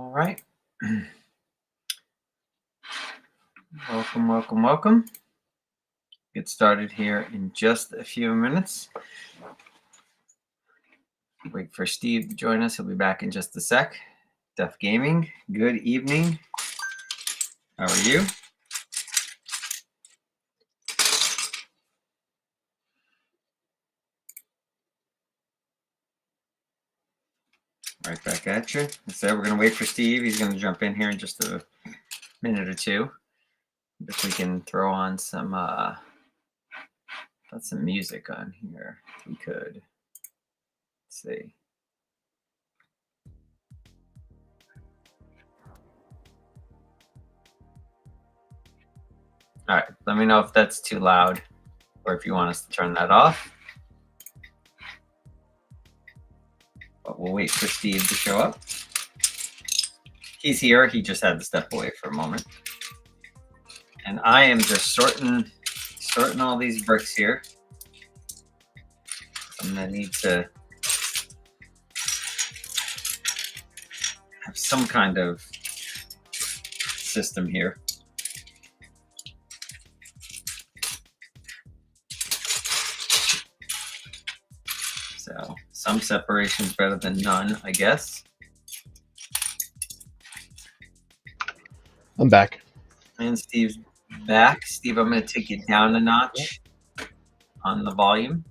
All right. Welcome. Get started here in just a few minutes. Wait for Steve to join us. He'll be back in just a sec. Def Gaming, good evening. How are you? Right back at you. So we're going to wait for Steve. He's going to jump in here in just a minute or two. If we can throw on some music on here, if we could. Let's see. All right, let me know if that's too loud or if you want us to turn that off. But we'll wait for Steve to show up. He's here. He just had to step away for a moment. And I am just sorting all these bricks here. I'm going to need to have some kind of system here. So some separation is better than none, I guess. I'm back. And Steve's back. Steve, I'm going to take you down a notch on the volume.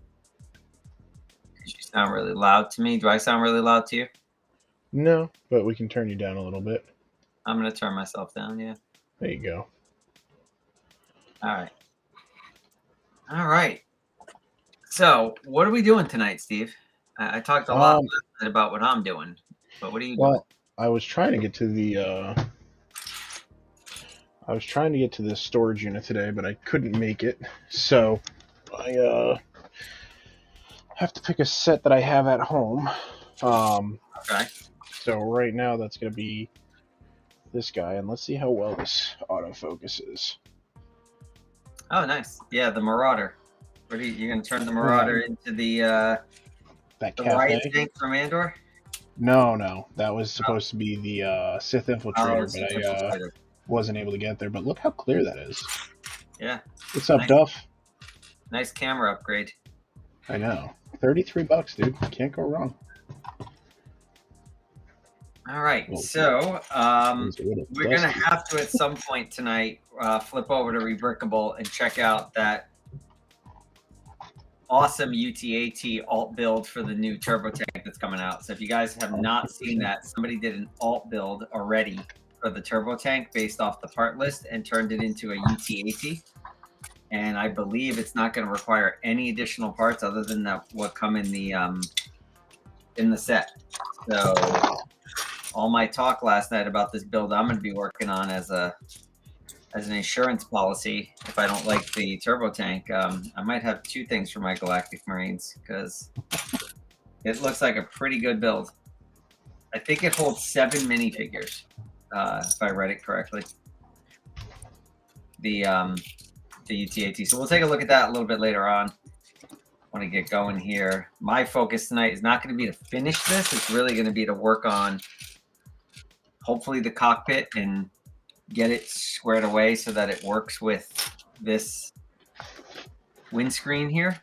You sound really loud to me. Do I sound really loud to you? No, but we can turn you down a little bit. I'm going to turn myself down, yeah. There you go. All right. So, what are we doing tonight, Steve? I talked a lot about what I'm doing, but what are you doing? Well, I was trying to get to the storage unit today, but I couldn't make it. So I have to pick a set that I have at home. Okay. So right now that's going to be this guy, and let's see how well this autofocus is. Oh, nice. Yeah, the Marauder. What are you going to turn the Marauder into the riot tank from Andor? No. That was supposed to be the Sith Infiltrator, but I wasn't able to get there. But look how clear that is. Yeah. What's up, Duff? Nice camera upgrade. I know. $33, dude. Can't go wrong. All right. So we're going to have to, at some point tonight, flip over to Rebrickable and check out that awesome UTAT alt build for the new turbo tank that's coming out. So if you guys have not seen that, somebody did an alt build already for the turbo tank based off the part list and turned it into a UTAT. And I believe it's not going to require any additional parts other than what come in the set. So all my talk last night about this build I'm going to be working on as an insurance policy, if I don't like the turbo tank, I might have two things for my Galactic Marines because it looks like a pretty good build. I think it holds 7 minifigures, if I read it correctly. The UTAT. So we'll take a look at that a little bit later on. I want to get going here. My focus tonight is not going to be to finish this. It's really going to be to work on hopefully the cockpit and get it squared away so that it works with this windscreen here.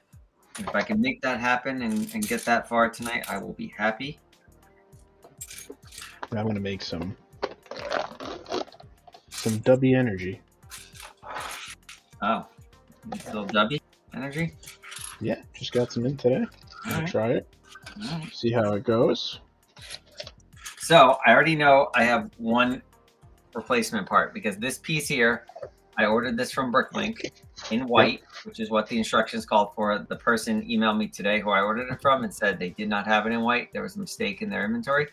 If I can make that happen and get that far tonight, I will be happy. I'm going to make some W energy. Oh, still W energy? Yeah, just got some in today. I'm going to try it. See how it goes. So I already know I have one replacement part because this piece here, I ordered this from Bricklink in white, which is what the instructions called for. The person emailed me today who I ordered it from and said they did not have it in white. There was a mistake in their inventory.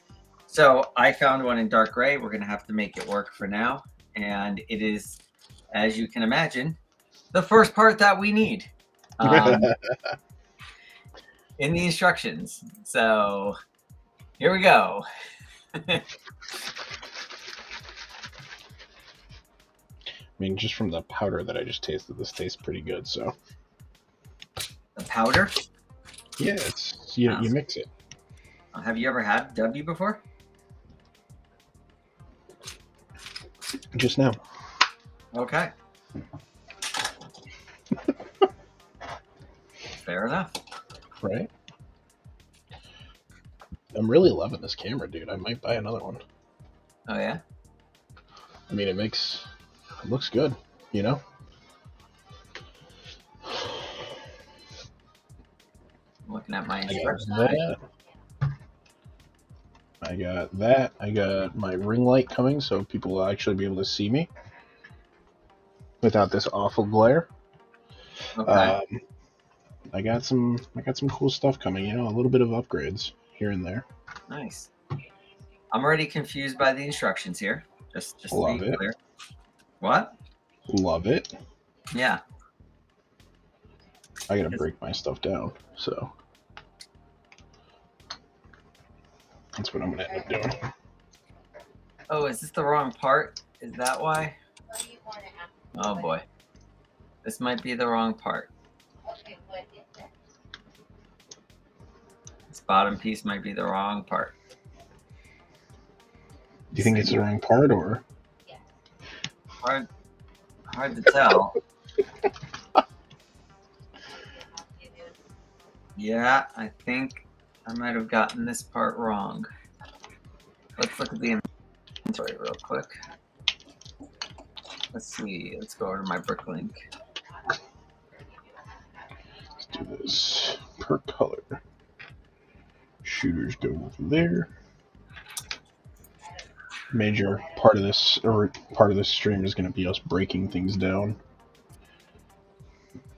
So I found one in dark gray. We're going to have to make it work for now. And it is, as you can imagine, the first part that we need in the instructions. So here we go. I mean, just from the powder that I just tasted, this tastes pretty good, so. The powder? Yeah, you mix it. Have you ever had W before? just now. Okay. Fair enough. Right? I'm really loving this camera, dude. I might buy another one. Oh, yeah? I mean, it looks good, you know? I'm looking at my I got instructions. that. I got that. I got my ring light coming, so people will actually be able to see me without this awful glare. Okay. I got some cool stuff coming. You know, a little bit of upgrades here and there. Nice. I'm already confused by the instructions here. Just to Love be it. clear. What? Love it. Yeah. I gotta break my stuff down, so that's what I'm gonna end up doing. Oh, is this the wrong part? Is that why? Oh boy. This might be the wrong part. This bottom piece might be the wrong part. Do you think it's the wrong part, or? Hard to tell. Yeah, I think I might have gotten this part wrong. Let's look at the inventory real quick. Let's see. Let's go over to my Bricklink. Let's do this per color. Shooters go over there. Major part of this stream is going to be us breaking things down.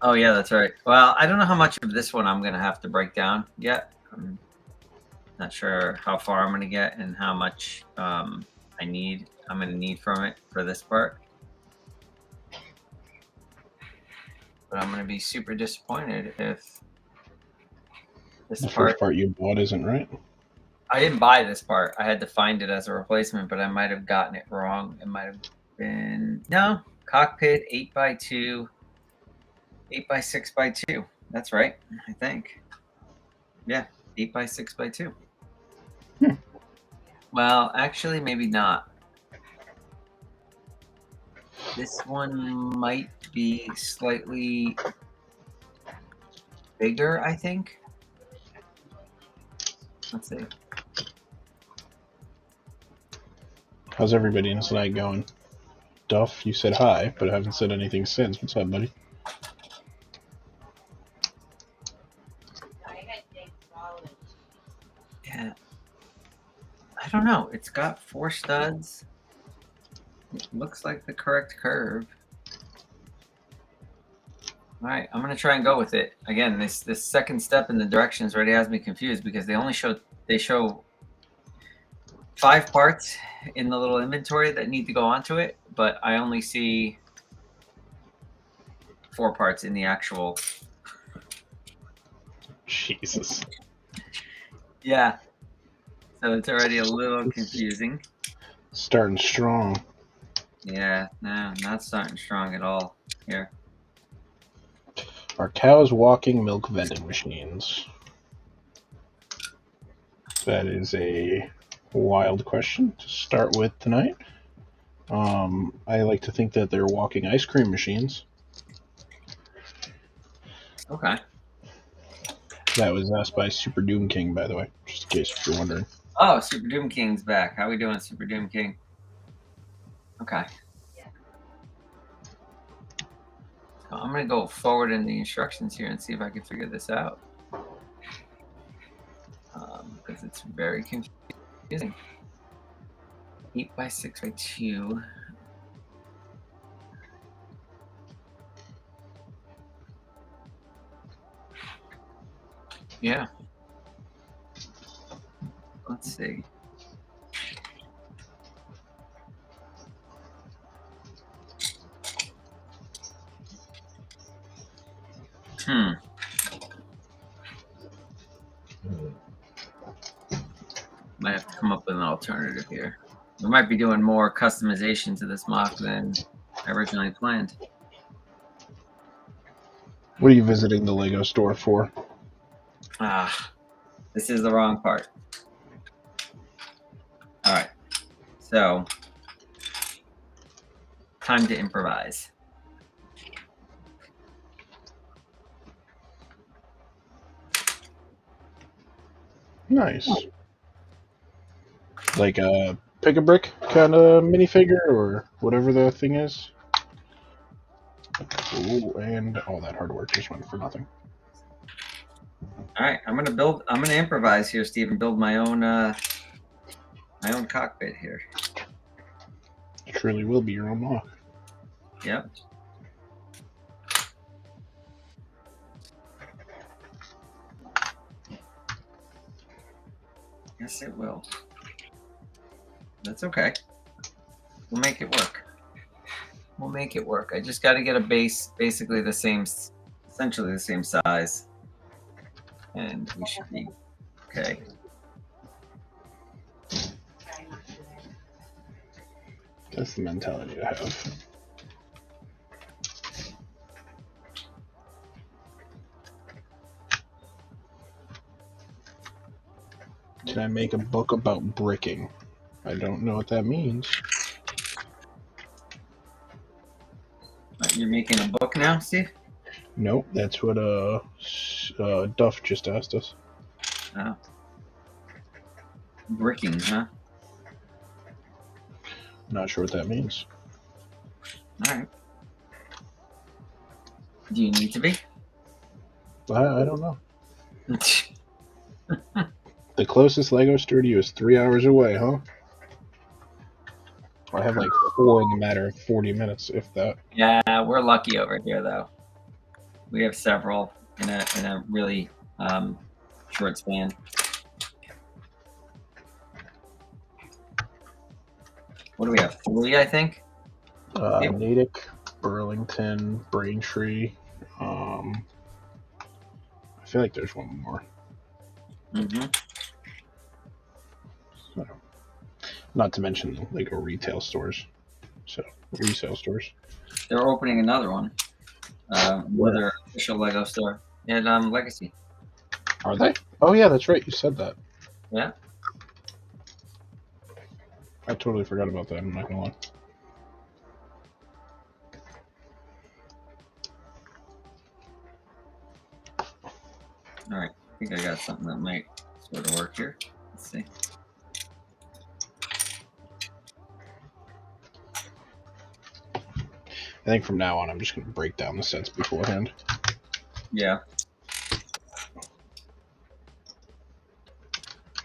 Oh yeah, that's right. Well, I don't know how much of this one I'm going to have to break down yet. I'm not sure how far I'm going to get and how much I'm going to need from it for this part. But I'm going to be super disappointed if the first part you bought isn't right. I didn't buy this part. I had to find it as a replacement, but I might have gotten it wrong. It might have been cockpit 8x2, 8x6x2. That's right, I think. Yeah, 8x6x2. Well, actually, maybe not. This one might be slightly bigger, I think. Let's see. How's everybody tonight going? Duff, you said hi, but I haven't said anything since. What's up, buddy? Yeah. I don't know. It's got 4 studs. It looks like the correct curve. All right, I'm gonna try and go with it. Again, this second step in the directions already has me confused because they show 5 parts in the little inventory that need to go onto it, but I only see 4 parts in the actual. Jesus. Yeah. So it's already a little confusing. Starting strong. Yeah, no, not starting strong at all here. Are cows walking milk vending machines? That is a wild question to start with tonight. I like to think that they're walking ice cream machines. Okay. That was asked by Super Doom King, by the way, just in case you're wondering. Oh, Super Doom King's back. How we doing, Super Doom King? Okay. So I'm going to go forward in the instructions here and see if I can figure this out. Because it's very confusing. 8x6x2. Yeah. Let's see. Might have to come up with an alternative here. We might be doing more customization to this MOC than originally planned. What are you visiting the Lego store for? This is the wrong part. All right. So time to improvise. Nice. Like a pick-a-brick kind of minifigure or whatever the thing is. Ooh, and all that hard work just went for nothing. All right, I'm gonna improvise here, Steve, and build my own cockpit here. It truly will be your own MOC. Yep. Yes, it will. That's okay. We'll make it work. We'll make it work. I just got to get a base, basically the same, essentially the same size, and we should be okay. That's the mentality to have. Can I make a book about bricking? I don't know what that means. You're making a book now, Steve? Nope, that's what Duff just asked us. Oh. Bricking, huh? Not sure what that means. All right. Do you need to be? I don't know. The closest Lego store to you is 3 hours away, huh? I have like 4 in the matter of 40 minutes, if that. Yeah, we're lucky over here, though. We have several in a really short span. What do we have? 3, I think. Natick, Burlington, Braintree. I feel like there's one more. Mm-hmm. So, not to mention the Lego retail stores. So, resale stores. They're opening another one. Another official Lego store at Legacy. Are they? Oh, yeah, that's right. You said that. Yeah. I totally forgot about that. I'm not going to lie. All right. I think I got something that might sort of work here. Let's see. I think from now on, I'm just going to break down the sets beforehand. Yeah.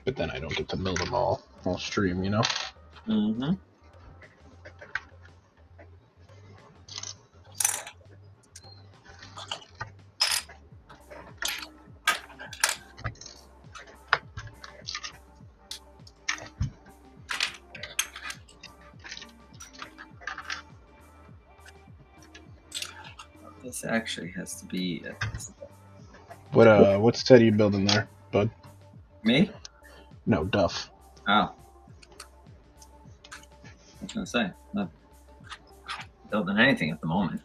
But then I don't get to build them all stream, you know? Mm-hmm. This actually has to be What set are you building there, bud? me? No, Duff. Oh. I was gonna say, not building anything at the moment.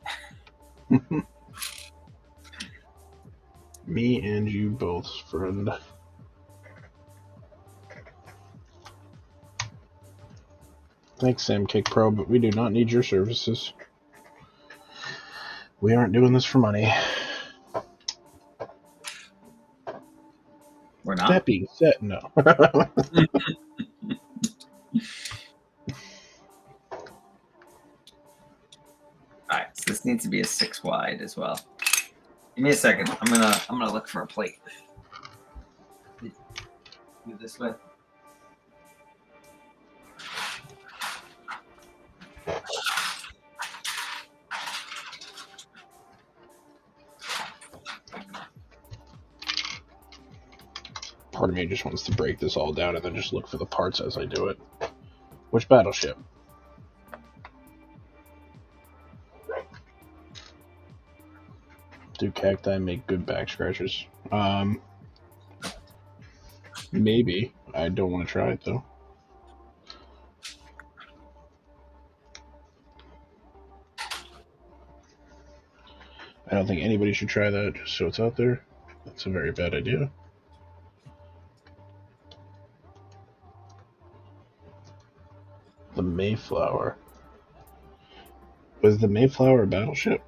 Me and you both, friend. Thanks, Sam Kick Pro, but we do not need your services. We aren't doing this for money. We're not. That being said, no. Alright, so this needs to be a 6 wide as well. Give me a second. I'm gonna look for a plate. Move this way. Part of me just wants to break this all down and then just look for the parts as I do it. Which battleship? Do cacti make good back scratchers? Maybe. I don't want to try it though. I don't think anybody should try that, just so it's out there. That's a very bad idea. The Mayflower. Was the Mayflower a battleship?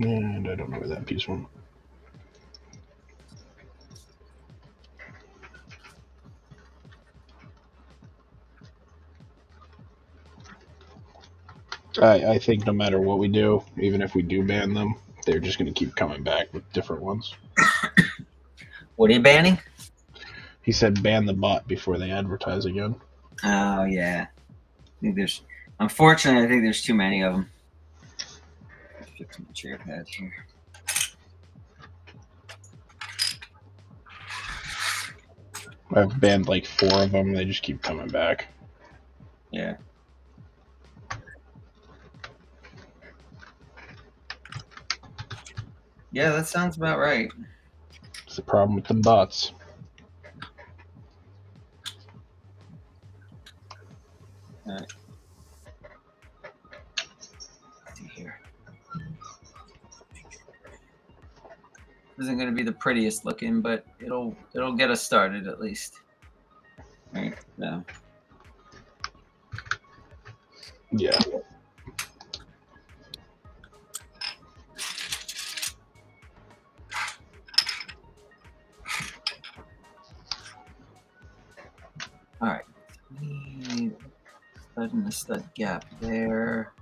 And I don't know where that piece went. I think no matter what we do, even if we do ban them, they're just going to keep coming back with different ones. What are you banning? He said ban the bot before they advertise again. Oh, yeah. Unfortunately, I think there's too many of them. Fix my chair pad here. I've banned like 4 of them. They just keep coming back. Yeah. Yeah, that sounds about right. It's the problem with the bots. All right. Let's see here. Isn't going to be the prettiest looking, but it'll get us started at least. All right. So. Yeah. All right. Stud and the stud gap there.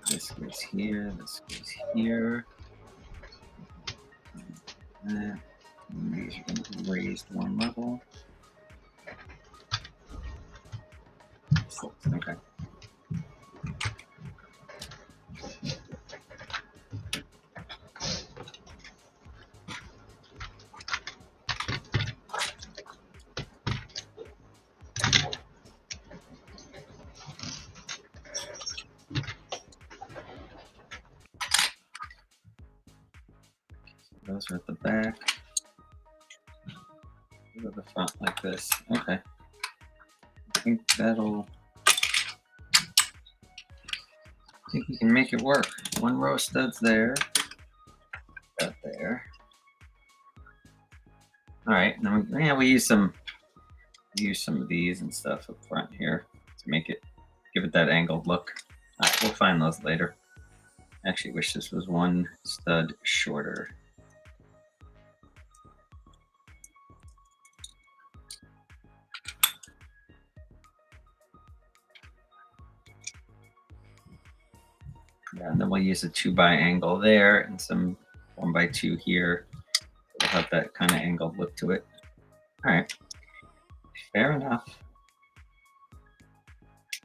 This goes here. This goes here. And these are going to be raised one level. Okay. Those are at the back. Go to the front like this. Okay. I think that'll. I think we can make it work. 1 row of studs there. That there. All right. Now we use some of these and stuff up front here to make it, give it that angled look. All right, we'll find those later. I actually wish this was 1 stud shorter. Yeah, and then we'll use a 2x angle there and some 1x2 here. We'll have that kind of angled look to it. All right, fair enough.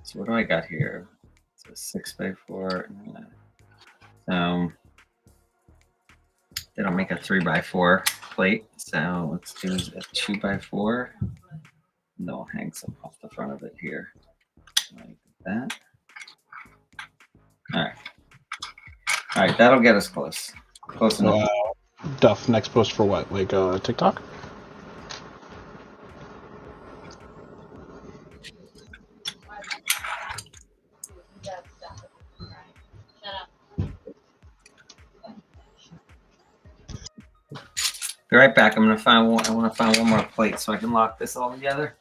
So what do I got here? It's a 6x4. So they don't make a 3x4 plate. So let's do a 2x4. And then we'll hang some off the front of it here, like that. All right. All right, that'll get us close. Close enough. Duff, next post for what? Like TikTok? Be right back. I'm gonna find one. I want to find 1 more plate so I can lock this all together.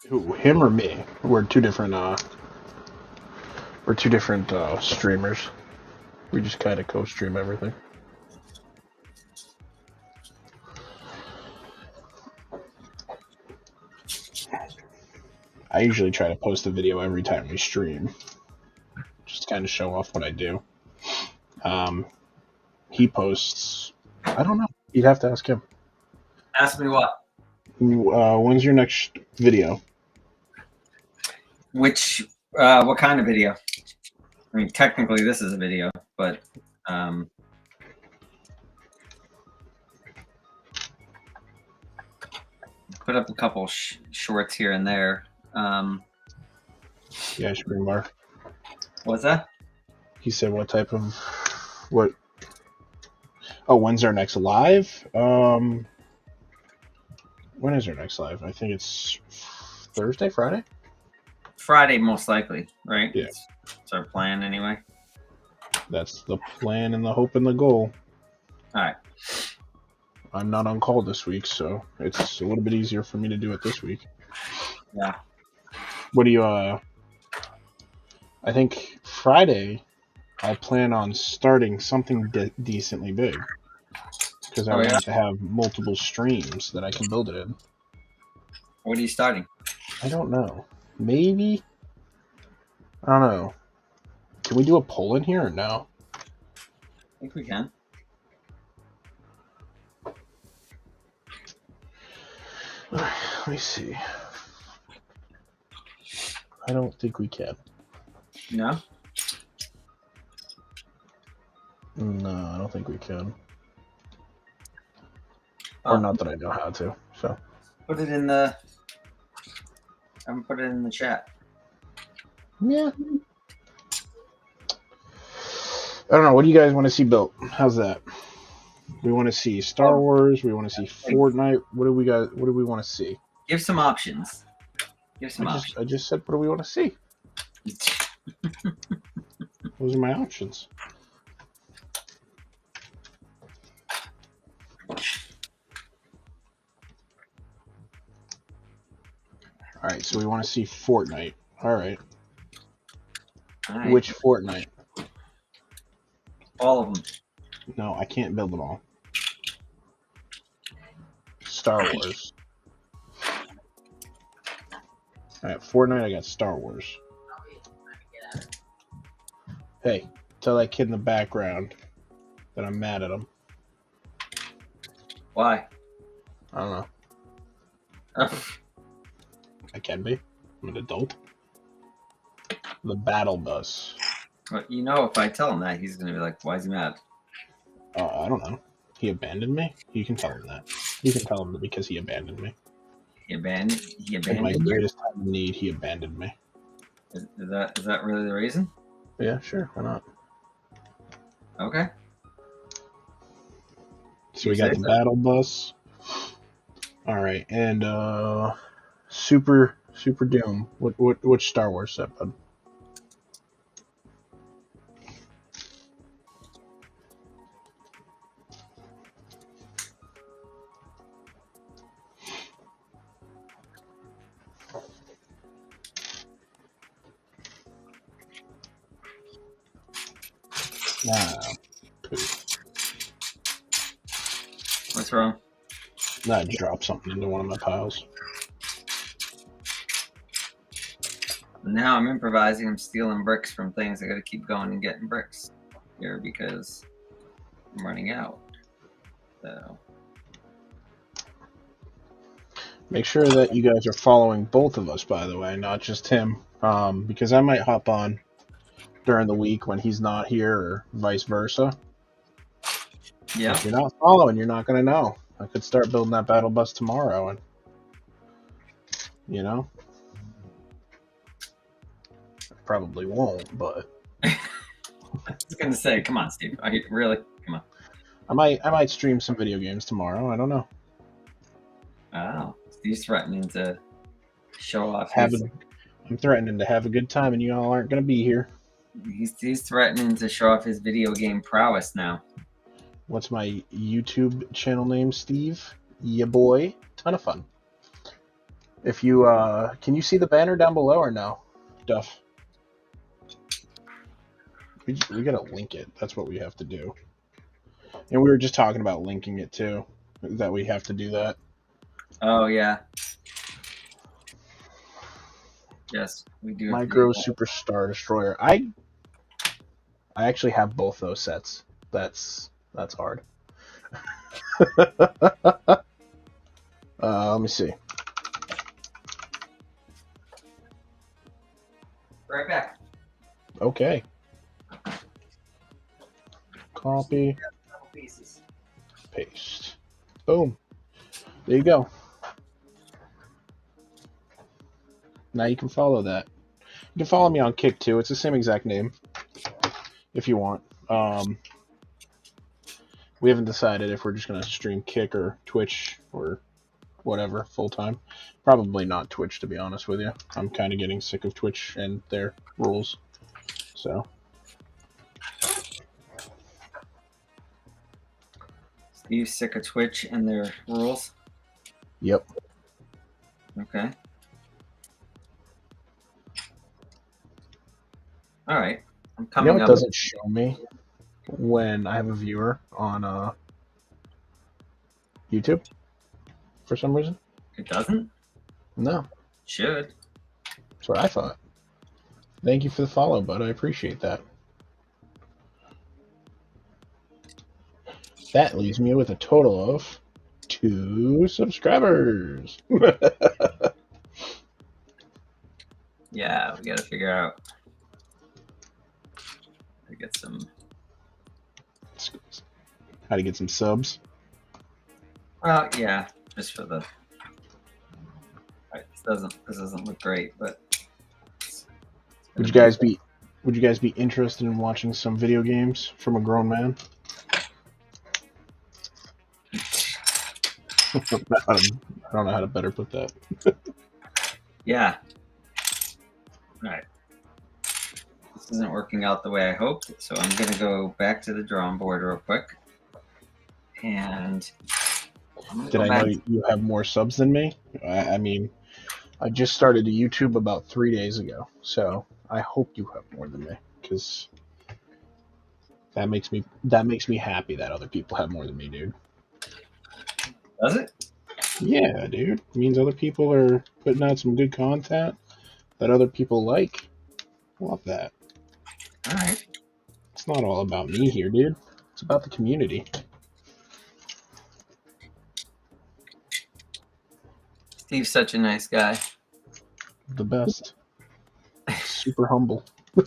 Who, him or me? We're two different streamers. We just kind of co-stream everything. I usually try to post a video every time we stream, just to kind of show off what I do. He posts. I don't know. You'd have to ask him. Ask me what? When's your next video? What kind of video? I mean, technically this is a video, but put up a couple shorts here and there. Yeah, stream bar. What's that? He said, "What type of what? Oh, when's our next live? When is our next live? I think it's Thursday, Friday. Friday, most likely, right? Yeah. It's our plan anyway. That's the plan and the hope and the goal. All right. I'm not on call this week, so it's a little bit easier for me to do it this week. Yeah. What do you, I think Friday, I plan on starting something decently big. Because I want to have multiple streams that I can build it in. What are you starting? I don't know. Maybe? I don't know. Can we do a poll in here or no? I think we can. Let me see. I don't think we can. No? No, I don't think we can. Or not that I know how to. So put it in the. I haven't put it in the chat. Yeah. I don't know. What do you guys want to see built? How's that? We want to see Star Wars. We want to see Fortnite. What do we want to see? Give some options. Give some options. I just said, what do we want to see? Those are my options. All right, so we want to see Fortnite. All right. Which Fortnite? All of them. No, I can't build them all. Star Wars. All right, Fortnite, I got Star Wars. Hey, tell that kid in the background that I'm mad at him. Why? I don't know. I can be. I'm an adult. The battle bus. Well, you know, if I tell him that, he's going to be like, why is he mad? I don't know. He abandoned me? You can tell him that. You can tell him that because he abandoned me. He abandoned In my greatest time of need, he abandoned me. Is that really the reason? Yeah, sure. Why not? Okay. So we got the battle bus. All right, and Super Doom. Which Star Wars set, bud? What's wrong? I dropped something into one of my piles. Now I'm improvising. I'm stealing bricks from things. I got to keep going and getting bricks here because I'm running out. So make sure that you guys are following both of us, by the way, not just him, because I might hop on during the week when he's not here, or vice versa. Yeah. If you're not following, you're not going to know. I could start building that battle bus tomorrow, and you know, I probably won't, but I was gonna say, come on, Steve. Really? Come on. I might stream some video games tomorrow. I don't know. Oh, Steve's threatening to show off. I'm threatening to have a good time, and you all aren't going to be here. He's threatening to show off his video game prowess now. What's my YouTube channel name, Steve? Yeah, boy. Ton of fun. If you, can you see the banner down below or no? Duff. We gotta link it. That's what we have to do. And we were just talking about linking it too. That we have to do that. Oh, yeah. Yes, we do. Have to Micro do that. Superstar Destroyer. I actually have both those sets. That's hard. Let me see. Right back. Okay. Copy, Couple pieces. paste. Boom. There you go. Now you can follow that. You can follow me on Kick too. It's the same exact name if you want. We haven't decided if we're just going to stream Kick or Twitch or whatever full time. Probably not Twitch, to be honest with you. I'm kind of getting sick of Twitch and their rules. So. You sick of Twitch and their rules? Yep. Okay. All right. I'm You coming know, it up. doesn't show me when I have a viewer on YouTube for some reason. It doesn't? No, Should. that's what I thought. Thank you for the follow, bud. I appreciate that. That leaves me with a total of 2 subscribers. Yeah, we got to figure out how to get some. How to get some subs. Well, yeah, just for the. Right, this doesn't look great, but. Would you guys be interested in watching some video games from a grown man? I don't know how to better put that. Yeah. All right. This isn't working out the way I hoped, so I'm going to go back to the drawing board real quick. And Did I know you have more subs than me? I mean, I just started a YouTube about 3 days ago, so I hope you have more than me, because that makes me happy that other people have more than me, dude. Does it? Yeah, dude. It means other people are putting out some good content that other people like. Love that. All right. It's not all about me here, dude. It's about the community. Steve's such a nice guy. The best. Super humble. All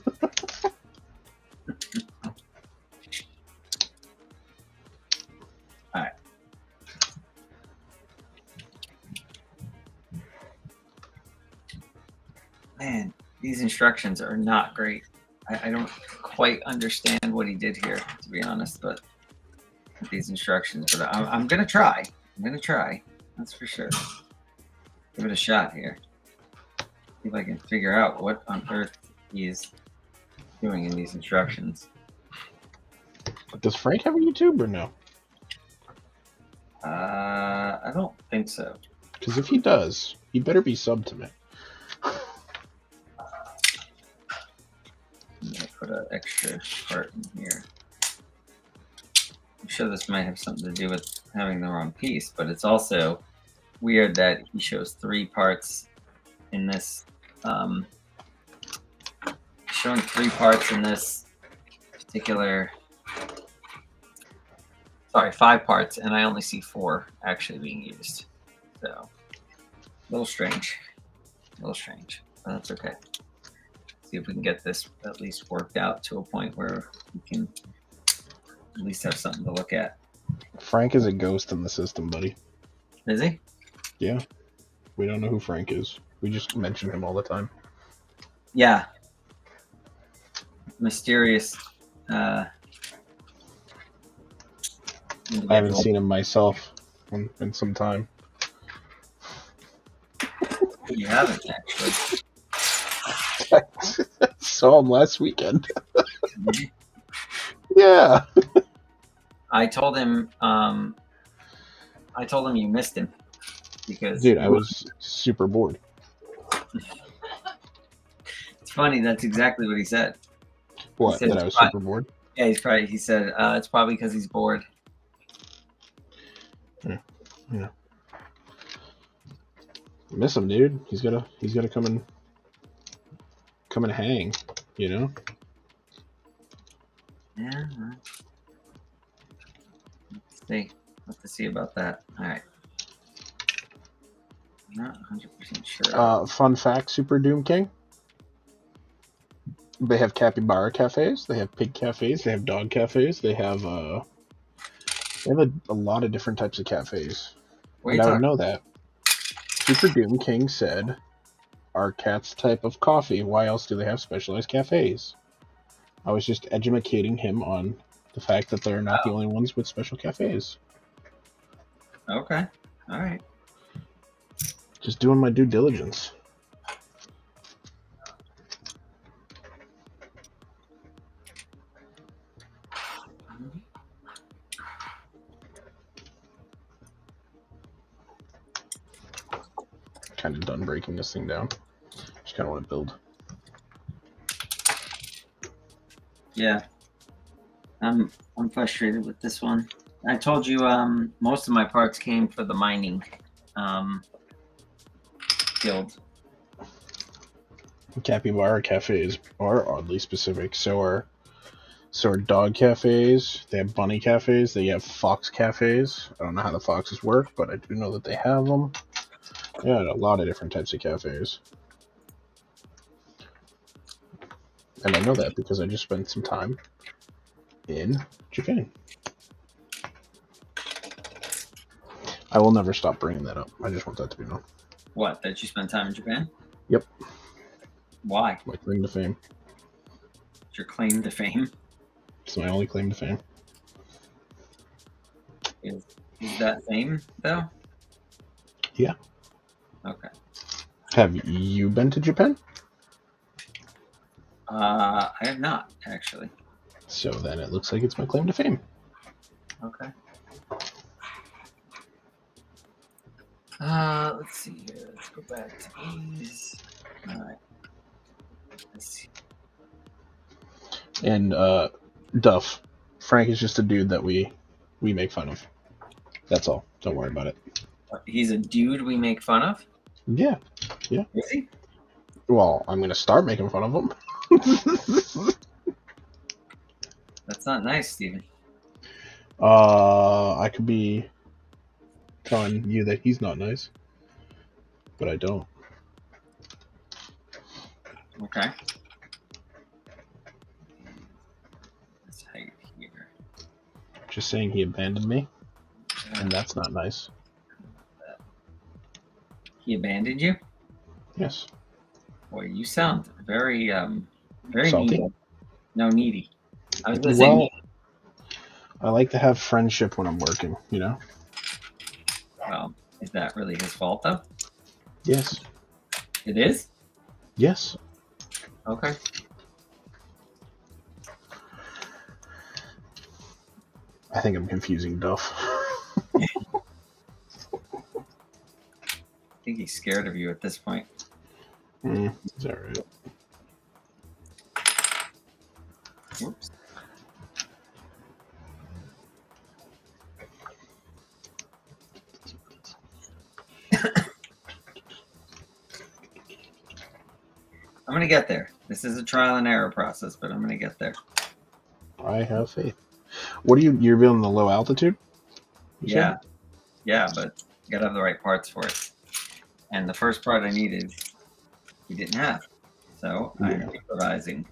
right. Man, these instructions are not great. I don't quite understand what he did here, to be honest, but with these instructions, but I'm going to try. I'm going to try. That's for sure. Give it a shot here. See if I can figure out what on earth he is doing in these instructions. Does Frank have a YouTube or no? I don't think so. Because if he does, he better be subbed to me. I'm going to put an extra part in here. I'm sure this might have something to do with having the wrong piece, but it's also weird that he shows 3 parts in this. Showing 3 parts in this particular. Sorry, 5 parts, and I only see 4 actually being used. So, a little strange. A little strange, but that's okay. See if we can get this at least worked out to a point where we can at least have something to look at. Frank is a ghost in the system, buddy. Is he? Yeah. We don't know who Frank is. We just mention him all the time. Yeah. Mysterious. I haven't seen him myself in some time. You haven't, actually. Saw him last weekend. Yeah. I told him you missed him because Dude, I was super bored. It's funny, that's exactly what he said. What? Said That I was super bored? Yeah, he said it's probably because he's bored. Yeah. Miss him, dude. He's gotta come and come and hang, you know? Yeah. Let's see. Let's see about that. All right. I'm not 100% sure. Fun fact, Super Doom King. They have capybara cafes. They have pig cafes. They have dog cafes. They have a lot of different types of cafes. What are And you I would talking? know that. Super Doom King said, "Our cat's type of coffee. Why else do they have specialized cafes?" I was just educating him on the fact that they're not the only ones with special cafes. Okay. All right. Just doing my due diligence. Kind of done breaking this thing down. Just kind of want to build. Yeah. I'm frustrated with this one. I told you most of my parts came for the mining guild. Capybara cafes are oddly specific. So are dog cafes. They have bunny cafes. They have fox cafes. I don't know how the foxes work, but I do know that they have them. Yeah, a lot of different types of cafes. And I know that because I just spent some time in Japan. I will never stop bringing that up. I just want that to be known. What? That you spent time in Japan? Yep. Why? My claim to fame. It's your claim to fame. It's my only claim to fame. Is that fame though? Yeah. Okay. Have you been to Japan? I have not actually. So then it looks like it's my claim to fame. Okay. Let's see here. Let's go back to these. All right. Let's see. And Duff, Frank is just a dude that we make fun of. That's all. Don't worry about it. He's a dude we make fun of? Yeah. Yeah. Is he? Well, I'm gonna start making fun of him. That's not nice, Steven. I could be telling you that he's not nice, but I don't. Okay. Let's hide here. Just saying he abandoned me, and that's not nice. He abandoned you? Yes. Boy, you sound very very Salty? needy. No, needy. I was gonna Well, say needy. I like to have friendship when I'm working, you know? Well, is that really his fault though? Yes. It is? Yes. Okay. I think I'm confusing Duff. I think he's scared of you at this point. Is that right? Whoops. I'm gonna get there. This is a trial and error process, but I'm gonna get there. I have faith. What are you're building the low altitude? Yeah. Yeah, but you gotta have the right parts for it. And the first part I needed, we didn't have. So I'm improvising.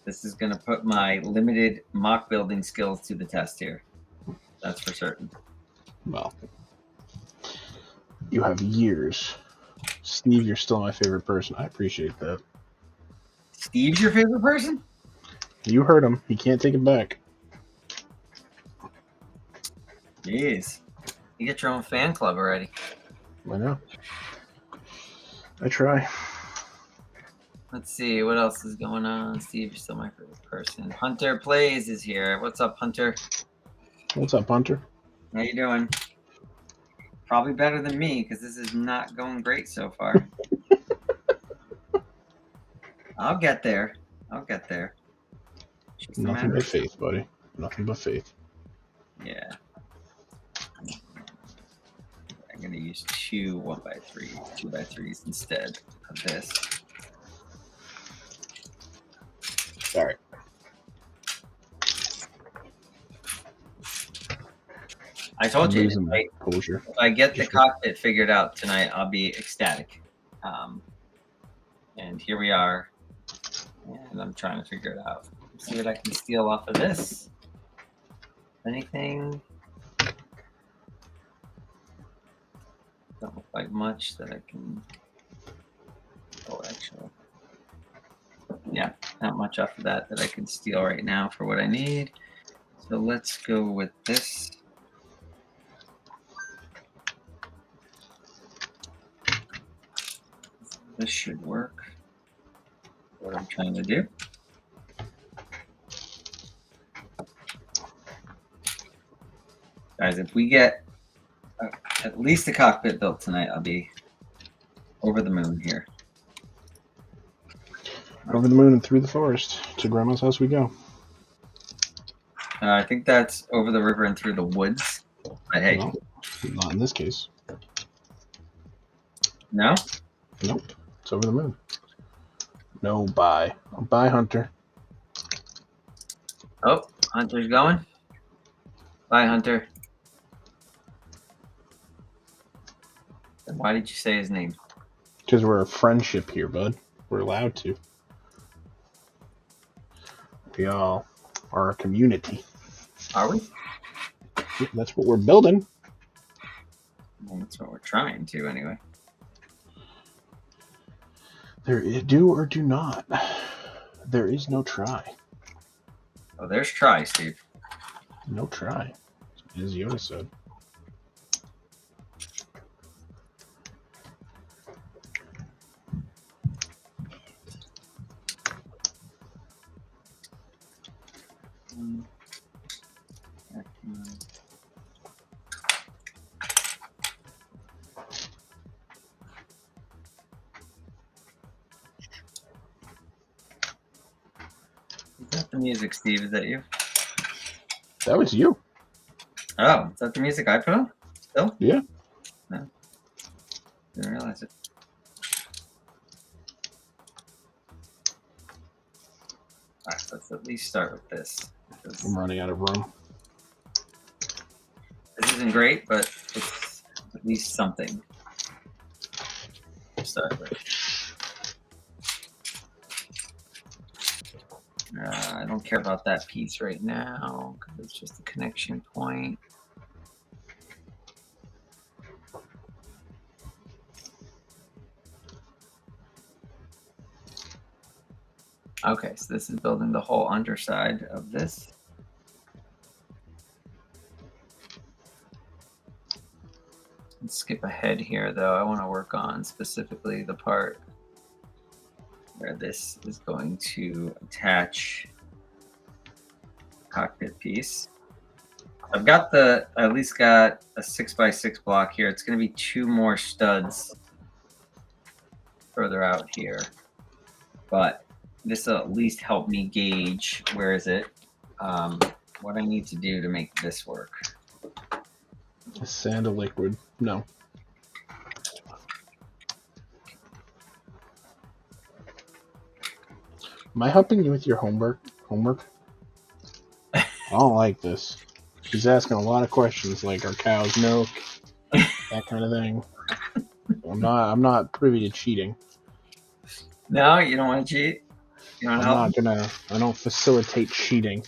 This is gonna put my limited mock building skills to the test here. That's for certain. Well, you have years. Steve, you're still my favorite person. I appreciate that. Steve's your favorite person? You heard him. He can't take it back. Jeez. You get your own fan club already. I know. I try. Let's see, what else is going on? Steve, you're still my favorite person. Hunter Plays is here. What's up, Hunter? What's up, Hunter? How you doing? Probably better than me, because this is not going great so far. I'll get there. I'll get there. Just Nothing but faith, buddy. Nothing but faith. Yeah. I'm going to use two 1x3s instead of this. I told you, losing my composure. if I get the cockpit figured out tonight, I'll be ecstatic. And here we are, and I'm trying to figure it out. Let's see what I can steal off of this. Anything? Don't look like much that I can. Oh, actually, yeah, not much off of that I can steal right now for what I need. So let's go with this. This should work. What I'm trying to do. Guys, if we get at least a cockpit built tonight, I'll be over the moon here. Over the moon and through the forest. To Grandma's house we go. I think that's over the river and through the woods. But hey. Well, not in this case. No? Nope. It's over the moon. No, bye. Bye, Hunter. Oh, Hunter's going. Bye, Hunter. Then why did you say his name? Because we're a friendship here, bud. We're allowed to. We all are a community. Are we? That's what we're building. Well, that's what we're trying to, anyway. There is do or do not. There is no try. Oh, there's try, Steve. No try. As Yoda said. Is that the music, Steve? Is that you? That was you. Oh, is that the music I put on? Still? Yeah. No. Didn't realize it. Alright, let's at least start with this. I'm running out of room. This isn't great, but it's at least something to start with. I don't care about that piece right now because it's just a connection point. Okay, so this is building the whole underside of this. Let's skip ahead here, though. I want to work on specifically the part where this is going to attach cockpit piece. I've got at least got a 6x6 block here. It's going to be 2 more studs further out here, but this will at least help me gauge where is it, what I need to do to make this work. Sand of liquid. No. Am I helping you with your homework? I don't like this. She's asking a lot of questions, like are cows milk, that kind of thing. I'm not privy to cheating. No, you don't want to cheat? You want to help? I don't facilitate cheating.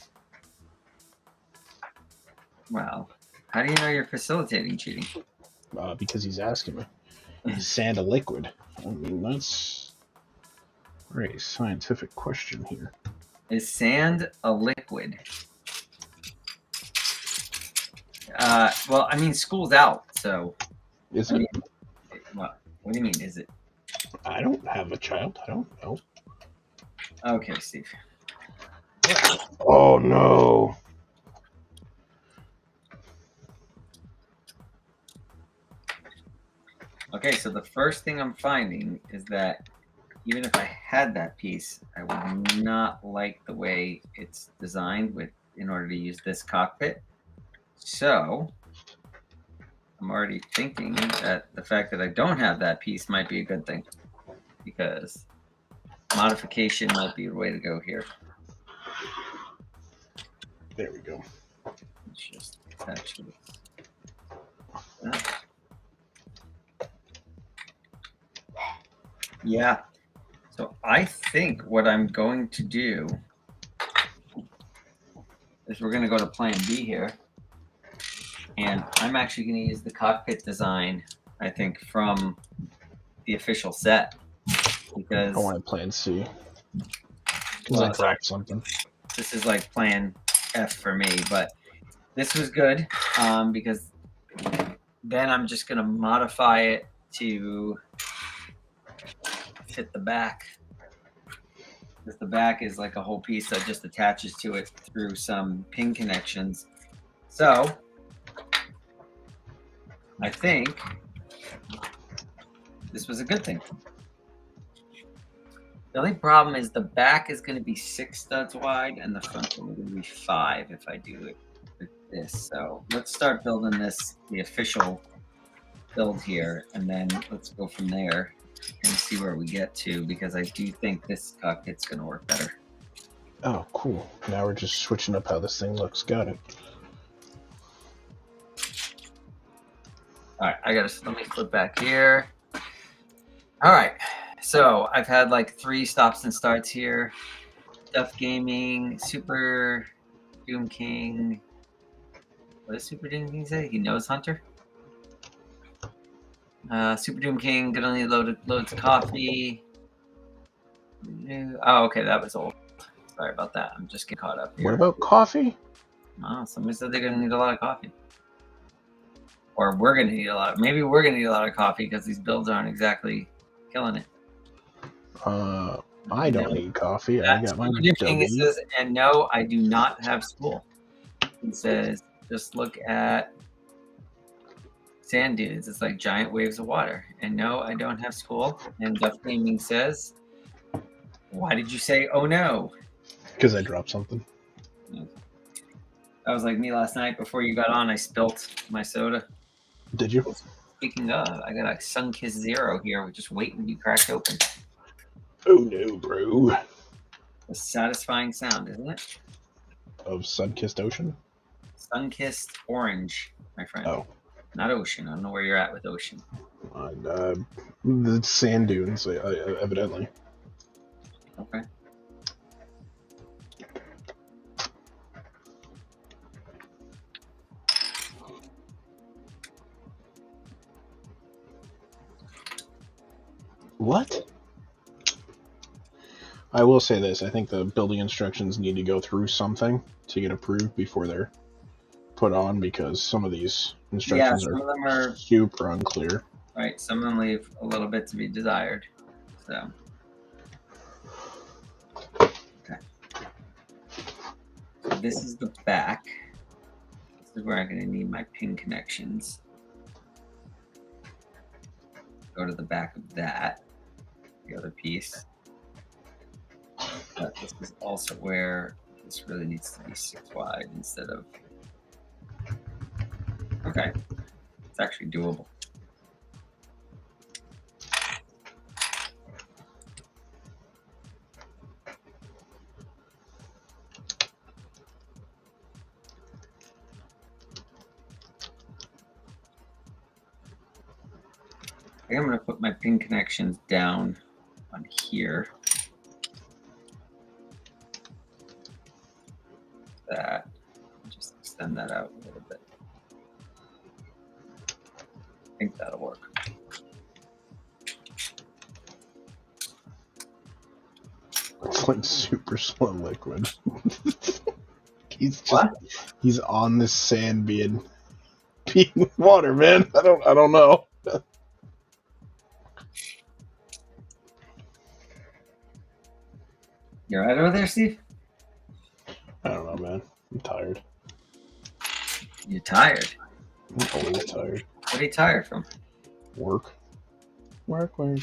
Well, how do you know you're facilitating cheating? Because he's asking me. Sand a liquid. I mean, that's a very scientific question here. Is sand a liquid? Well, I mean, school's out, so. Is it? What do you mean, is it? I don't have a child. I don't know. Okay, Steve. Oh, no. Okay, so the first thing I'm finding is that even if I had that piece, I would not like the way it's designed in order to use this cockpit. So I'm already thinking that the fact that I don't have that piece might be a good thing, because modification might be the way to go here. There we go. Let's just attach this. Yeah. So I think what I'm going to do is we're going to go to plan B here. And I'm actually going to use the cockpit design, I think, from the official set. Because I want to plan C. Because I dropped something. This is like plan F for me, but this was good because then I'm just going to modify it to fit the back. Because the back is like a whole piece that just attaches to it through some pin connections. So I think this was a good thing. The only problem is the back is going to be 6 studs wide and the front is going to be 5 if I do it with this. So let's start building this, the official build here, and then let's go from there and see where we get to, because I do think this cockpit's going to work better. Oh, cool. Now we're just switching up how this thing looks. Got it. All right, let me flip back here. All right, so I've had like 3 stops and starts here. Duff Gaming, Super Doom King. What does Super Doom King say? He knows Hunter. Super Doom King gonna need loads of coffee. Oh, okay, that was old. Sorry about that. I'm just getting caught up here. What about coffee? Oh, somebody said they're gonna need a lot of coffee. Or we're gonna need a lot. Maybe we're gonna need a lot of coffee because these builds aren't exactly killing it. I don't need coffee. I got my thing. It says, and no, I do not have school. It says, just look at sand dunes. It's like giant waves of water. And no, I don't have school. And Duff Gaming says, why did you say, oh no? Because I dropped something. That was like me last night before you got on. I spilt my soda. Did you? Speaking of, I got a Sunkissed Zero here. We're just waiting to be cracked open. Oh no, bro. A satisfying sound, isn't it? Of Sunkissed Ocean? Sunkissed Orange, my friend. Oh. Not ocean. I don't know where you're at with ocean. The sand dunes, evidently. Okay. What? I will say this. I think the building instructions need to go through something to get approved before they're put on, because some of these instructions are super unclear. Right. Some of them leave a little bit to be desired. So. Okay. So this is the back. This is where I'm going to need my pin connections. Go to the back of that. The other piece. But this is also where this really needs to be 6 wide instead of. Okay, it's actually doable. I think I'm going to put my pin connections down on here. That. Just extend that out a little bit. I think that'll work. It's like super slow liquid. He's on this sand being with water, man. I don't know. You alright over there, Steve? I don't know, man. I'm tired. You're tired? I'm always tired. What are you tired from? Work. Work. Sorry.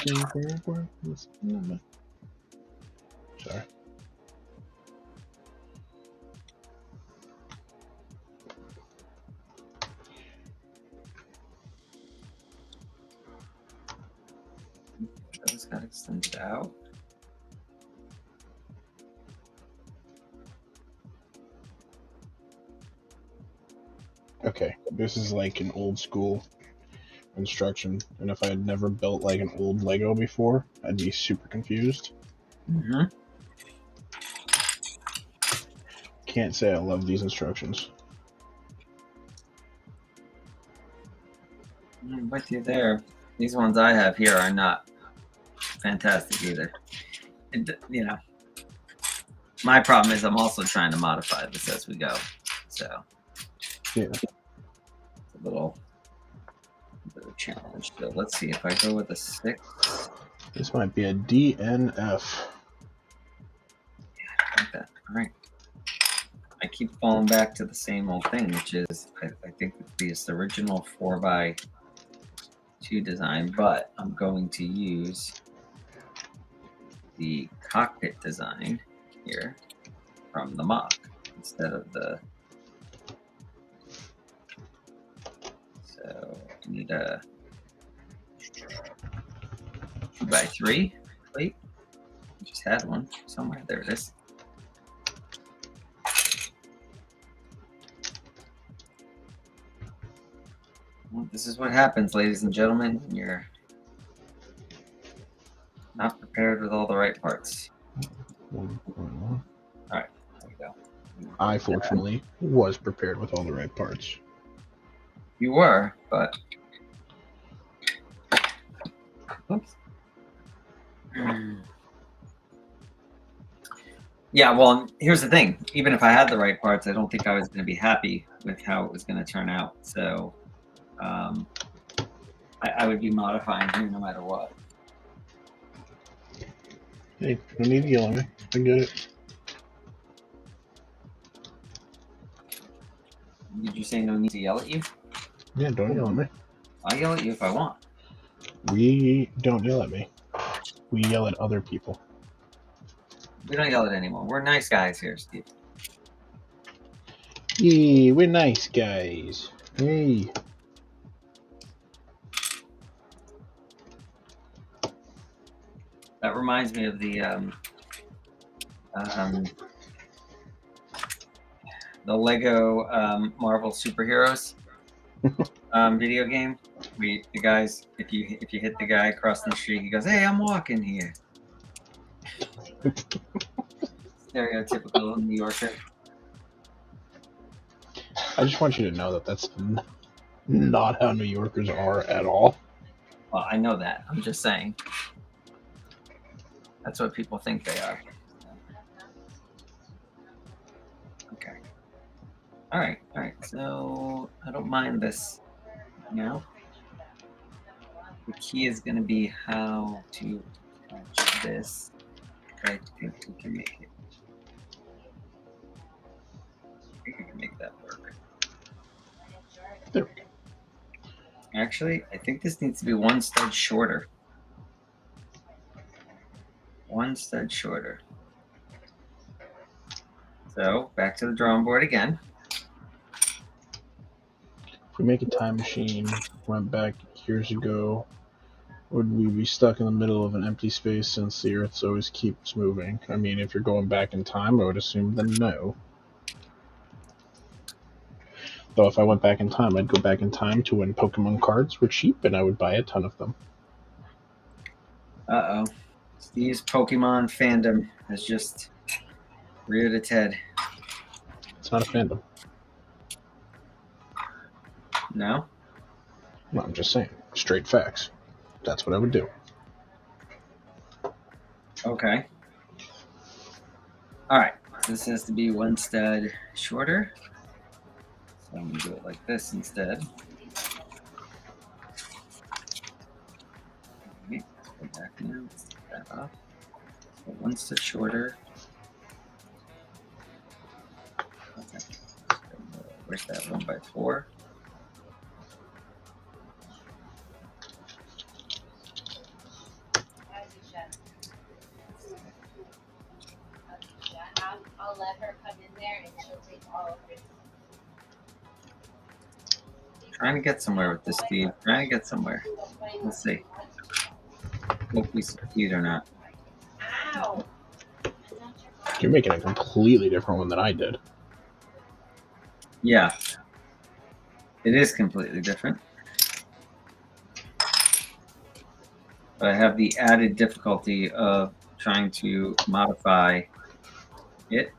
I just got extended out. Okay, this is like an old school instruction, and if I had never built like an old Lego before, I'd be super confused. Mm-hmm. Can't say I love these instructions. I'm with you there. These ones I have here are not fantastic either. You know, my problem is I'm also trying to modify this as we go. So yeah, it's a little bit of a challenge. So let's see if I go with a 6. This might be a DNF. Like that. All right. I keep falling back to the same old thing, which is I think it's the original 4x2 design, but I'm going to use the cockpit design here from the MOC instead of the. So I need a 2x3 plate. I just had one somewhere. There it is. Well, this is what happens, ladies and gentlemen, when you're not prepared with all the right parts. All right, there we go. I fortunately was prepared with all the right parts. You were, but oops. Yeah, well, here's the thing. Even if I had the right parts, I don't think I was going to be happy with how it was going to turn out. So I would be modifying here no matter what. Hey, no need to yell at me. I get it. Did you say no need to yell at you? Yeah, don't yell at me. I'll yell at you if I want. We don't yell at me. We yell at other people. We don't yell at anyone. We're nice guys here, Steve. Yeah, we're nice guys. Hey. That reminds me of the Lego Marvel superheroes video game. The guys, if you hit the guy across the street, he goes, "Hey, I'm walking here." Stereotypical New Yorker. I just want you to know that that's not how New Yorkers are at all. Well, I know that. I'm just saying. That's what people think they are. Okay. All right. So I don't mind this now. The key is going to be how to touch this. I think we can make it. I think we can make that work. There we go. Actually, I think this needs to be one stud shorter. One stud shorter. So back to the drawing board again. If we make a time machine, went back years ago, would we be stuck in the middle of an empty space since the Earth always keeps moving? I mean, if you're going back in time, I would assume then no. Though if I went back in time, I'd go back in time to when Pokemon cards were cheap and I would buy a ton of them. Uh-oh. Steve's Pokemon fandom has just reared its head. It's not a fandom. No? No, I'm just saying. Straight facts. That's what I would do. Okay. All right. This has to be one stud shorter. So I'm going to do it like this instead. Okay. Let's go back now. Let's take that off. So one stud shorter. Okay. Where's that 1x4? I'll let her come in there and she'll take all of it. Trying to get somewhere with this, Steve. Trying to get somewhere. Let's see. If we succeed or not. Ow! You're making a completely different one than I did. Yeah. It is completely different. But I have the added difficulty of trying to modify it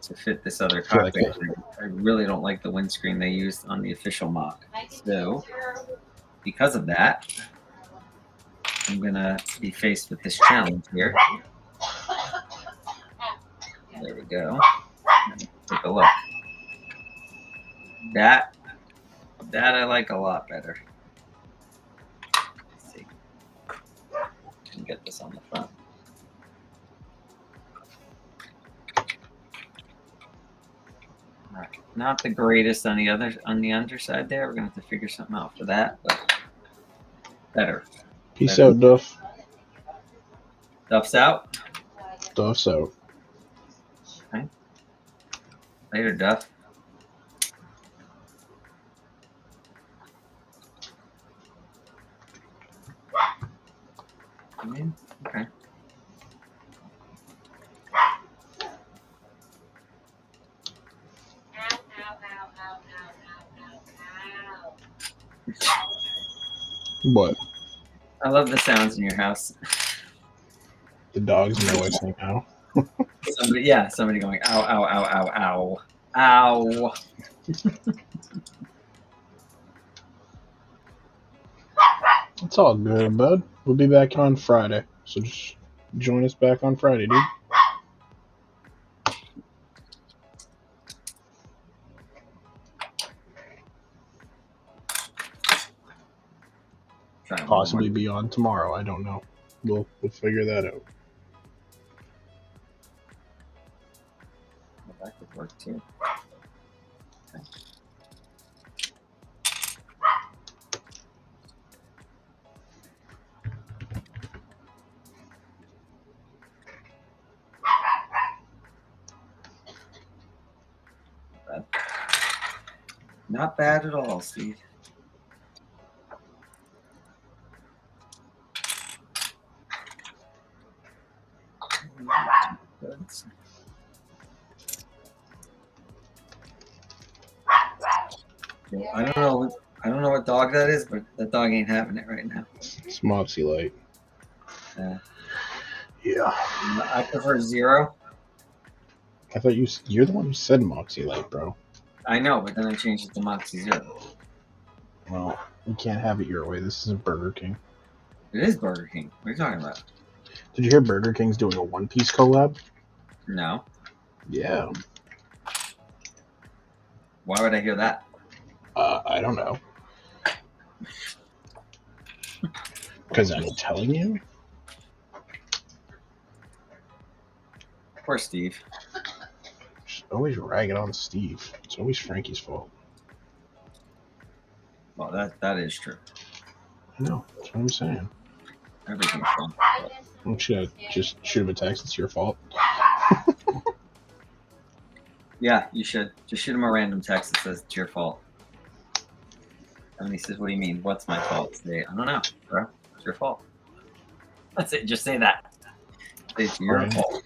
to fit this other feel like cockpit. I really don't like the windscreen they used on the official MOC. So, because of that, I'm going to be faced with this challenge here. There we go. Take a look. That I like a lot better. Let's see. Can get this on the front. All right. Not the greatest on the underside there. We're gonna have to figure something out for that, but better. Peace out, Duff. Duff's out. Duff's out. Okay. Later, Duff. Okay. What? I love the sounds in your house. The dogs know I say now. Somebody going, ow, ow, ow, ow, ow, ow. It's all good, bud. We'll be back on Friday, so just join us back on Friday, dude. Possibly be on tomorrow. I don't know. We'll figure that out. Well, that could work too. Okay. Not bad at all, Steve. I don't know what dog that is, but that dog ain't having it right now. It's Mopsy Light. Yeah. I prefer Zero. I thought you're the one who said Moxie Light, bro. I know, but then I changed it to Moxie Zero. Well, you can't have it your way. This isn't Burger King. It is Burger King. What are you talking about? Did you hear Burger King's doing a One Piece collab? No. Yeah. Why would I hear that? I don't know. Because I'm telling you. Poor Steve. Just always ragging on Steve. It's always Frankie's fault. Well, that is true. I know. That's what I'm saying. Everything's wrong. I'm gonna just shoot him a text. It's your fault. Yeah, you should. Just shoot him a random text that says it's your fault. And he says, what do you mean? What's my fault? Say, I don't know, bro. It's your fault. That's it. Just say that. Say it's your fault.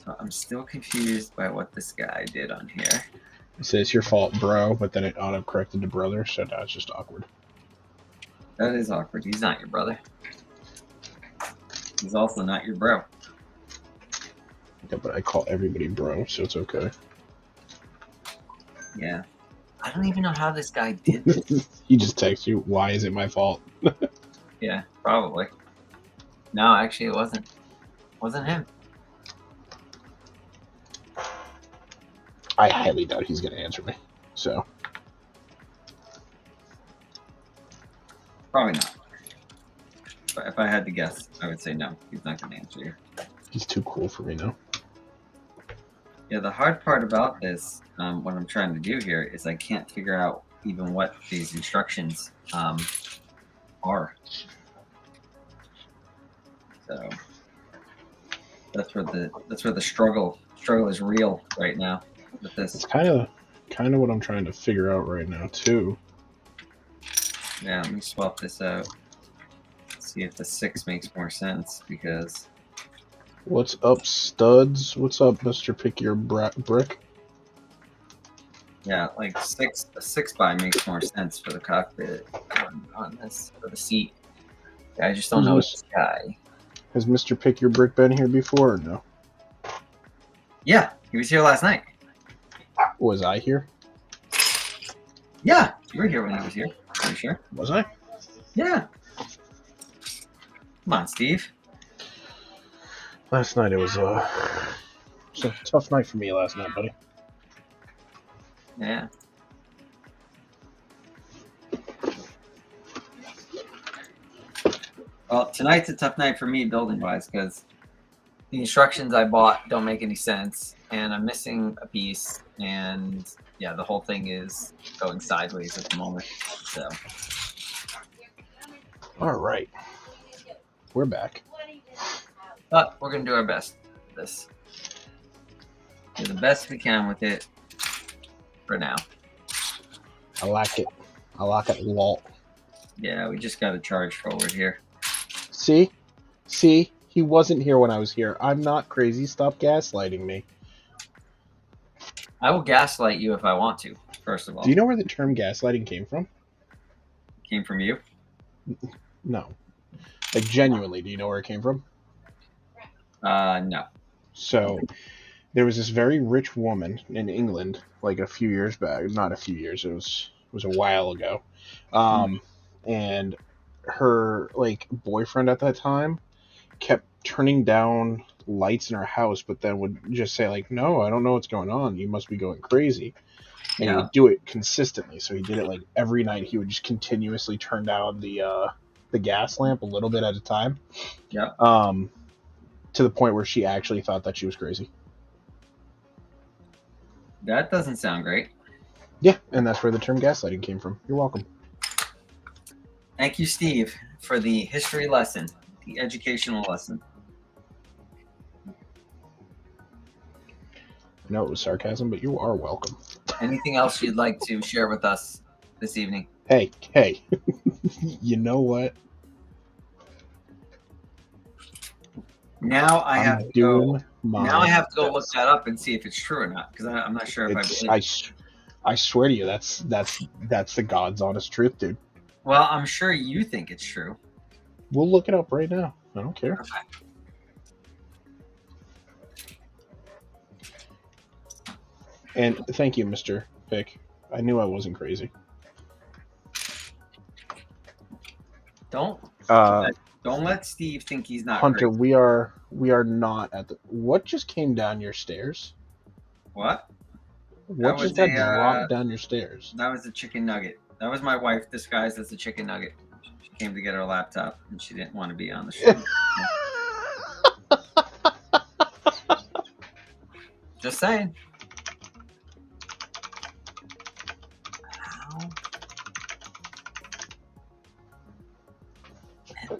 So I'm still confused by what this guy did on here. It says it's your fault, bro, but then it auto-corrected to brother, so now it's just awkward. That is awkward. He's not your brother. He's also not your bro. Yeah, but I call everybody bro, so it's okay. Yeah. I don't even know how this guy did this. He just texts you, why is it my fault? Yeah, probably. No, actually it wasn't. It wasn't him. I highly doubt he's going to answer me, so. Probably not. But if I had to guess, I would say no. He's not going to answer you. He's too cool for me now. Yeah, the hard part about this, what I'm trying to do here, is I can't figure out even what these instructions are. So that's where the struggle is real right now with this. It's kind of what I'm trying to figure out right now too. Yeah, let me swap this out. See if the 6 makes more sense, because what's up, studs? What's up, Mr. Pick Your Brick? Yeah, like a 6x makes more sense for the cockpit on this for the seat. I just don't know this guy. Has Mr. Pick Your Brick been here before or no? Yeah, he was here last night. Was I here? Yeah, you were here when he was here. Are you sure? Was I? Yeah. Come on, Steve. Last night it was a tough night for me last night, buddy. Yeah. Well, tonight's a tough night for me building-wise because the instructions I bought don't make any sense, and I'm missing a piece, and yeah, the whole thing is going sideways at the moment. So. All right. We're back. But we're going to do our best with this. Do the best we can with it for now. I like it. I like it a lot. Yeah, we just got to charge forward here. See? He wasn't here when I was here. I'm not crazy. Stop gaslighting me. I will gaslight you if I want to, first of all. Do you know where the term gaslighting came from? Came from you? No. Like, genuinely, do you know where it came from? No. So, there was this very rich woman in England, like a few years back. Not a few years. It was a while ago. And her, like, boyfriend at that time kept turning down lights in her house, but then would just say, like, no, I don't know what's going on. You must be going crazy. And he would do it consistently. So he did it, like, every night. He would just continuously turn down the gas lamp a little bit at a time. Yeah. To the point where she actually thought that she was crazy. That doesn't sound great. Yeah, and that's where the term gaslighting came from. You're welcome. Thank you, Steve, for the history lesson, the educational lesson. I know it was sarcasm, but you are welcome. Anything else you'd like to share with us this evening? Hey. You know what? Now I have to go. Now I have to go best. look that up and see if it's true or not, because I'm not sure if I believe. I swear to you, that's the God's honest truth, dude. Well, I'm sure you think it's true. We'll look it up right now. I don't care. Okay. And thank you, Mr. Pick. I knew I wasn't crazy. Don't let Steve think he's not Hunter, crazy. we are not at the... What just came down your stairs? What? What just got dropped down your stairs? That was a chicken nugget. That was my wife disguised as a chicken nugget. She came to get her laptop, and she didn't want to be on the show. Just saying. How?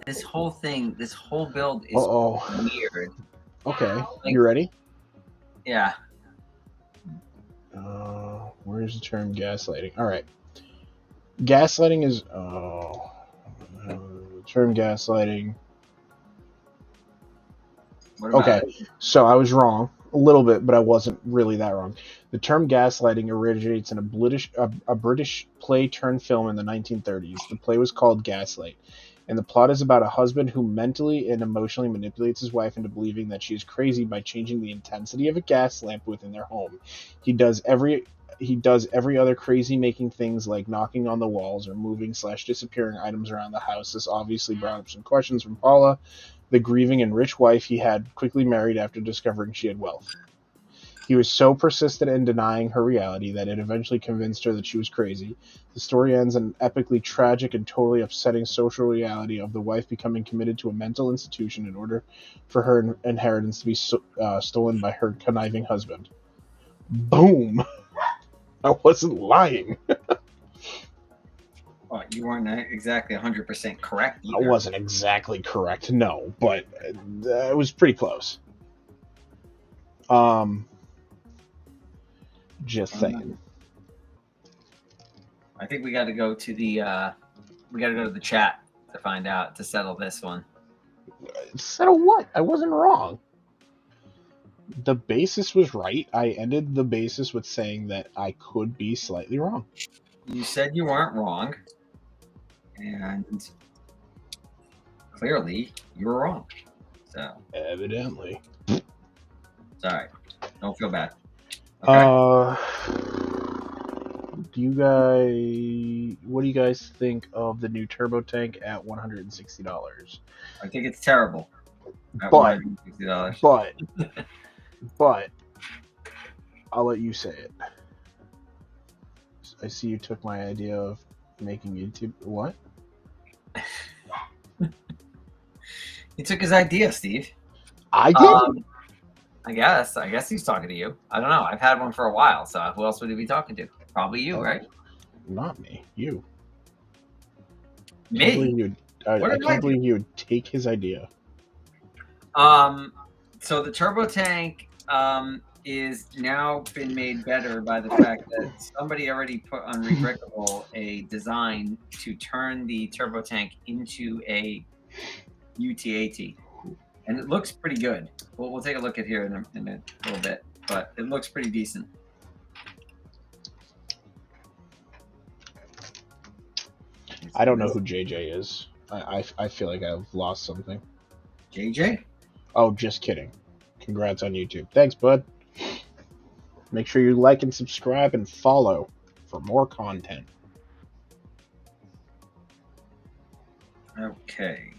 This whole thing, this whole build is weird. Okay, like, you ready? Yeah. Where's the term gaslighting? All right. Gaslighting is... term gaslighting... Okay, so I was wrong a little bit, but I wasn't really that wrong. The term gaslighting originates in a British play turned film in the 1930s. The play was called Gaslight, and the plot is about a husband who mentally and emotionally manipulates his wife into believing that she is crazy by changing the intensity of a gas lamp within their home. He does every other crazy making things like knocking on the walls or moving/disappearing items around the house. This obviously brought up some questions from Paula, the grieving and rich wife he had quickly married after discovering she had wealth. He was so persistent in denying her reality that it eventually convinced her that she was crazy. The story ends in an epically tragic and totally upsetting social reality of the wife becoming committed to a mental institution in order for her inheritance to be stolen by her conniving husband. Boom! I wasn't lying. Well, you weren't exactly 100% correct either. I wasn't exactly correct, no, but it was pretty close. Just saying. I think we got to go to the chat to find out, to settle this one. Settle what? I wasn't wrong. The basis was right. I ended the basis with saying that I could be slightly wrong. You said you weren't wrong, and clearly you were wrong. So Evidently. it's all right. Don't feel bad. Okay. What do you guys think of the new turbo tank at $160? I think it's terrible. At But $160. but I'll let you say it. I see you took my idea of making YouTube. What? He took his idea, Steve. I did. I guess he's talking to you. I don't know. I've had one for a while, so who else would he be talking to? Probably you, right? Not me. You. Me? I can't believe you would take his idea. So the turbo tank is now been made better by the fact that somebody already put on Rebreakable a design to turn the turbo tank into a UTAT, and it looks pretty good. We'll take a look at here in a little bit, but it looks pretty decent. I don't know who JJ is. I feel like I've lost something. JJ? Oh, just kidding. Congrats on YouTube. Thanks, bud. Make sure you like and subscribe and follow for more content. Okay.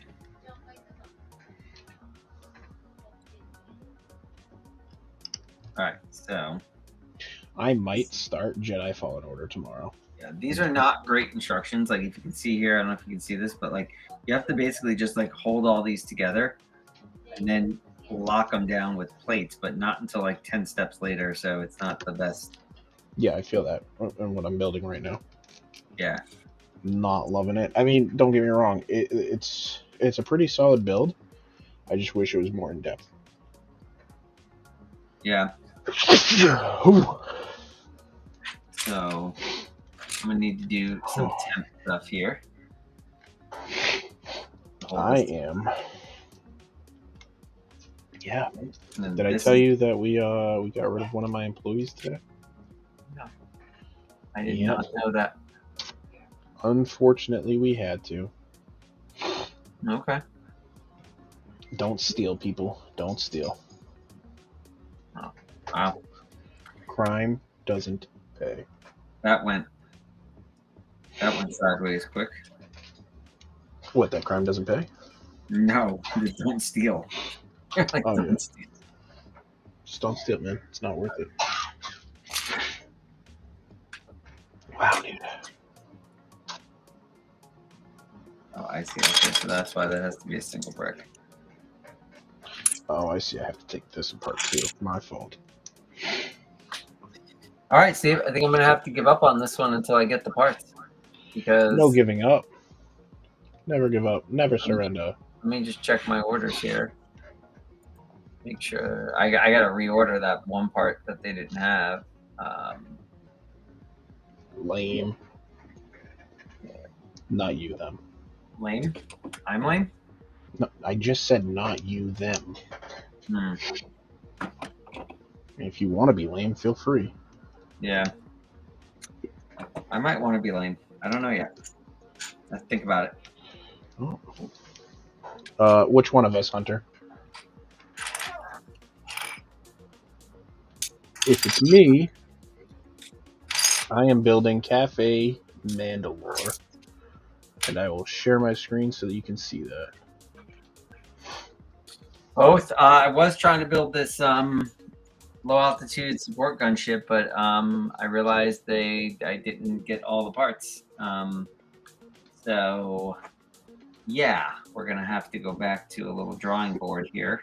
All right, so I might start Jedi Fallen Order tomorrow. yeah, these are not great instructions. Like if you can see here, I don't know if you can see this, but like you have to basically just like hold all these together and then lock them down with plates, but not until like 10 steps later. So it's not the best. Yeah, I feel that in what I'm building right now. Yeah. Not loving it. I mean, don't get me wrong. It's a pretty solid build. I just wish it was more in depth. Yeah. So I'm gonna need to do some temp stuff here. I am. Yeah. Did I this tell you that we got rid of one of my employees today? No. I did not know that. Unfortunately, we had to. Okay. Don't steal, people. Don't steal. Oh, wow. Crime doesn't pay. That went sideways quick. What, that crime doesn't pay? No, just don't steal. Like, Oh, don't yeah. steal. Just don't steal, man. It's not worth it. Wow, dude. Oh, I see. Okay, so that's why that has to be a single brick. Oh, I see. I have to take this apart too. My fault. All right, Steve. I think I'm gonna have to give up on this one until I get the parts. Because No giving up. Never give up. Never surrender. let me just check my orders here. Make sure I gotta reorder that one part that they didn't have. Lame. Not you, them. Lame? I'm lame? No, I just said not you, them. If you want to be lame, feel free. Yeah. I might want to be lame. I don't know yet. Let's think about it. Oh. Which one of us, Hunter? If it's me, I am building Cafe Mandalore. And I will share my screen so that you can see that. Both. I was trying to build this low altitude support gunship, but I realized I didn't get all the parts. So yeah, we're gonna have to go back to a little drawing board here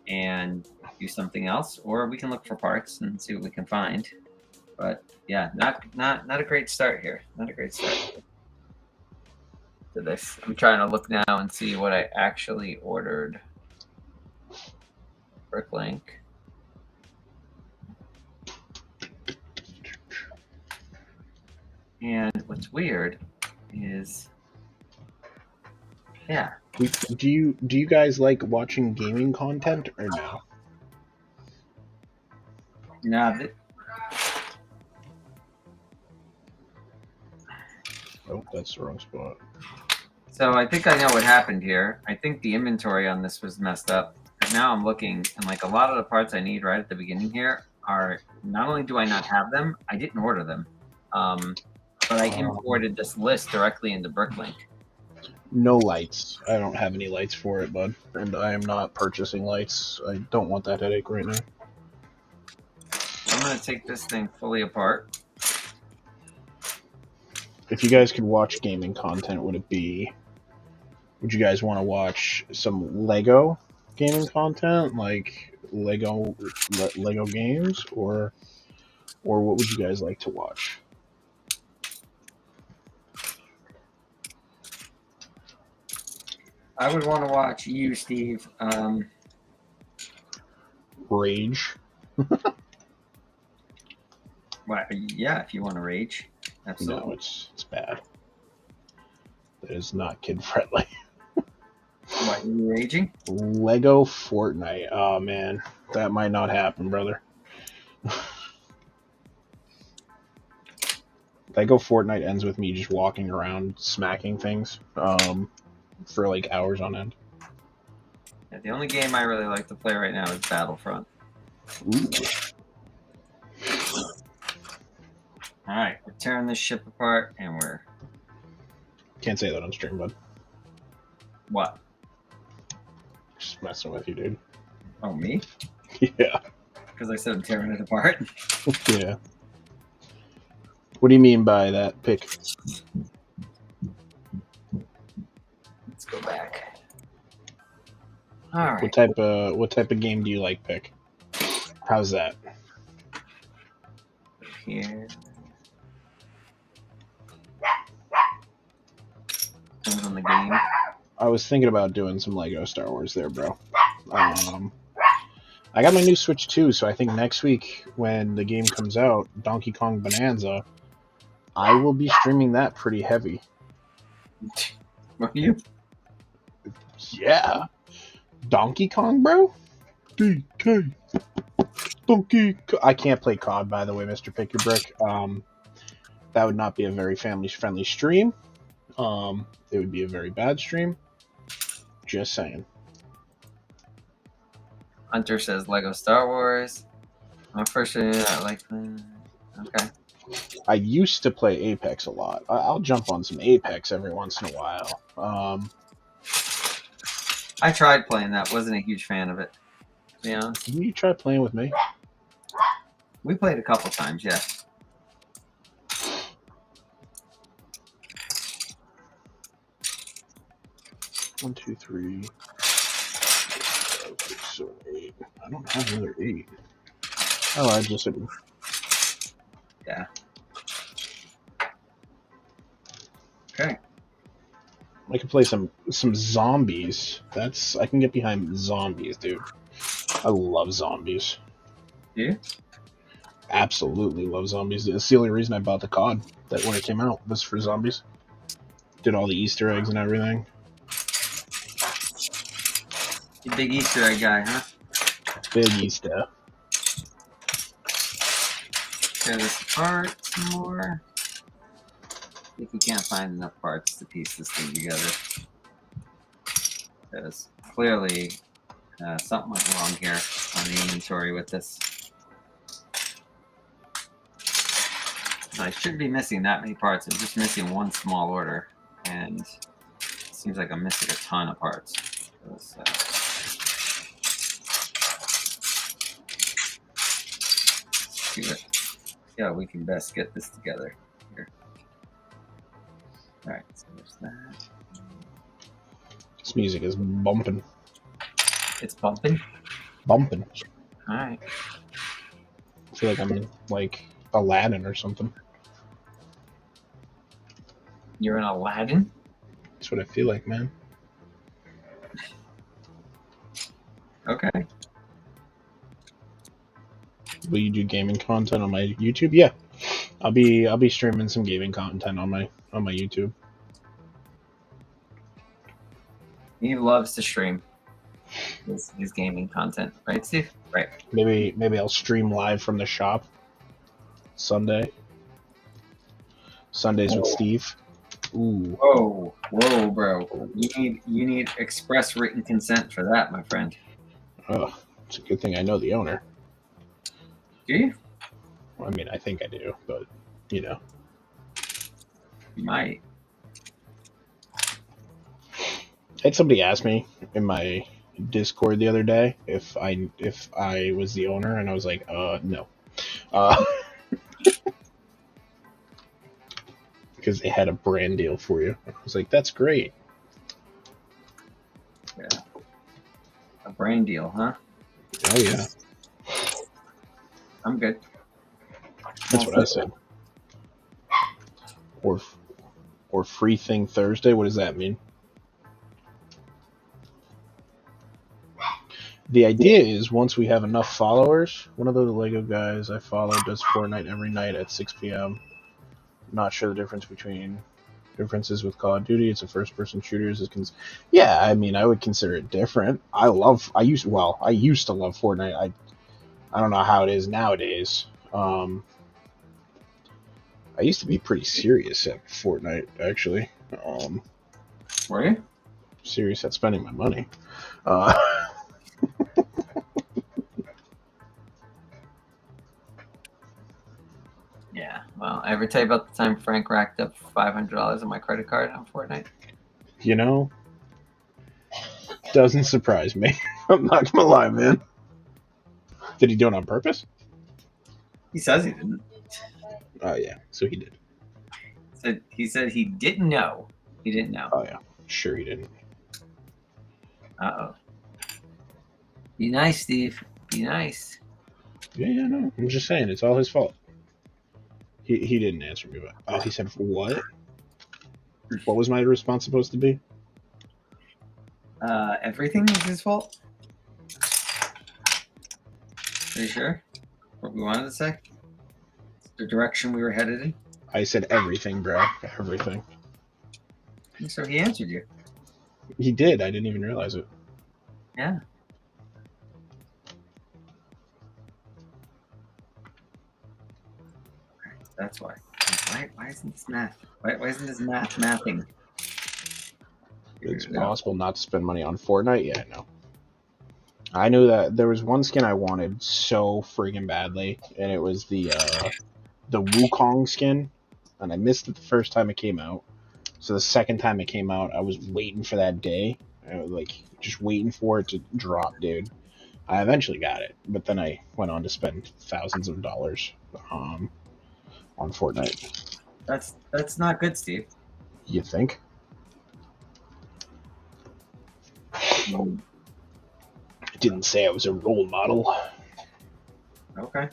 and do something else, or we can look for parts and see what we can find. But yeah, not a great start here. Not a great start to this. I'm trying to look now and see what I actually ordered. Bricklink. And what's weird is, yeah. Do you guys like watching gaming content or no? Nah, Oh, that's the wrong spot. so I think I know what happened here. I think the inventory on this was messed up. And now I'm looking, and like a lot of the parts I need right at the beginning here are not only do I not have them, I didn't order them, but I imported this list directly into Bricklink. No lights. I don't have any lights for it, bud. And I am not purchasing lights. I don't want that headache right now. I'm going to take this thing fully apart. If you guys could watch gaming content, would you guys want to watch some Lego gaming content, like Lego games, or what would you guys like to watch? I would want to watch you, Steve. Rage. Well, yeah, if you want to rage. Absolutely. No, it's bad. That is not kid friendly. What, are you raging? Lego Fortnite. Oh man, that might not happen, brother. Lego Fortnite ends with me just walking around smacking things for like hours on end. Yeah, the only game I really like to play right now is Battlefront. Ooh. All right, we're tearing this ship apart, and we're... Can't say that on stream, bud. What? Just messing with you, dude. Oh, me? Yeah. Because I said I'm tearing it apart. Yeah. What do you mean by that pick? Let's go back. All right. What type of game do you like, pick? How's that? Here. Depends on the game. I was thinking about doing some Lego Star Wars there, bro. I got my new Switch too, so I think next week when the game comes out, Donkey Kong Bonanza, I will be streaming that pretty heavy. What are you? Yeah. Donkey Kong, bro? DK. Donkey Kong. I can't play COD, by the way, Mr. Pick Your Brick. That would not be a very family-friendly stream. It would be a very bad stream. Just saying. Hunter says Lego Star Wars. My first I like okay. I used to play Apex a lot. I'll jump on some Apex every once in a while. I tried playing that. Wasn't a huge fan of it, to be honest. You try playing with me? We played a couple times, yeah. One, two, three. 5, 6, 7, 8. I don't have another 8. Oh, I just hit. Yeah. Okay. I can play some zombies. I can get behind zombies, dude. I love zombies. You? Absolutely love zombies. It's the only reason I bought the COD that when it came out was for zombies. Did all the Easter eggs and everything. You big Easter egg guy, huh? Big Easter. Tear this apart some more. If we can't find enough parts to piece this thing together. Because clearly something went wrong here on the inventory with this. I shouldn't be missing that many parts. I'm just missing one small order. And it seems like I'm missing a ton of parts. Let's see how we can best get this together here. Alright, so there's that. This music is bumping. It's bumping? Bumping. Alright. I feel like I'm like Aladdin or something. You're an Aladdin? That's what I feel like, man. Okay. Will you do gaming content on my YouTube? Yeah. I'll be streaming some gaming content on my YouTube. He loves to stream. his gaming content, right, Steve? Right. Maybe I'll stream live from the shop Sundays with Steve. Ooh. Whoa, bro! You need express written consent for that, my friend. Oh, it's a good thing I know the owner. Do you? I mean, I think I do, but you know, You might. I had somebody ask me in my Discord the other day if I was the owner, and I was like, no, because they had a brand deal for you. I was like, that's great. Yeah. A brand deal, huh? Oh yeah, I'm good. that's what I said. Or free thing Thursday. What does that mean? The idea is once we have enough followers, one of those Lego guys I follow does Fortnite every night at 6 p.m. Not sure the differences with Call of Duty. It's a first-person shooter. Yeah, I mean, I would consider it different. I used to love Fortnite. I don't know how it is nowadays. I used to be pretty serious at Fortnite, actually. Were you? Serious at spending my money. Yeah. Well, I ever tell you about the time Frank racked up $500 on my credit card on Fortnite? You know, doesn't surprise me. I'm not gonna lie, man. Did he do it on purpose? He says he didn't. Oh yeah, so he did. He said he didn't know. He didn't know. Oh yeah, sure he didn't. Uh-oh. Be nice, Steve. Be nice. Yeah, no. I'm just saying, it's all his fault. He didn't answer me, but he said what? What was my response supposed to be? Everything was his fault. Are you sure? What we wanted to say? The direction we were headed in? I said everything, bro. Everything. And so he answered you. He did. I didn't even realize it. Yeah. That's why. Why isn't this math? Why isn't this mathing? It's possible not to spend money on Fortnite? Yeah, no. I knew that there was one skin I wanted so friggin' badly, and it was the Wukong skin, and I missed it the first time it came out. So the second time it came out, I was waiting for that day. I was like, just waiting for it to drop, dude. I eventually got it, but then I went on to spend thousands of dollars on Fortnite. That's not good, Steve. You think? Mm. I didn't say I was a role model. Okay.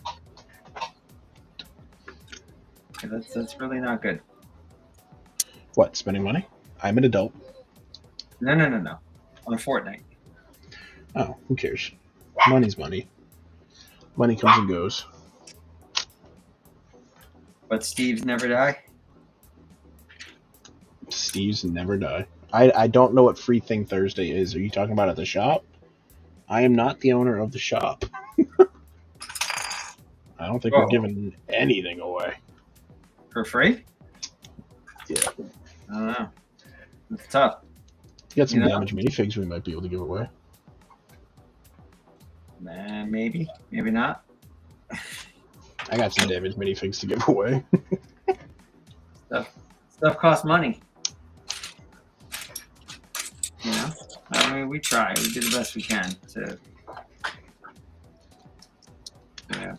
That's really not good. What, spending money? I'm an adult. No. On Fortnite. Oh, who cares? Money's money. Money comes and goes. But Steve's never die? Steve's never die. I don't know what Free Thing Thursday is. Are you talking about at the shop? I am not the owner of the shop. I don't think we're giving anything away. For free? Yeah. I don't know. It's tough. You got some damaged minifigs we might be able to give away. Maybe. Maybe not. I got some damaged minifigs to give away. Stuff costs money. You know? I mean, we try. We do the best we can to... Yeah.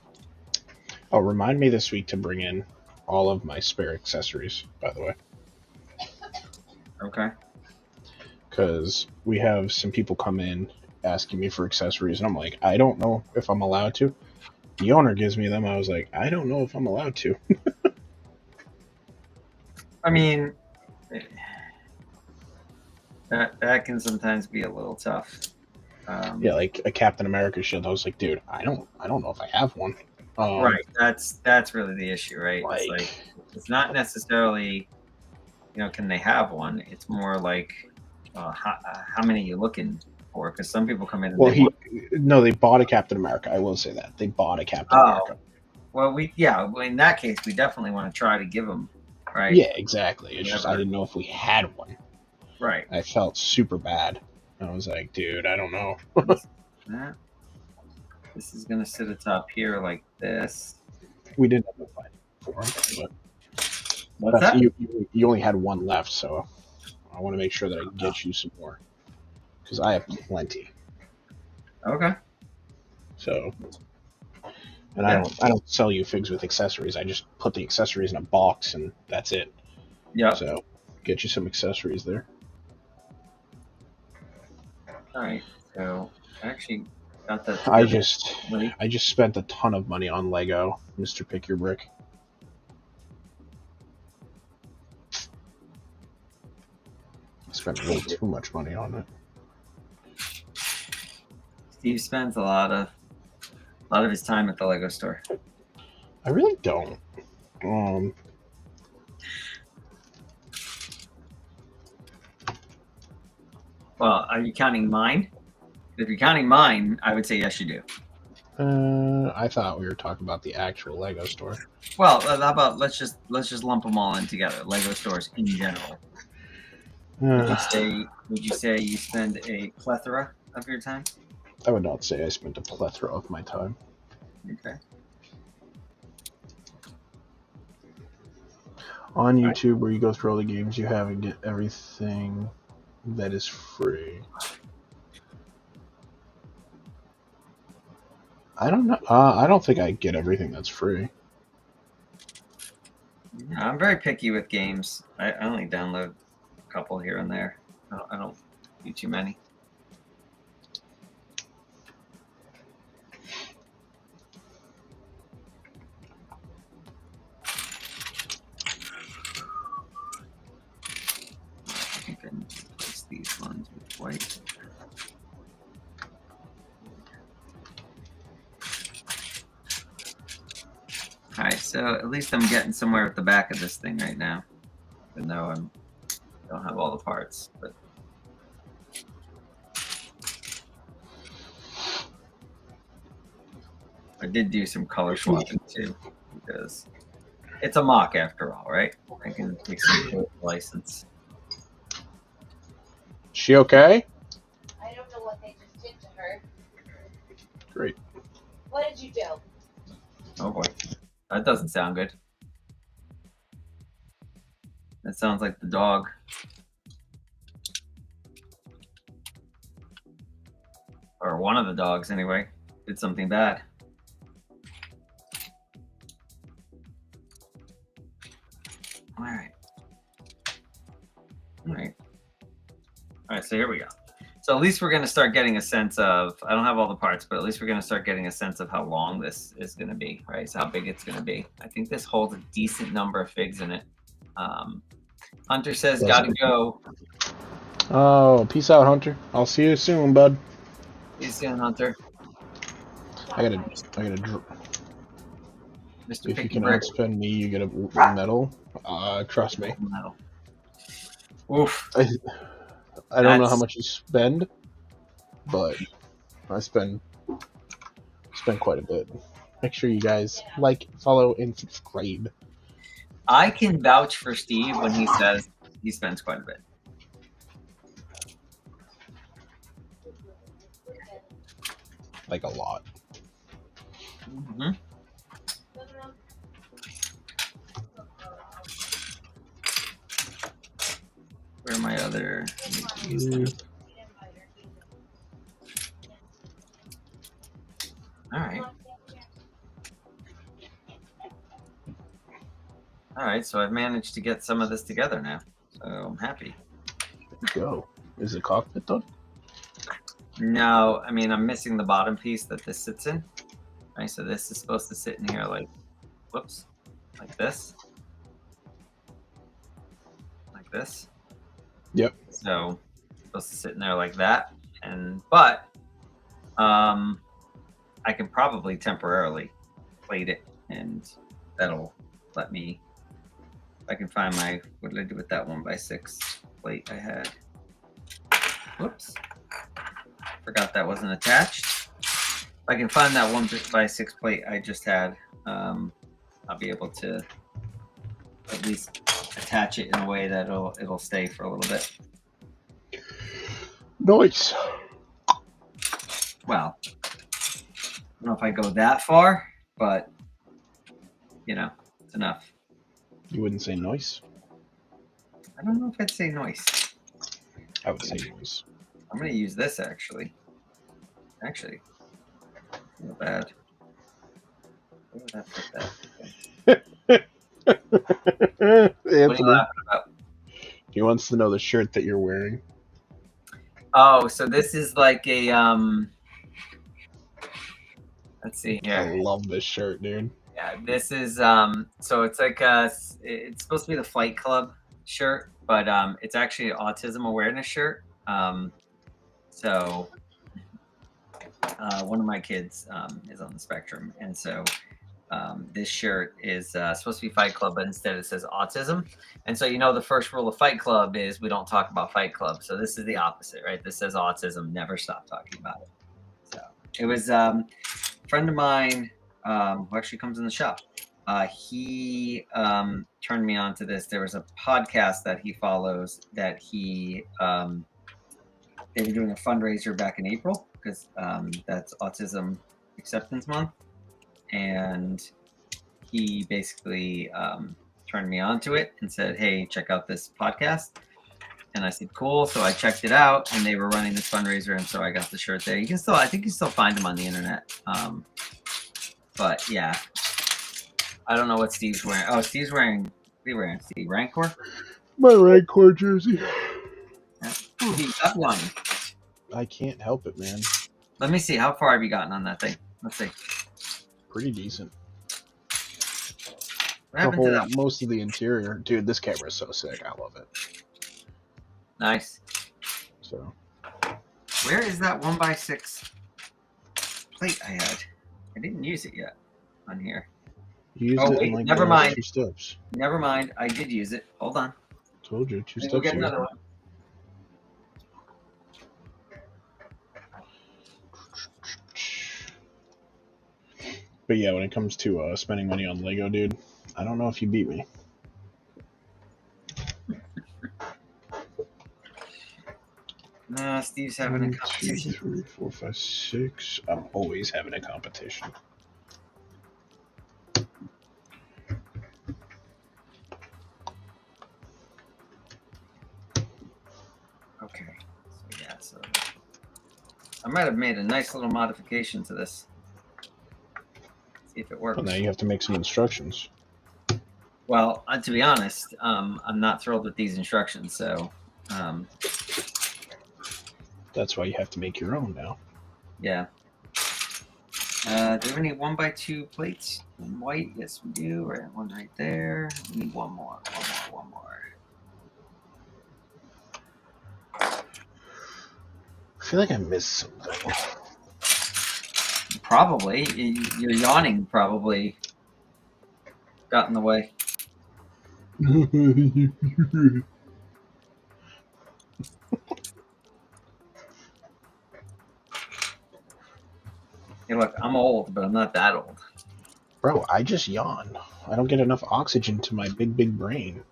Oh, remind me this week to bring in all of my spare accessories, by the way. Okay. Because we have some people come in asking me for accessories, and I'm like, I don't know if I'm allowed to. The owner gives me them. I was like, I don't know if I'm allowed to. I mean, that can sometimes be a little tough. Yeah, like a Captain America shield. I was like, dude, I don't know if I have one. Right. That's really the issue, right? It's like it's not necessarily, can they have one? It's more like how many are you looking for? Because some people come in and Well, they they bought a Captain America. I will say that they bought a Captain Oh. America. Well, in that case, we definitely want to try to give them, right? Yeah, exactly. It's just I Whatever. didn't know if we had one. Right. I felt super bad. I was like, dude, I don't know. This is gonna sit atop here like this. We didn't have a fight for him, What's but that? you only had one left, so I want to make sure that I can get you some more because I have plenty. Okay. So, and I don't sell you figs with accessories. I just put the accessories in a box and that's it. Yeah. So, get you some accessories there. All right. So I actually got that. I just spent a ton of money on Lego, Mr. Pick Your Brick. I spent way too much money on it. Steve spends a lot of his time at the Lego store. I really don't. Well, are you counting mine? If you're counting mine, I would say yes, you do. I thought we were talking about the actual Lego store. Well, how about let's just lump them all in together. Lego stores in general. Would you say you spend a plethora of your time? I would not say I spent a plethora of my time. Okay. On YouTube, where you go through all the games you have and get everything that is free. I don't know. I don't think I get everything that's free. I'm very picky with games. I only download a couple here and there. I don't do too many. I think I need to replace these ones with white. All right, so at least I'm getting somewhere at the back of this thing right now, even though I don't have all the parts. But I did do some color swapping too, because it's a MOC after all, right? I can take some license. She okay? I don't know what they just did to her. Great. What did you do? Oh boy, that doesn't sound good. That sounds like the dog. Or one of the dogs, anyway, did something bad. All right. All right. All right, so here we go. So at least we're going to start getting a sense of, I don't have all the parts, but at least we're going to start getting a sense of how long this is going to be, right? So how big it's going to be. I think this holds a decent number of figs in it. Hunter says, gotta go. Oh, peace out, Hunter. I'll see you soon, bud. See you soon, Hunter. I gotta Mr. If Picky you can Brick. outspend me, you get a medal. Trust me. Metal. Oof. I don't know how much you spend, but I spend quite a bit. Make sure you guys like, follow, and subscribe. I can vouch for Steve when he says he spends quite a bit. Like a lot. Mm-hmm. Where are my other? All right. All right, so I've managed to get some of this together now, so I'm happy. Go. Is the cockpit done? No, I mean, I'm missing the bottom piece that this sits in. Right, so this is supposed to sit in here like, whoops, like this. Like this. Yep. So it's supposed to sit in there like that. But I can probably temporarily plate it, and that'll let me, if I can find my, what did I do with that 1x6 plate I had? Whoops. Forgot that wasn't attached. If I can find that 1x6 plate I just had, I'll be able to at least attach it in a way that it'll stay for a little bit. Nice. Well, I don't know if I go that far, but you know, it's enough. You wouldn't say nice? I don't know if I'd say noise. I would say nice. I'm gonna use this actually. Not bad. Where would I put that? What are you laughing about? He wants to know the shirt that you're wearing. Oh, so this is like a let's see here. I love this shirt, dude. Yeah, this is so it's like it's supposed to be the Fight Club shirt, but it's actually an autism awareness shirt. So one of my kids is on the spectrum, and so this shirt is supposed to be Fight Club, but instead it says autism. And so, you know, the first rule of Fight Club is we don't talk about Fight Club. So this is the opposite, right? This says autism, never stop talking about it. So it was a friend of mine who actually comes in the shop. He turned me on to this. There was a podcast that he follows that they were doing a fundraiser back in April because that's Autism Acceptance Month. And he basically turned me on to it and said, hey, check out this podcast. And I said, cool. So I checked it out, and they were running this fundraiser, and so I got the shirt there. You can still, I think you still find them on the internet. But yeah, I don't know what Steve's wearing. Oh, Steve's wearing, what are you wearing, Steve? Rancor? My Rancor jersey. Yeah. Steve, stop yawning. I can't help it, man. Let me see. How far have you gotten on that thing? Let's see. Pretty decent. What happened to that? Most of the interior. Dude, this camera is so sick. I love it. Nice. So. Where is that 1x6 plate I had? I didn't use it yet on here. You used it in like never mind. 2 steps. Never mind. I did use it. Hold on. Told you, 2 steps. We'll get another one. But yeah, when it comes to spending money on Lego, dude, I don't know if you beat me. Steve's having a competition. 1, 2, 3, 4, 5, 6. I'm always having a competition. Okay. So yeah, so I might have made a nice little modification to this. See if it works. Well, now you have to make some instructions. Well, to be honest, I'm not thrilled with these instructions, so that's why you have to make your own now. Yeah. Do we have any 1x2 plates in white? Yes, we do. Right, one right there. We need one more. One more. I feel like I missed something. Probably. Your yawning probably got in the way. Hey, look, I'm old, but I'm not that old. Bro, I just yawn. I don't get enough oxygen to my big brain.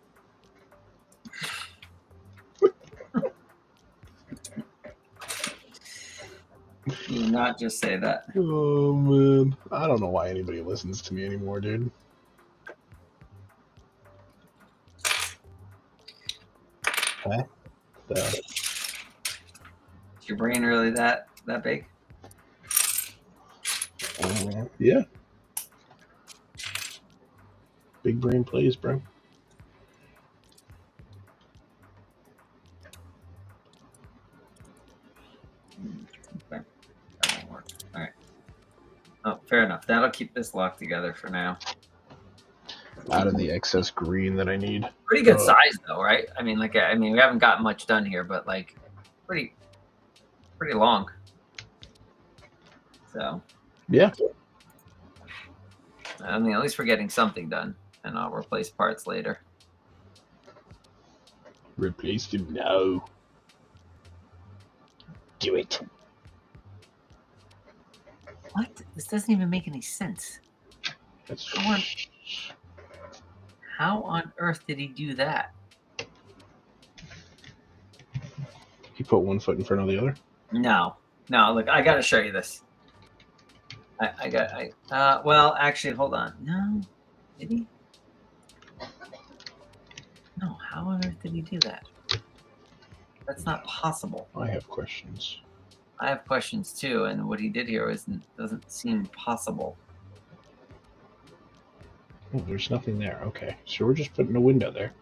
You not just say that. Oh, man. I don't know why anybody listens to me anymore, dude. Huh? Is your brain really that big? Yeah. Big brain plays, bro. Okay. That won't work. All right. Oh, fair enough. That'll keep this locked together for now. Out of the excess green that I need. Pretty good size, though, right? I mean, we haven't got much done here, but like, pretty long. So. Yeah. I mean, at least we're getting something done, and I'll replace parts later. Replace them now. Do it. This doesn't even make any sense. That's How on earth did he do that? he put one foot in front of the other. No, look, I got to show you this. Well, actually, hold on. No, did he? No, how on earth did he do that? That's not possible. I have questions. I have questions too, and what he did here doesn't seem possible. Oh, there's nothing there. Okay, so we're just putting a window there.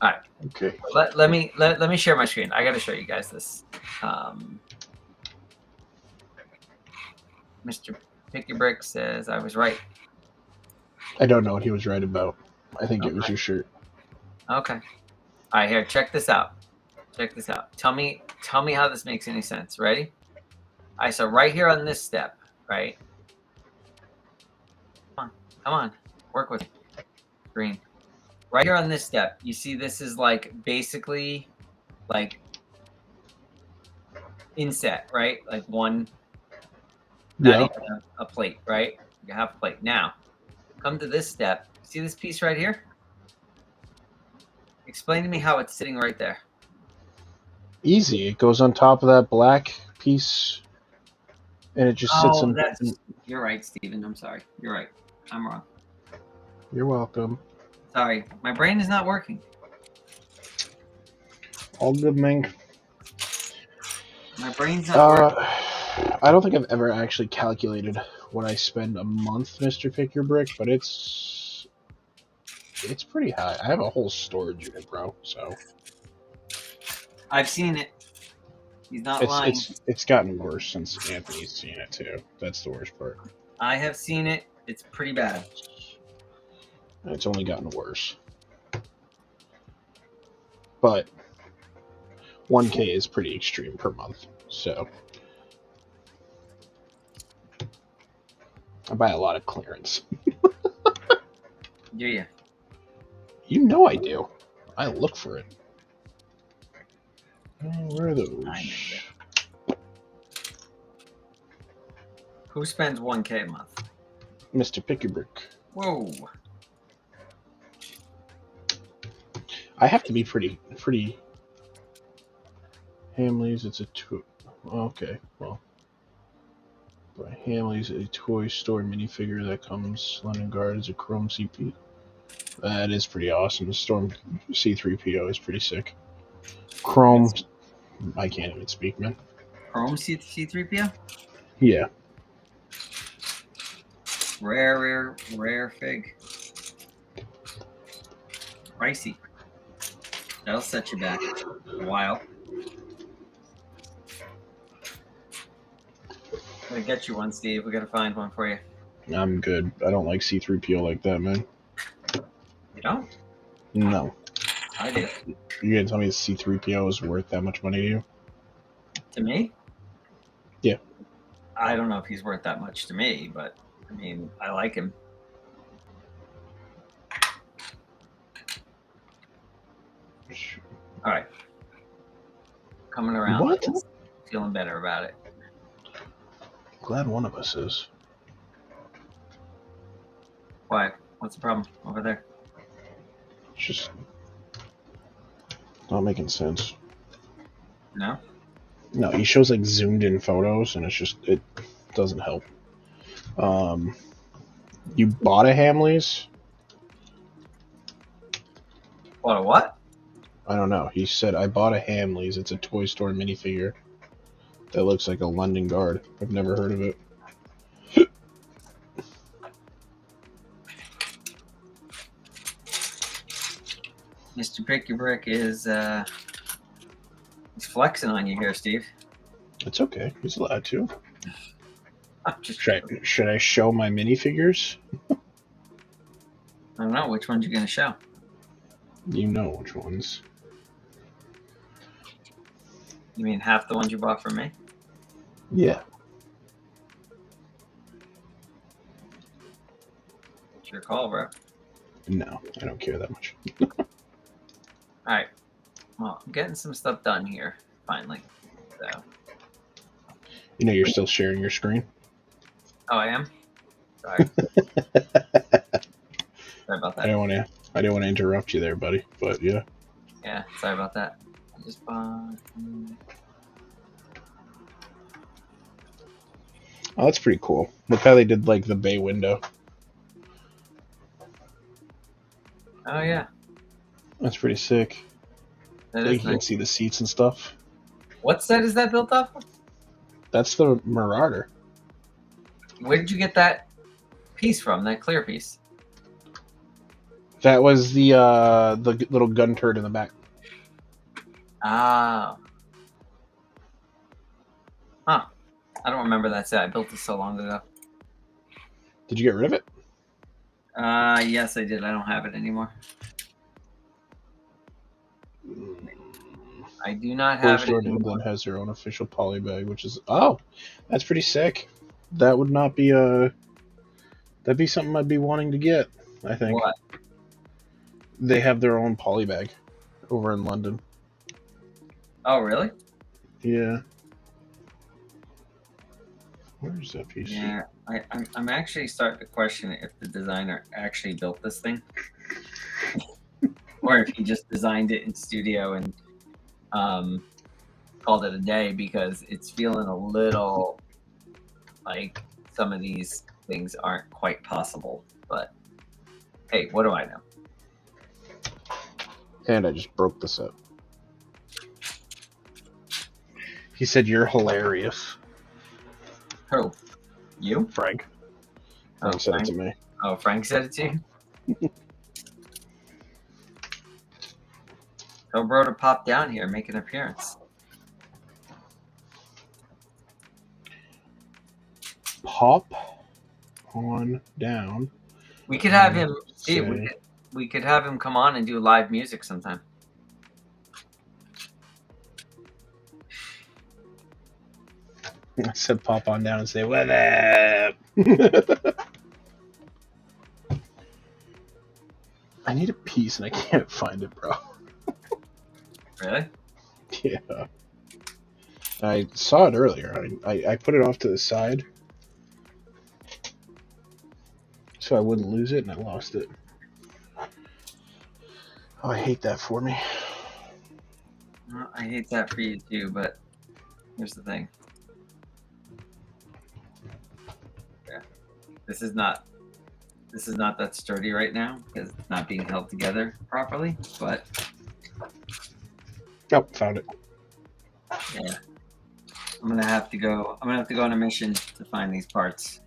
All right. Okay. Let me share my screen. I got to show you guys this. Mr. Pick Your Brick says I was right. I don't know what he was right about. I think it was your shirt. Okay. All right, here. Check this out. Check this out. Tell me how this makes any sense. Ready? All right. So right here on this step, right? Come on. Work with me. Green. Right here on this step, you see this is like basically like inset, right? Like one. Not even a plate, right? You have a plate. Now, come to this step. See this piece right here? Explain to me how it's sitting right there. Easy. It goes on top of that black piece, and it just sits in. You're right, Steven. I'm sorry. You're right. I'm wrong. You're welcome. Sorry. My brain is not working. All good, man. My brain's not working. I don't think I've ever actually calculated what I spend a month, Mr. Pick Your Brick, but it's pretty high. I have a whole storage unit, bro, so. I've seen it. He's not lying. It's gotten worse since Anthony's seen it, too. That's the worst part. I have seen it. It's pretty bad. It's only gotten worse. But 1K is pretty extreme per month, so. I buy a lot of clearance. Do you? You know I do. I look for it. Where are those? Who spends 1K a month? Mr. Pick Your Brick. Whoa. I have to be pretty. Hamleys, it's a two. Okay, well. By Hamleys, a toy store minifigure that comes London Guard as a Chrome CP. That is pretty awesome. The Storm C3PO is pretty sick. Chrome, I can't even speak, man. Chrome C3PO? Yeah. Rare fig. Pricey. That'll set you back a while. I'm gonna get you one, Steve. We gotta find one for you. I'm good. I don't like C3PO like that, man. You don't? No. I do. You gonna tell me the C3PO is worth that much money to you? To me? Yeah. I don't know if he's worth that much to me, but I mean, I like him. All right. Coming around. What? Feeling better about it. Glad one of us is. Why? What's the problem over there? It's just not making sense. No? No, he shows like zoomed in photos and it doesn't help. You bought a Hamleys? What, a what? I don't know. He said, I bought a Hamleys. It's a toy store minifigure that looks like a London Guard. I've never heard of it. Mr. Pick Your Brick is he's flexing on you here, Steve. It's okay. He's allowed to. I'm just Should I show my minifigures? I don't know. Which ones you gonna show? You know which ones. You mean half the ones you bought from me? Yeah. It's your call, bro. No, I don't care that much. All right. Well, I'm getting some stuff done here, finally. So. You know you're still sharing your screen? Oh, I am. Sorry. Sorry about that. I didn't want to interrupt you there, buddy. But yeah. Yeah, sorry about that. I just bought. Oh, that's pretty cool. Look how they did like the bay window. Oh yeah, That's pretty sick. that Like is you can nice. see the seats and stuff. What set is that built off of? That's the Marauder. Where did you get that piece from? That clear piece? That was the little gun turret in the back. Ah. Huh. I don't remember that set. I built it so long ago. Did you get rid of it? Yes, I did. I don't have it anymore. I do not have First it Lord anymore. England has their own official polybag, which is that's pretty sick. That would not be that'd be something I'd be wanting to get. I think What? they have their own polybag over in London. Oh, really? Yeah. Where's that piece? Yeah. I'm actually starting to question if the designer actually built this thing, or if he just designed it in studio and called it a day, because it's feeling a little like some of these things aren't quite possible. But hey, what do I know? And I just broke this up. He said you're hilarious, Who? You? Frank. Oh, Frank said Frank? it to me. Oh, Frank said it to you? Tell bro to pop down here and make an appearance. Pop on down. We could have him. Say- Steve, we could have him come on and do live music sometime. I said pop on down and say, what up? I need a piece and I can't find it, bro. Really? Yeah. I saw it earlier. I put it off to the side so I wouldn't lose it, and I lost it. Oh, I hate that for me. Well, I hate that for you too, but here's the thing. Yeah. This is not that sturdy right now because it's not being held together properly, but Oh, found it. yeah. I'm gonna have to go on a mission to find these parts.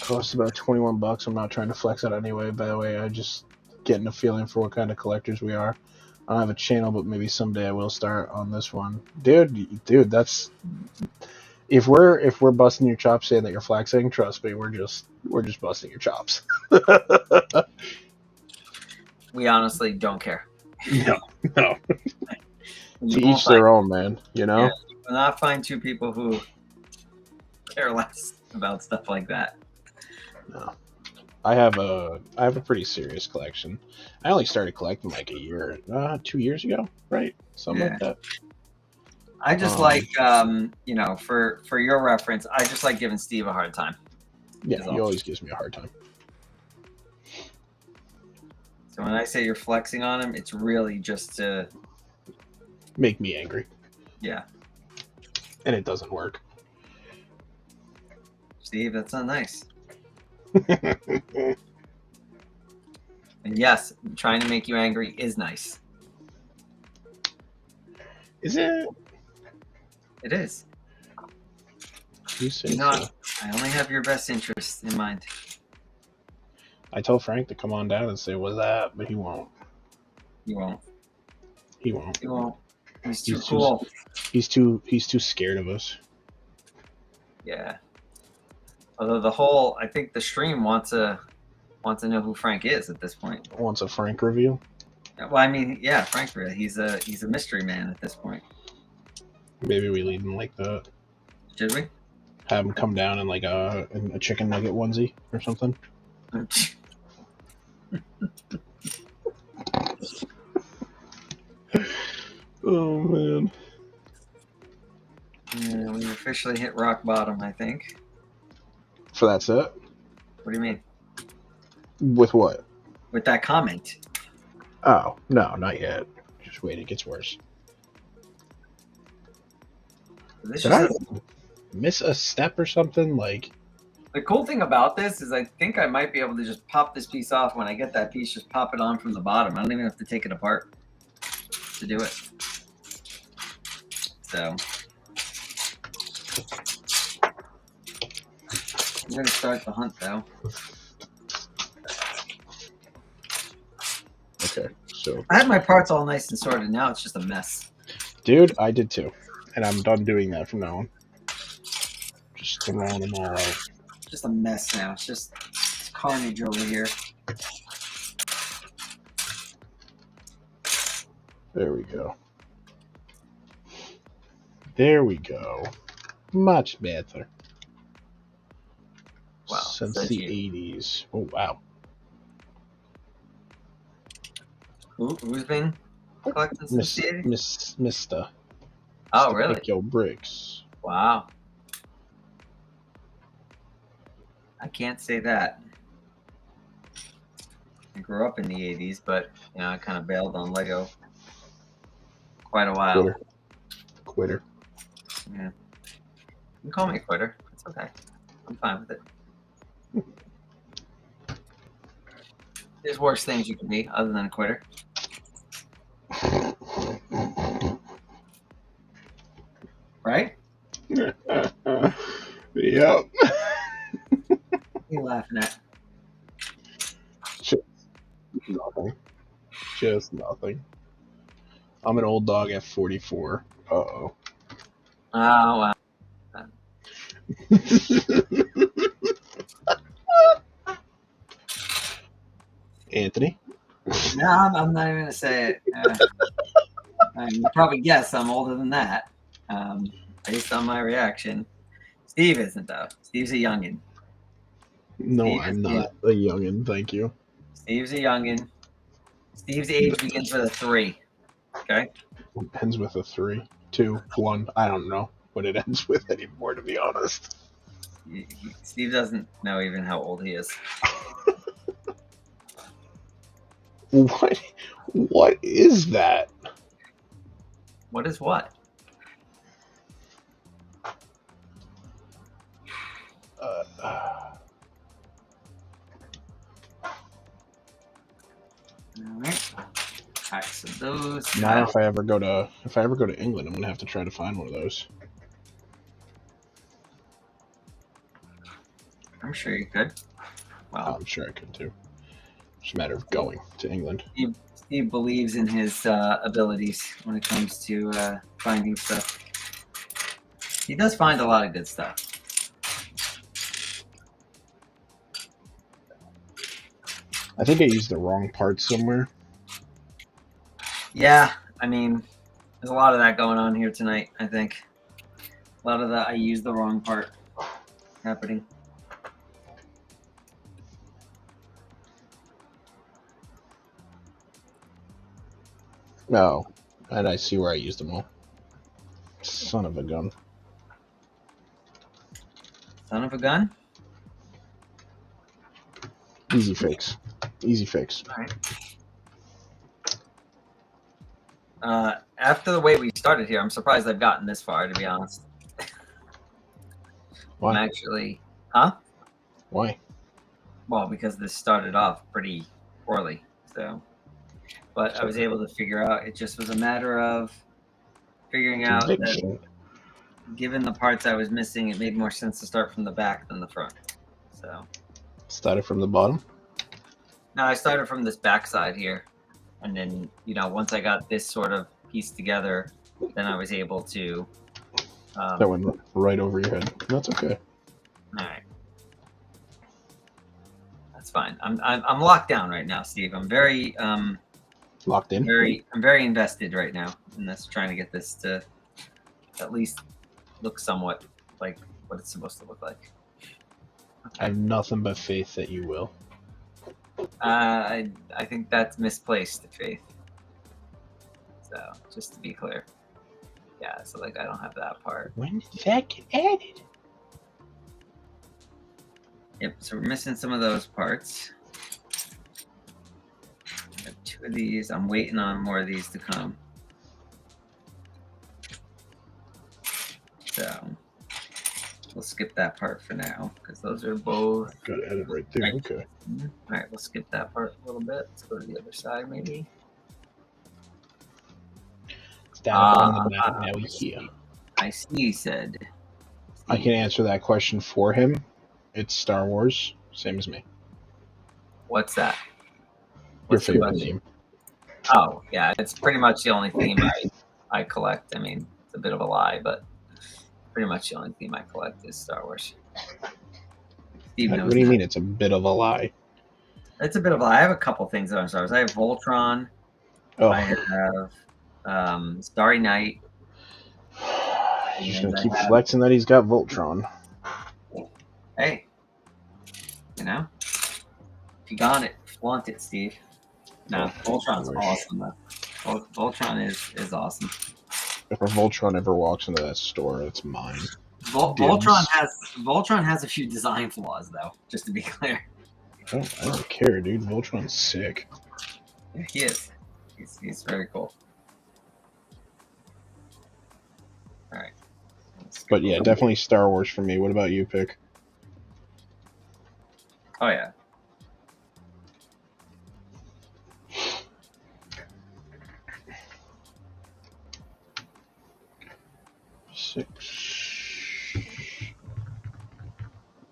Cost about $21. I'm not trying to flex it anyway, by the way. I just getting a feeling for what kind of collectors we are. I don't have a channel, but maybe someday I will start on this one. Dude, that's if we're busting your chops saying that you're flexing, trust me, we're just busting your chops. We honestly don't care. No. You To won't each their find- own, man, you know? Yeah, you will not find two people who care less about stuff like that. No. I have a pretty serious collection. I only started collecting like 2 years ago, right? Something like that. I just like, for your reference, I just like giving Steve a hard time. Yeah, Is he all. always gives me a hard time. So when I say you're flexing on him, it's really just to, Make me angry. yeah. And it doesn't work. Steve, that's not nice. And yes, trying to make you angry is nice. Is it? It is. You say You know, so. I only have your best interests in mind. I told Frank to come on down and say, what's that? But he won't. You won't. He won't. You won't. He's too He's cool. He's too scared of us. Yeah. Although I think the stream wants to know who Frank is at this point. Wants a Frank review. Well, I mean, yeah, Frank really. He's a mystery man at this point. Maybe we lead him like that. Should we? Have him come down in like a chicken nugget onesie or something. Oh man. Yeah, we officially hit rock bottom, I think. For that set? What do you mean? With what? With that comment? Oh, no, not yet. Just wait, it gets worse. This Did just I says, miss a step or something? Like, the cool thing about this is I think I might be able to just pop this piece off. When I get that piece, just pop it on from the bottom. I don't even have to take it apart to do it. So I'm going to start the hunt, though. okay, so. I had my parts all nice and sorted. Now it's just a mess. Dude, I did too. And I'm done doing that from now on. Just throwing them all out. Just a mess now. It's just carnage over here. There we go. There we go. Much better. Wow. Since the 80s. Oh, wow. Who's been collecting since the 80s? Mr. Oh, really? Pick your bricks. Wow. I can't say that. I grew up in the 80s, but you know, I kind of bailed on Lego quite a while. Quitter. Yeah. You can call me a quitter. It's okay. I'm fine with it. There's worse things you can be other than a quitter. Right? Yep. What are you laughing at? Nothing. Just nothing. I'm an old dog at 44. Uh-oh. Oh, wow. Anthony? No, I'm not even going to say it. You probably guess I'm older than that, based on my reaction. Steve isn't, though. Steve's a youngin'. No, I'm not a youngin', thank you. Steve's a youngin'. Steve's age begins with a 3. Okay? It ends with a 3, 2, 1. I don't know what it ends with anymore, to be honest. Steve doesn't know even how old he is. What is that? What is what? Alright. Packs of those. Now if I ever go to England, I'm gonna have to try to find one of those. I'm sure you could. Well, I'm sure I could too. It's a matter of going to England. Steve believes in his abilities when it comes to finding stuff. He does find a lot of good stuff. I think I used the wrong part somewhere. Yeah, I mean, there's a lot of that going on here tonight, I think. A lot of that I used the wrong part happening. No, and I see where I used them all. Son of a gun. Son of a gun? Easy fix. Easy fix. All right. After the way we started here, I'm surprised I've gotten this far, to be honest. Why? I'm actually, huh? Why? Well, because this started off pretty poorly, so. But I was able to figure out, it just was a matter of figuring out that given the parts I was missing, it made more sense to start from the back than the front. So. Started from the bottom? No, I started from this back side here. And then, you know, once I got this sort of piece together, then I was able to. That went right over your head. That's okay. All right. That's fine. I'm locked down right now, Steve. I'm very locked in. I'm very invested right now in this, trying to get this to at least look somewhat like what it's supposed to look like. Okay. I have nothing but faith that you will. I think that's misplaced faith. So just to be clear, yeah. So like I don't have that part. When did that get added? Yep, so we're missing some of those parts. I have 2 of these. I'm waiting on more of these to come. So we'll skip that part for now because those are both. Got to edit right there. Right. Okay. All right, we'll skip that part a little bit. Let's go to the other side, maybe. Stand up on the map. Now he's here. I see. He said. I can answer that question for him. It's Star Wars, same as me. What's that? Your favorite theme? Oh, yeah, it's pretty much the only theme I collect. I mean, it's a bit of a lie, but pretty much the only theme I collect is Star Wars. Steve knows What do you that. mean it's a bit of a lie? It's a bit of a lie. I have a couple things on Star Wars. I have Voltron. Oh. I have Starry Night. He's just gonna keep flexing that he's got Voltron. Hey, you know, if you got it, flaunt it, Steve. No, Voltron's awesome though. Voltron is awesome. If a Voltron ever walks into that store, it's mine. Voltron has a few design flaws though, just to be clear. I don't care, dude. Voltron's sick. Yeah, he is. He's very cool. All right. But yeah, definitely Star Wars for me. What about you, Pick? Oh yeah.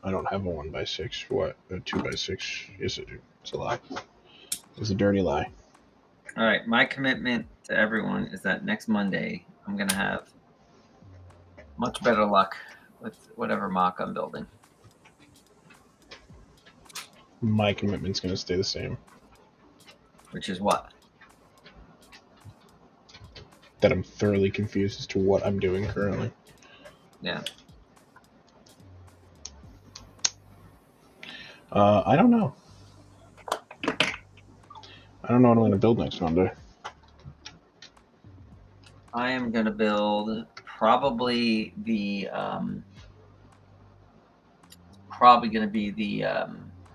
I don't have a 1x6. What? A 2x6? Yes, I do. It's a lie. It's a dirty lie. All right. My commitment to everyone is that next Monday I'm gonna have much better luck with whatever MOC I'm building. My commitment's gonna stay the same. Which is what? That I'm thoroughly confused as to what I'm doing currently. Yeah. I don't know. I don't know what I'm going to build next Monday. I am going to build probably the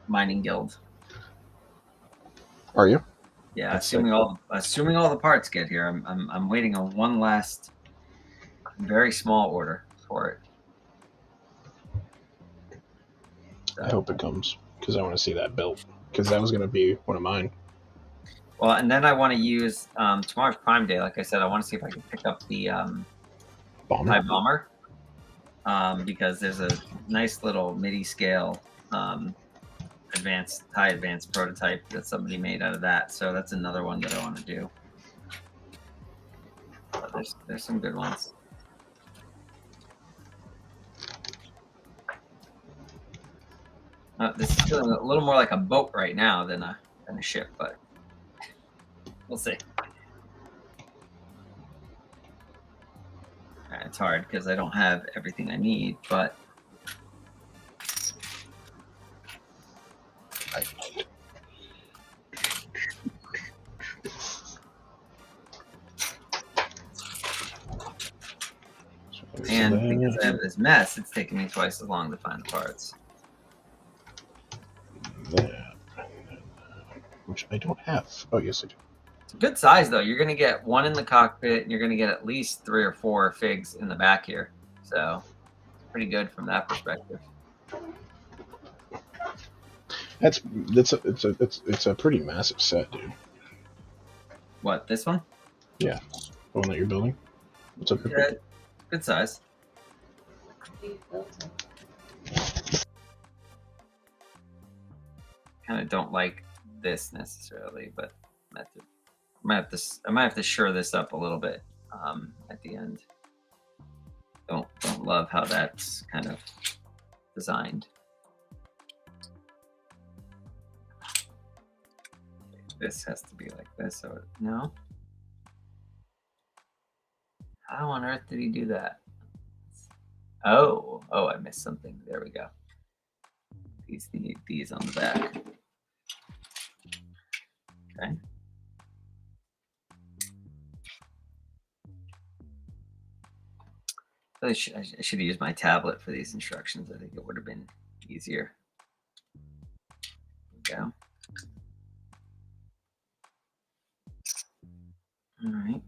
mining guild. Are you? Yeah, assuming all the parts get here. I'm waiting on one last very small order for it. So. I hope it comes because I want to see that built because that was going to be one of mine. Well, and then I want to use tomorrow's Prime Day. Like I said, I want to see if I can pick up the TIE Bomber because there's a nice little MIDI scale TIE Advanced prototype that somebody made out of that. So that's another one that I want to do. But there's some good ones. This is feeling a little more like a boat right now than a ship, but we'll see. It's hard because I don't have everything I need, but and because I have this mess, it's taking me twice as long to find the parts. Which I don't have. Oh, yes, I do. It's a good size, though. You're going to get one in the cockpit, and you're going to get at least 3 or 4 figs in the back here. So, pretty good from that perspective. It's a pretty massive set, dude. What, this one? Yeah, the one that you're building. What's up? Yeah, good size. Kind of don't like this necessarily, but I might have to shore this up a little bit at the end. Don't love how that's kind of designed. This has to be like this, or no? How on earth did he do that? Oh, I missed something. There we go. These on the back. Okay. I should have used my tablet for these instructions. I think it would have been easier. go. All right.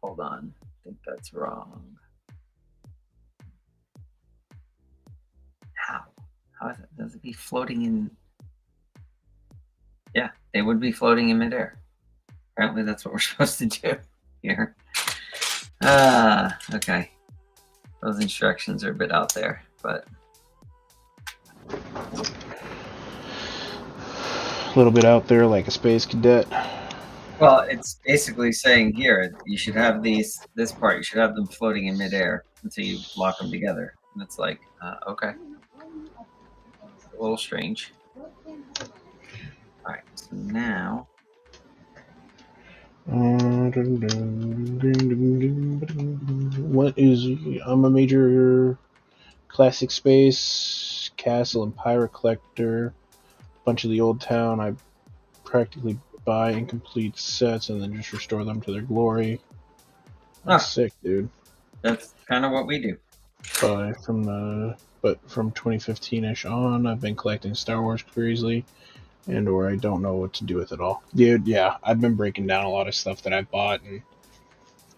Hold on. I think that's wrong. How? How is it? Does it be floating in? Yeah, they would be floating in midair. Apparently that's what we're supposed to do here. Okay. Those instructions are a bit out there, but A little bit out there like a space cadet. well, it's basically saying here you should have this part, you should have them floating in midair until you lock them together. And it's like, okay. A little strange. All right, so now what is? I'm a major classic space castle and pirate collector. Bunch of the old town. I practically buy incomplete sets and then just restore them to their glory. That's sick, dude. That's kind of what we do. But from 2015ish on, I've been collecting Star Wars curiously, or I don't know what to do with it all. Dude, yeah, I've been breaking down a lot of stuff that I bought, and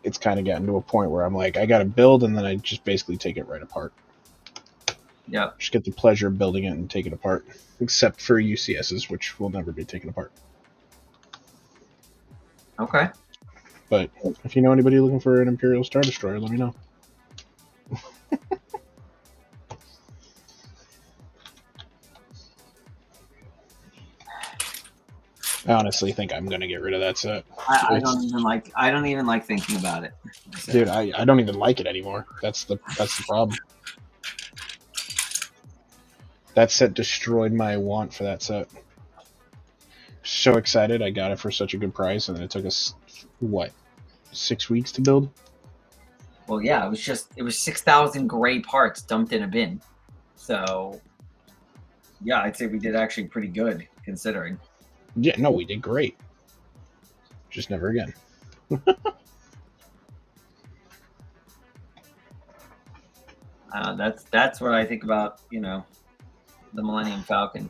it's kind of gotten to a point where I'm like, I got to build, and then I just basically take it right apart. Yeah. Just get the pleasure of building it and take it apart, except for UCSs, which will never be taken apart. Okay. But if you know anybody looking for an Imperial Star Destroyer, let me know. I honestly think I'm gonna get rid of that set. I don't even like thinking about it. So. Dude, I don't even like it anymore. That's the problem. That set destroyed my want for that set. So excited I got it for such a good price, and then it took us what, 6 weeks to build? Well, yeah, it was 6,000 gray parts dumped in a bin. So yeah, I'd say we did actually pretty good considering. Yeah, no, we did great. Just never again. That's what I think about, the Millennium Falcon,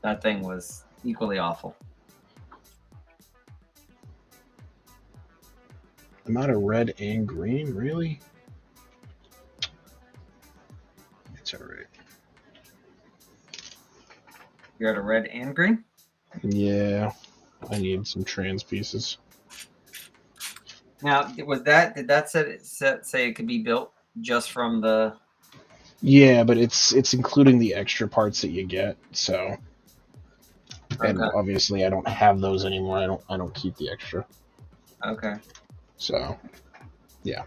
That thing was equally awful. I'm out of red and green, really? It's alright. You're out of red and green? Yeah, I need some trans pieces. Now, did that set say it could be built just from the? Yeah, but it's including the extra parts that you get. So, and Okay. obviously I don't have those anymore. I don't keep the extra. Okay. So, yeah.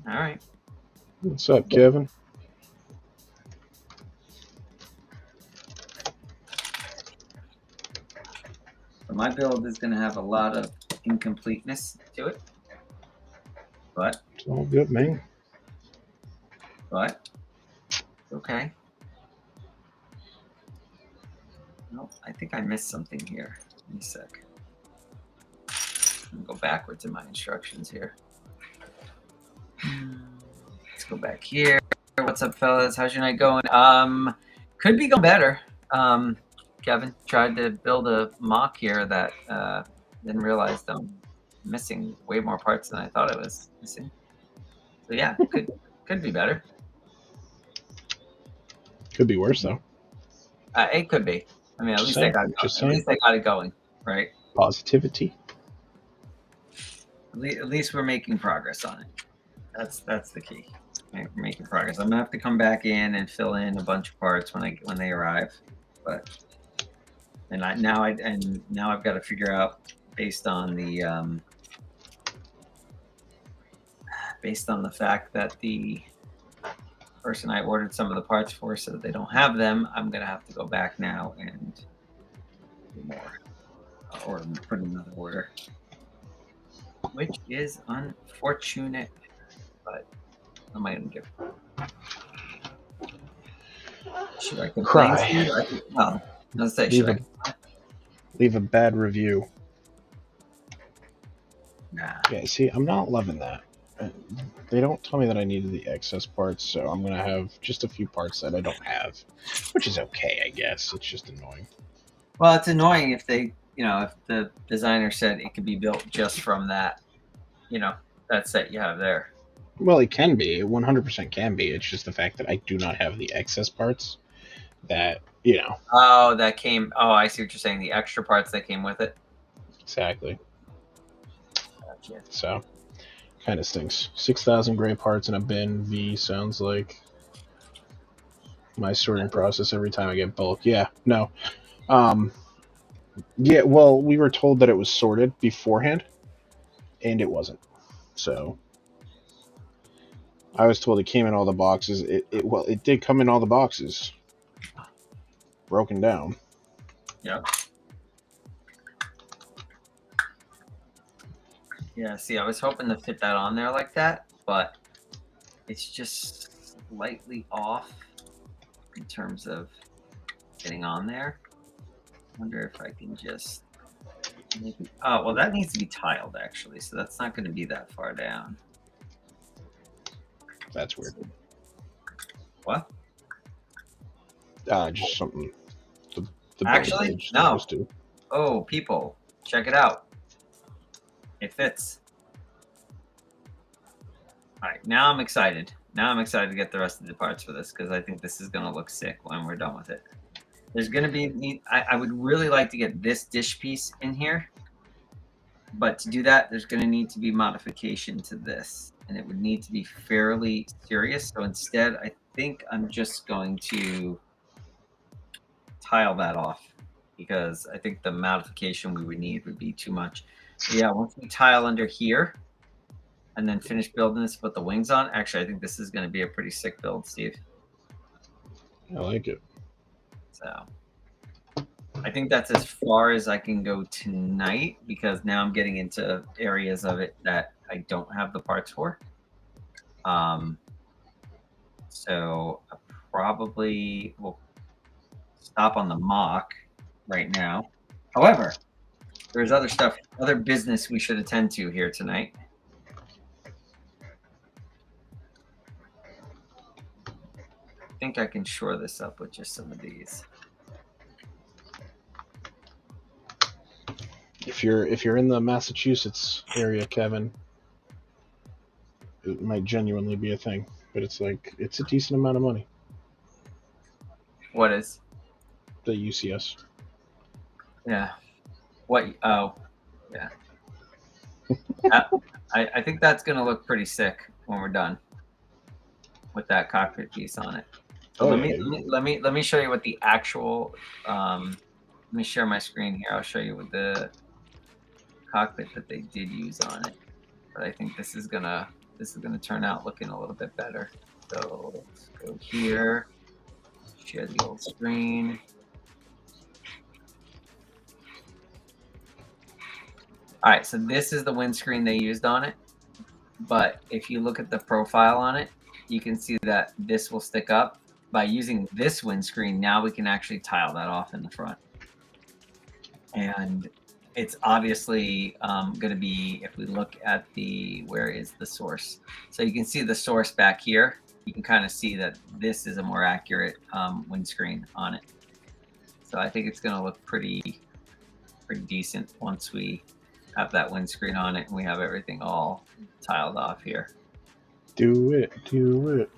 All right. What's up, Kevin? So my build is going to have a lot of incompleteness to it, but It's all good, man. Okay. No, I think I missed something here. Give me a sec. I'm gonna go backwards in my instructions here. Let's go back here. What's up, fellas? How's your night going? Could be going better. Kevin tried to build a MOC here that didn't realize I'm missing way more parts than I thought I was missing. So yeah, could be better. Could be worse though. It could be. I mean, at least I got it going, right? Positivity. At least we're making progress on it. That's the key. We're making progress. I'm gonna have to come back in and fill in a bunch of parts when they arrive, but now I've got to figure out based on the fact that the person I ordered some of the parts for said that they don't have them. I'm gonna have to go back now and do more, or put another order, which is unfortunate. But what am I gonna do? Should I complain? Cry. No. Let's say, should I? Leave a bad review. Nah. Yeah, see, I'm not loving that. They don't tell me that I needed the excess parts, so I'm gonna have just a few parts that I don't have, which is okay, I guess. It's just annoying. Well, it's annoying if they, if the designer said it could be built just from that, that set you have there. Well, it can be. It 100% can be. It's just the fact that I do not have the excess parts that, Oh, I see what you're saying. The extra parts that came with it. Exactly. Gotcha. So, kind of stinks. 6,000 gray parts in a bin. V sounds like my sorting process every time I get bulk. Yeah, no. Yeah, well, we were told that it was sorted beforehand, and it wasn't. So, I was told it came in all the boxes. It did come in all the boxes. Broken down. Yep. Yeah, see, I was hoping to fit that on there like that, but it's just slightly off in terms of getting on there. I wonder if I can just maybe... Oh, well, that needs to be tiled, actually, so that's not going to be that far down. That's weird. What? Just something. The Actually, no. Oh, people, check it out. It fits. All right, now I'm excited. Now I'm excited to get the rest of the parts for this because I think this is going to look sick when we're done with it. There's going to be... I would really like to get this dish piece in here. But to do that, there's going to need to be modification to this. And it would need to be fairly serious. So instead, I think I'm just going to tile that off. Because I think the modification we would need would be too much. But yeah, once we tile under here and then finish building this, put the wings on. Actually, I think this is going to be a pretty sick build, Steve. I like it. So I think that's as far as I can go tonight because now I'm getting into areas of it that I don't have the parts for. So I probably will stop on the MOC right now. However, there's other stuff, other business we should attend to here tonight. I think I can shore this up with just some of these. If you're in the Massachusetts area, Kevin, it might genuinely be a thing, but it's a decent amount of money. What is? The UCS. Yeah. What? Oh, yeah. I think that's gonna look pretty sick when we're done with that cockpit piece on it. So let me show you what the actual. Let me share my screen here. I'll show you what the cockpit that they did use on it. But I think this is gonna turn out looking a little bit better. So let's go here. Share the old screen. All right, so this is the windscreen they used on it. But if you look at the profile on it, you can see that this will stick up. By using this windscreen, now we can actually tile that off in the front. And it's obviously going to be, if we look at where is the source? So you can see the source back here. You can kind of see that this is a more accurate windscreen on it. So I think it's going to look pretty decent once we have that windscreen on it and we have everything all tiled off here. Do it.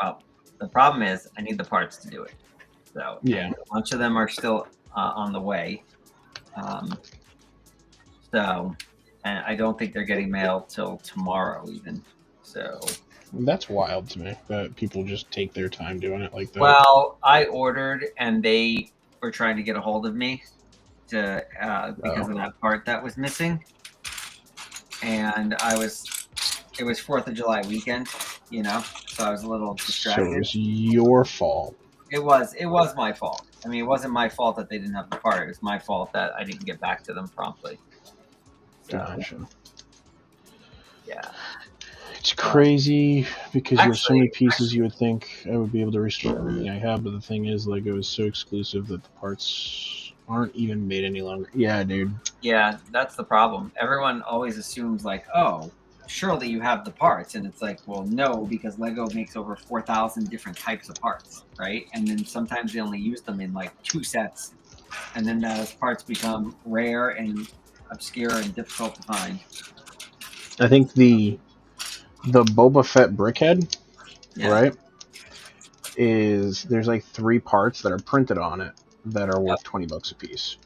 Well, the problem is I need the parts to do it. So yeah, a bunch of them are still on the way. And I don't think they're getting mailed till tomorrow even. So that's wild to me that people just take their time doing it like that. Well, I ordered and they were trying to get a hold of me to because of that part that was missing. And it was 4th of July weekend, so I was a little distracted. So it was your fault. It was my fault. I mean, it wasn't my fault that they didn't have the part. It was my fault that I didn't get back to them promptly. So, Gotcha. Yeah. It's crazy because you have so many pieces you would think I would be able to restore everything I have, but the thing is, Lego is so exclusive that the parts aren't even made any longer. Yeah, dude. Yeah, that's the problem. Everyone always assumes like, oh, surely you have the parts, and it's like, well, no, because Lego makes over 4,000 different types of parts, right? And then sometimes they only use them in like 2 sets, and then those parts become rare and obscure and difficult to find. I think the Boba Fett brickhead, right? There's like 3 parts that are printed on it that are worth $20 a piece.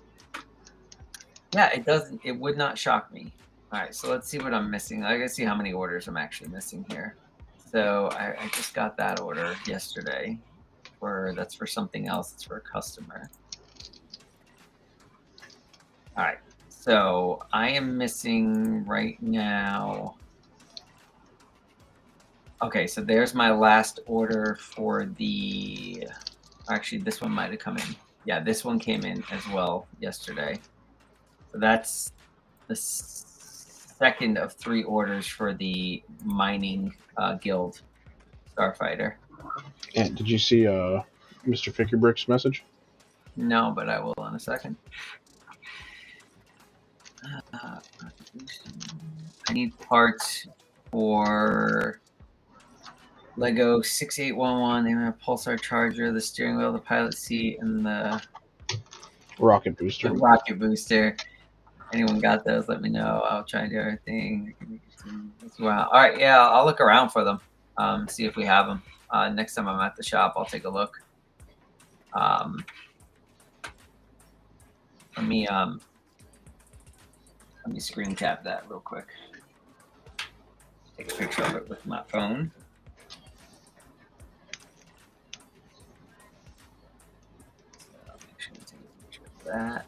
Yeah, it would not shock me. All right, so let's see what I'm missing. I gotta see how many orders I'm actually missing here. So I just got that order yesterday. That's for something else. It's for a customer. All right, so I am missing right now. Okay, so there's my last order for the. Actually, this one might have come in. Yeah, this one came in as well yesterday. So that's the second of 3 orders for the mining guild starfighter. And did you see Mr. Fickerbrick's message? No, but I will in a second. I need parts for Lego 6811, the pulsar charger, the steering wheel, the pilot seat, and the rocket booster. The rocket booster. Anyone got those? Let me know. I'll try and do everything. Wow. All right. Yeah, I'll look around for them. See if we have them. Next time I'm at the shop, I'll take a look. Let me screen cap that real quick. Take a picture of it with my phone. Make sure to take a picture of that.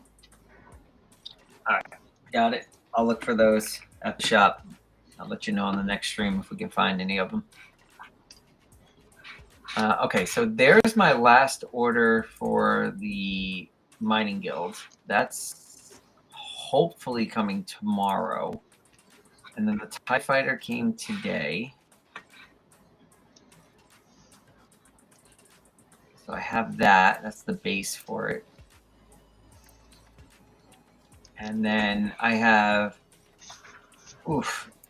All right, got it. I'll look for those at the shop. I'll let you know on the next stream if we can find any of them. Okay, so there's my last order for the mining guild. That's hopefully coming tomorrow. And then the TIE Fighter came today. So I have that. That's the base for it. And then I have,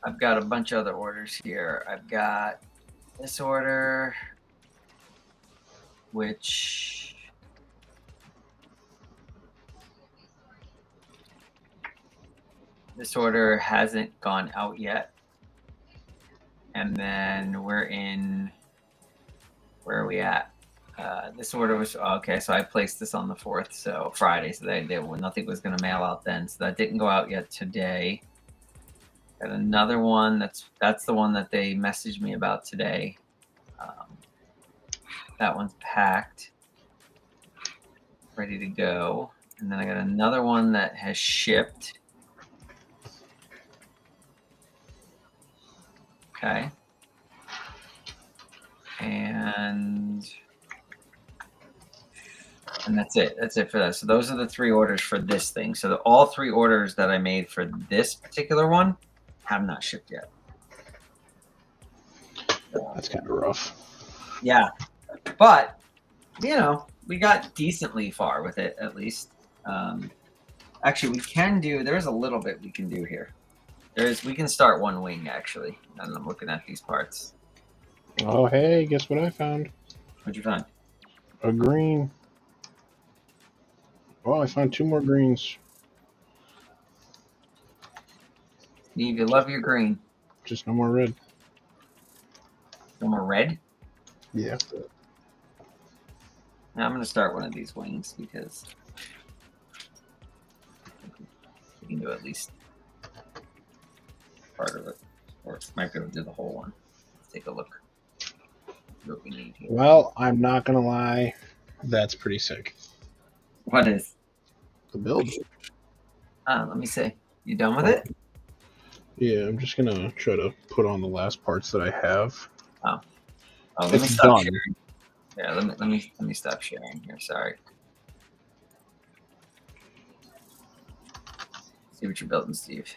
I've got a bunch of other orders here. I've got this order, which this order hasn't gone out yet. And then we're in, where are we at? This order was, okay, so I placed this on the 4th, so Friday, so nothing was going to mail out then. So that didn't go out yet today. Got another one, that's the one that they messaged me about today. That one's packed, ready to go. And then I got another one that has shipped. Okay. And that's it. That's it for that. So those are the 3 orders for this thing. So all 3 orders that I made for this particular one have not shipped yet. That's kind of rough. Yeah. But, we got decently far with it, at least. Actually, there's a little bit we can do here. We can start one wing, actually. And I'm looking at these parts. Oh, hey, guess what I found? What'd you find? A green. Oh, I found 2 more greens. Steve, you love your green. Just no more red. No more red? Yeah. Now I'm going to start one of these wings because we can do at least part of it. Or might be able to do the whole one. Let's take a look. See what we need here. Well, I'm not going to lie. That's pretty sick. What is? The build. Let me see. You done with it? Yeah, I'm just going to try to put on the last parts that I have. Oh, let me stop sharing. Yeah, let me stop sharing here. Sorry. See what you're building, Steve.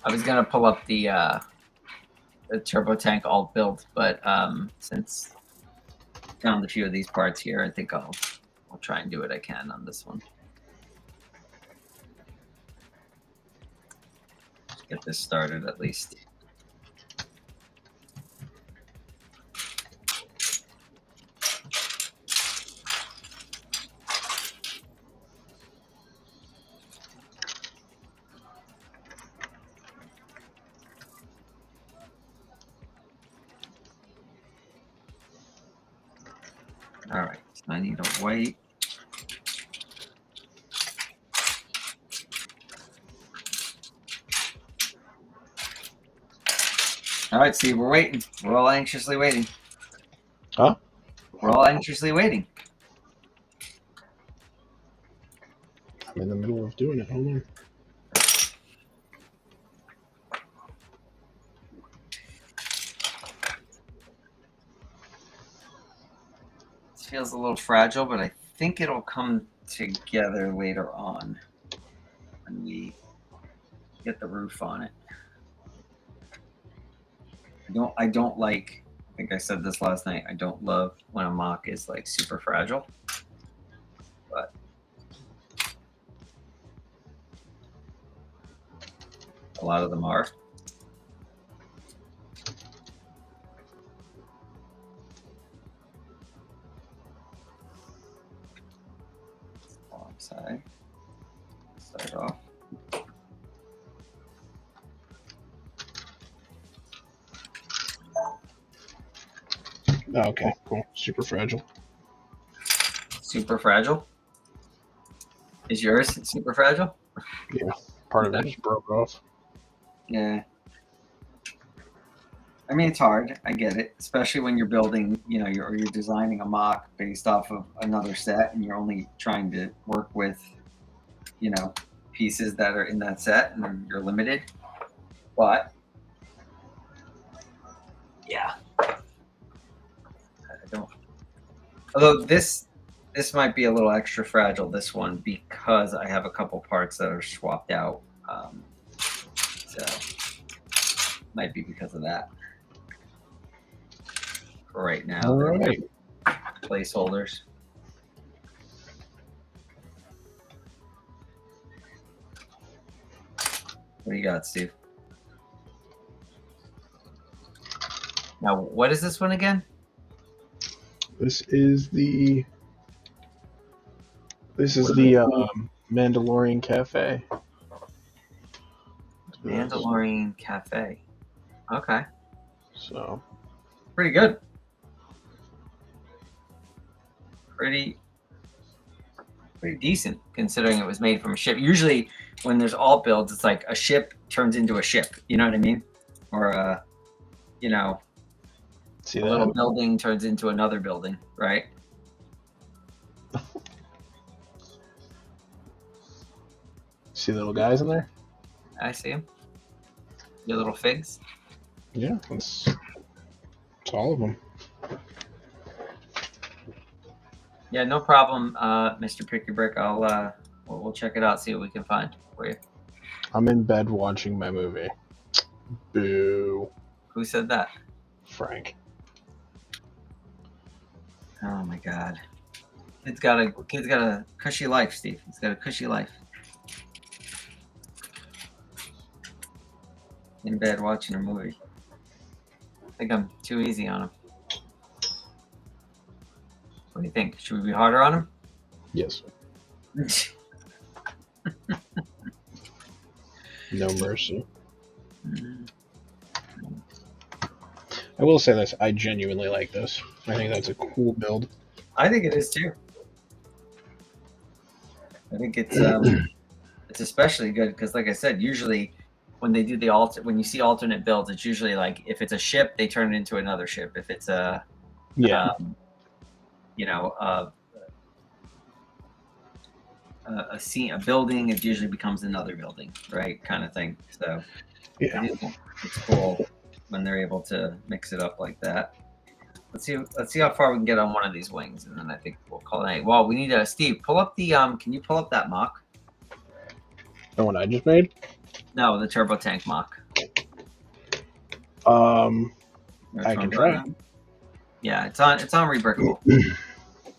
I was gonna pull up the turbo tank alt build, but since I found a few of these parts here, I think I'll try and do what I can on this one. Get this started at least. All right, so I need a white. All right, Steve, we're waiting. We're all anxiously waiting. Huh? We're all anxiously waiting. I'm in the middle of doing it. Hold on. This feels a little fragile, but I think it'll come together later on when we get the roof on it. I don't like, I think I said this last night, I don't love when a MOC is like super fragile, but a lot of them are. Alongside, start off. Oh, okay, cool. Super fragile. Super fragile? Is yours super fragile? Yeah, part of it just broke off. Yeah. I mean, it's hard. I get it, especially when you're building, you know, you're designing a MOC based off of another set, and you're only trying to work with, you know, pieces that are in that set, and you're limited. But yeah, I don't. Although this might be a little extra fragile, this one, because I have a couple parts that are swapped out. So might be because of that. For right now, All they're right. placeholders. What do you got, Steve? Now, what is this one again? This is the Mandalorian Cafe. Mandalorian Cafe. Okay. So Pretty good. Pretty decent considering it was made from a ship. Usually when there's alt builds, it's like a ship turns into a ship. You know what I mean? Or you know, see a that? little building turns into another building, right? See the little guys in there? I see them. Your little figs. Yeah, it's all of them. Yeah, no problem, Mr. Pick Your Brick. I'll we'll check it out, see what we can find for you. I'm in bed watching my movie. Boo. Who said that? Frank. Oh my God. Kid's got a cushy life, Steve. He's got a cushy life. In bed watching a movie. I think I'm too easy on him. What do you think? Should we be harder on him? Yes. No mercy. I will say this. I genuinely like this. I think that's a cool build. I think it is too. I think it's especially good because, like I said, usually when they do when you see alternate builds, it's usually like if it's a ship, they turn it into another ship. If it's a you know, a scene, a building, it usually becomes another building, right? Kind of thing. So yeah, it's cool when they're able to mix it up like that. Let's see how far we can get on one of these wings, and then I think we'll call it a night. Well, we need Steve, pull up the can you pull up that MOC? The one I just made? No, the turbo tank mock. I can try. Yeah, it's on Rebrickable.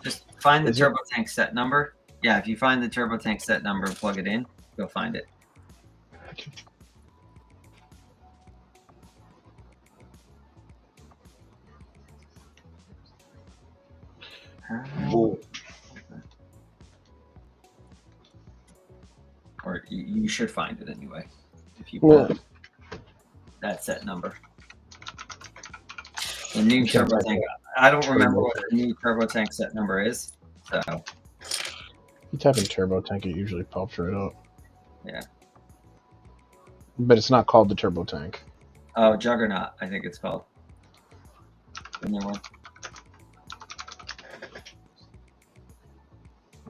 Just find the turbo tank set number. Yeah, if you find the turbo tank set number and plug it in, you'll find it. Or you should find it anyway. If you put that set number. The new turbo tank. I don't remember what the new turbo tank set number is. So you type in turbo tank, it usually pops right up. Yeah. But it's not called the turbo tank. Oh, Juggernaut, I think it's called. The new one.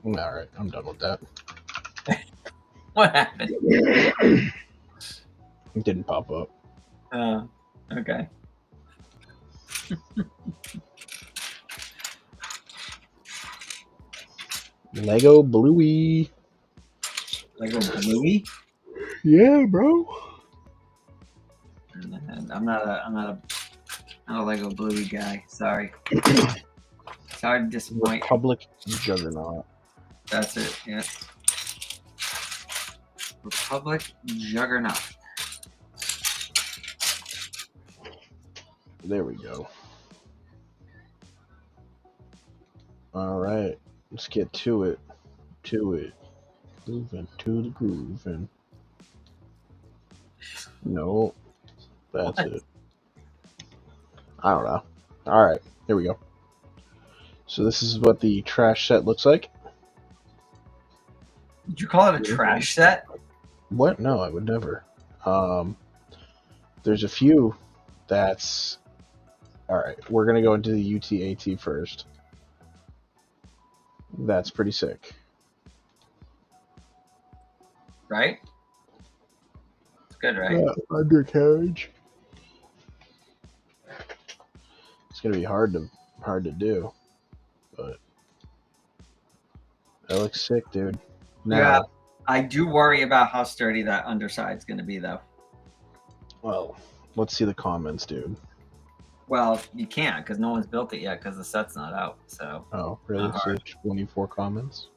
All right, I'm done with that. What happened? It didn't pop up. Okay. Lego Bluey. Lego Bluey? Yeah, bro. I'm not a Lego Bluey guy. Sorry. Sorry to disappoint. Republic Juggernaut. That's it. Yeah. Republic Juggernaut. There we go. All right, let's get to it. Moving to the groove. And no, that's it. I don't know. All right, here we go. So this is what the trash set looks like. Did you call it a trash set? What? No, I would never. There's a few that's... Alright, we're going to go into the UTAT first. That's pretty sick. Right? It's good, right? Yeah, undercarriage. It's going to be hard to do. But that looks sick, dude. Now, yeah, I do worry about how sturdy that underside's going to be, though. Well, let's see the comments, dude. Well, you can't because no one's built it yet because the set's not out. So. Oh, really? So 24 comments?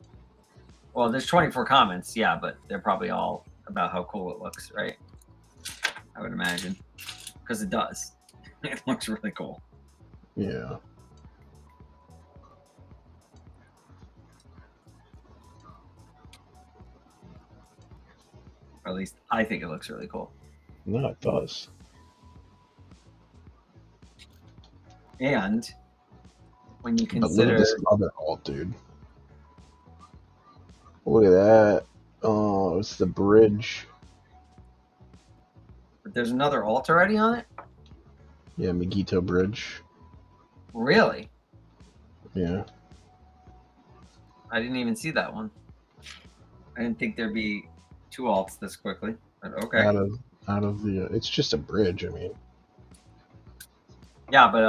Well, there's 24 comments, yeah, but they're probably all about how cool it looks, right? I would imagine, because it does. It looks really cool. Yeah. Or at least I think it looks really cool. No, it does. And when you consider... But look at this other alt, dude. Look at that. Oh, it's the bridge. But there's another alt already on it? Yeah, Megito Bridge. Really? Yeah. I didn't even see that one. I didn't think there'd be two alts this quickly, but okay. Out of the, it's just a bridge. I mean. Yeah, but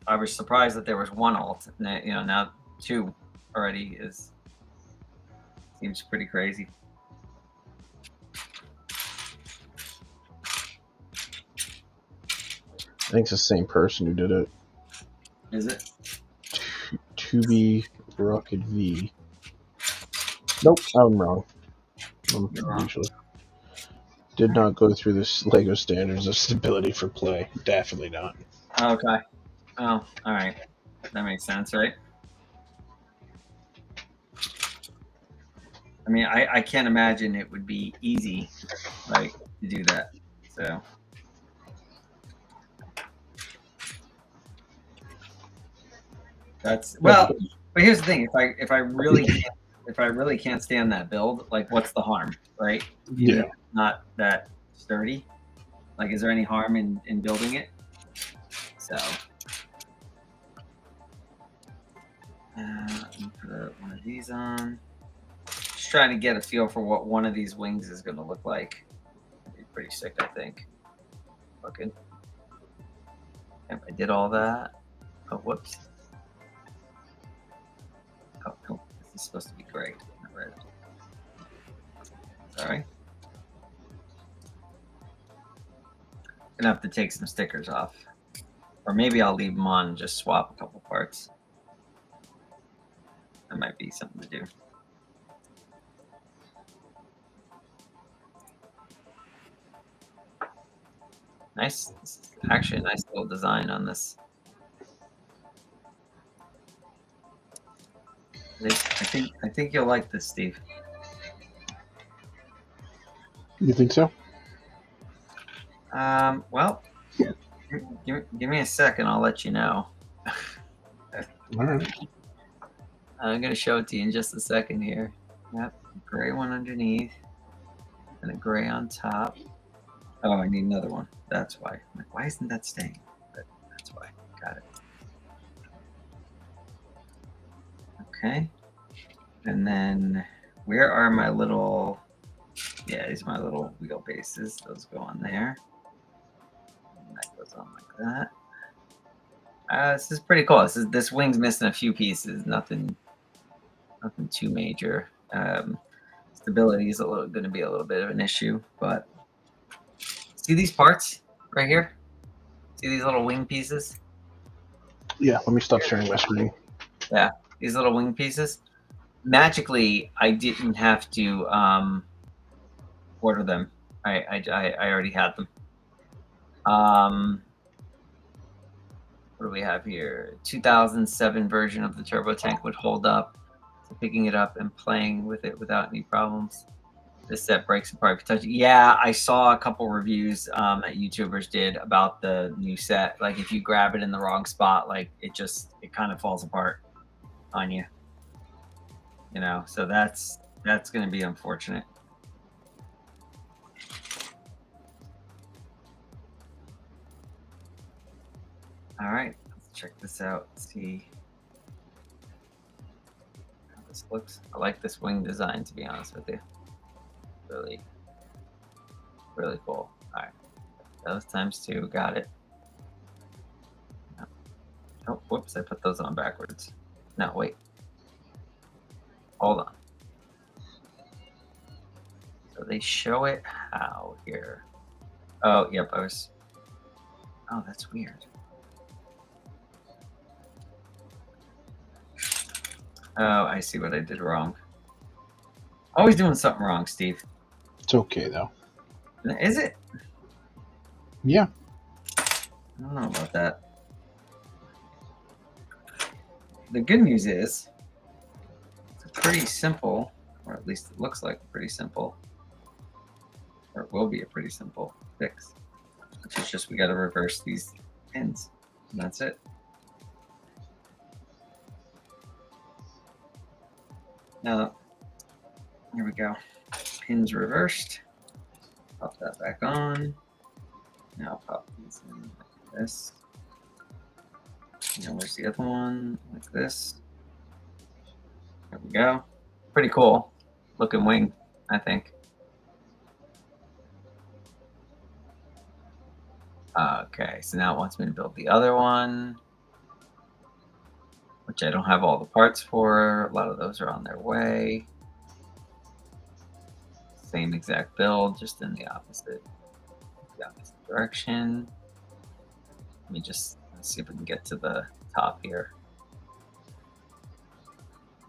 I was surprised that there was one alt. You know, now two already seems pretty crazy. I think it's the same person who did it. Is it? Tubi Rocket V. Nope, I'm wrong. Usually. Did not go through this LEGO standards of stability for play. Definitely not. Okay. Oh, all right. That makes sense, right? I mean, I can't imagine it would be easy, right, to do that. So. That's well, but here's the thing: if I really can't stand that build, like, what's the harm, right? Yeah. Not that sturdy. Like, is there any harm in building it? So, let me put one of these on. Just trying to get a feel for what one of these wings is going to look like. It'd be pretty sick, I think. Looking. Yep, I did all that. Oh, whoops. Oh, cool. This is supposed to be gray, not red. Sorry. Gonna have to take some stickers off. Or maybe I'll leave them on and just swap a couple parts. That might be something to do. Nice. Actually, a nice little design on this. I think you'll like this, Steve. You think so? Well, give me a second. I'll let you know. All right. I'm gonna show it to you in just a second here. Yep, gray one underneath, and a gray on top. Oh, I need another one. That's why. I'm like, why isn't that staying? But that's why. Got it. Okay. And then where are my little? Yeah, these are my little wheel bases. Those go on there. And that goes on like that. This is pretty cool. This wing's missing a few pieces. Nothing too major. Stability is going to be a little bit of an issue, but see these parts right here? See these little wing pieces? Yeah, let me stop sharing my screen. Yeah, these little wing pieces. Magically, I didn't have to order them. I already had them. What do we have here? 2007 version of the turbo tank would hold up. So picking it up and playing with it without any problems. This set breaks apart if you touch it. Yeah, I saw a couple reviews that YouTubers did about the new set. Like if you grab it in the wrong spot, like it kind of falls apart on you. You know, so that's going to be unfortunate. All right, let's check this out. See how this looks. I like this wing design, to be honest with you. Really, really cool. All right, those times 2, got it. Oh, whoops, I put those on backwards. No, wait. Hold on. So they show it how here. Oh, yep, oh, that's weird. Oh, I see what I did wrong. Always doing something wrong, Steve. It's okay, though. Is it? Yeah. I don't know about that. The good news is it's a pretty simple, or at least it looks like pretty simple, or it will be a pretty simple fix, which is just we got to reverse these pins, and that's it. Now, here we go. Pins reversed. Pop that back on. Now pop these in like this. Now where's the other one? Like this. There we go. Pretty cool looking wing, I think. Okay, so now it wants me to build the other one, which I don't have all the parts for. A lot of those are on their way. Same exact build, just in the opposite direction. Let me just see if we can get to the top here.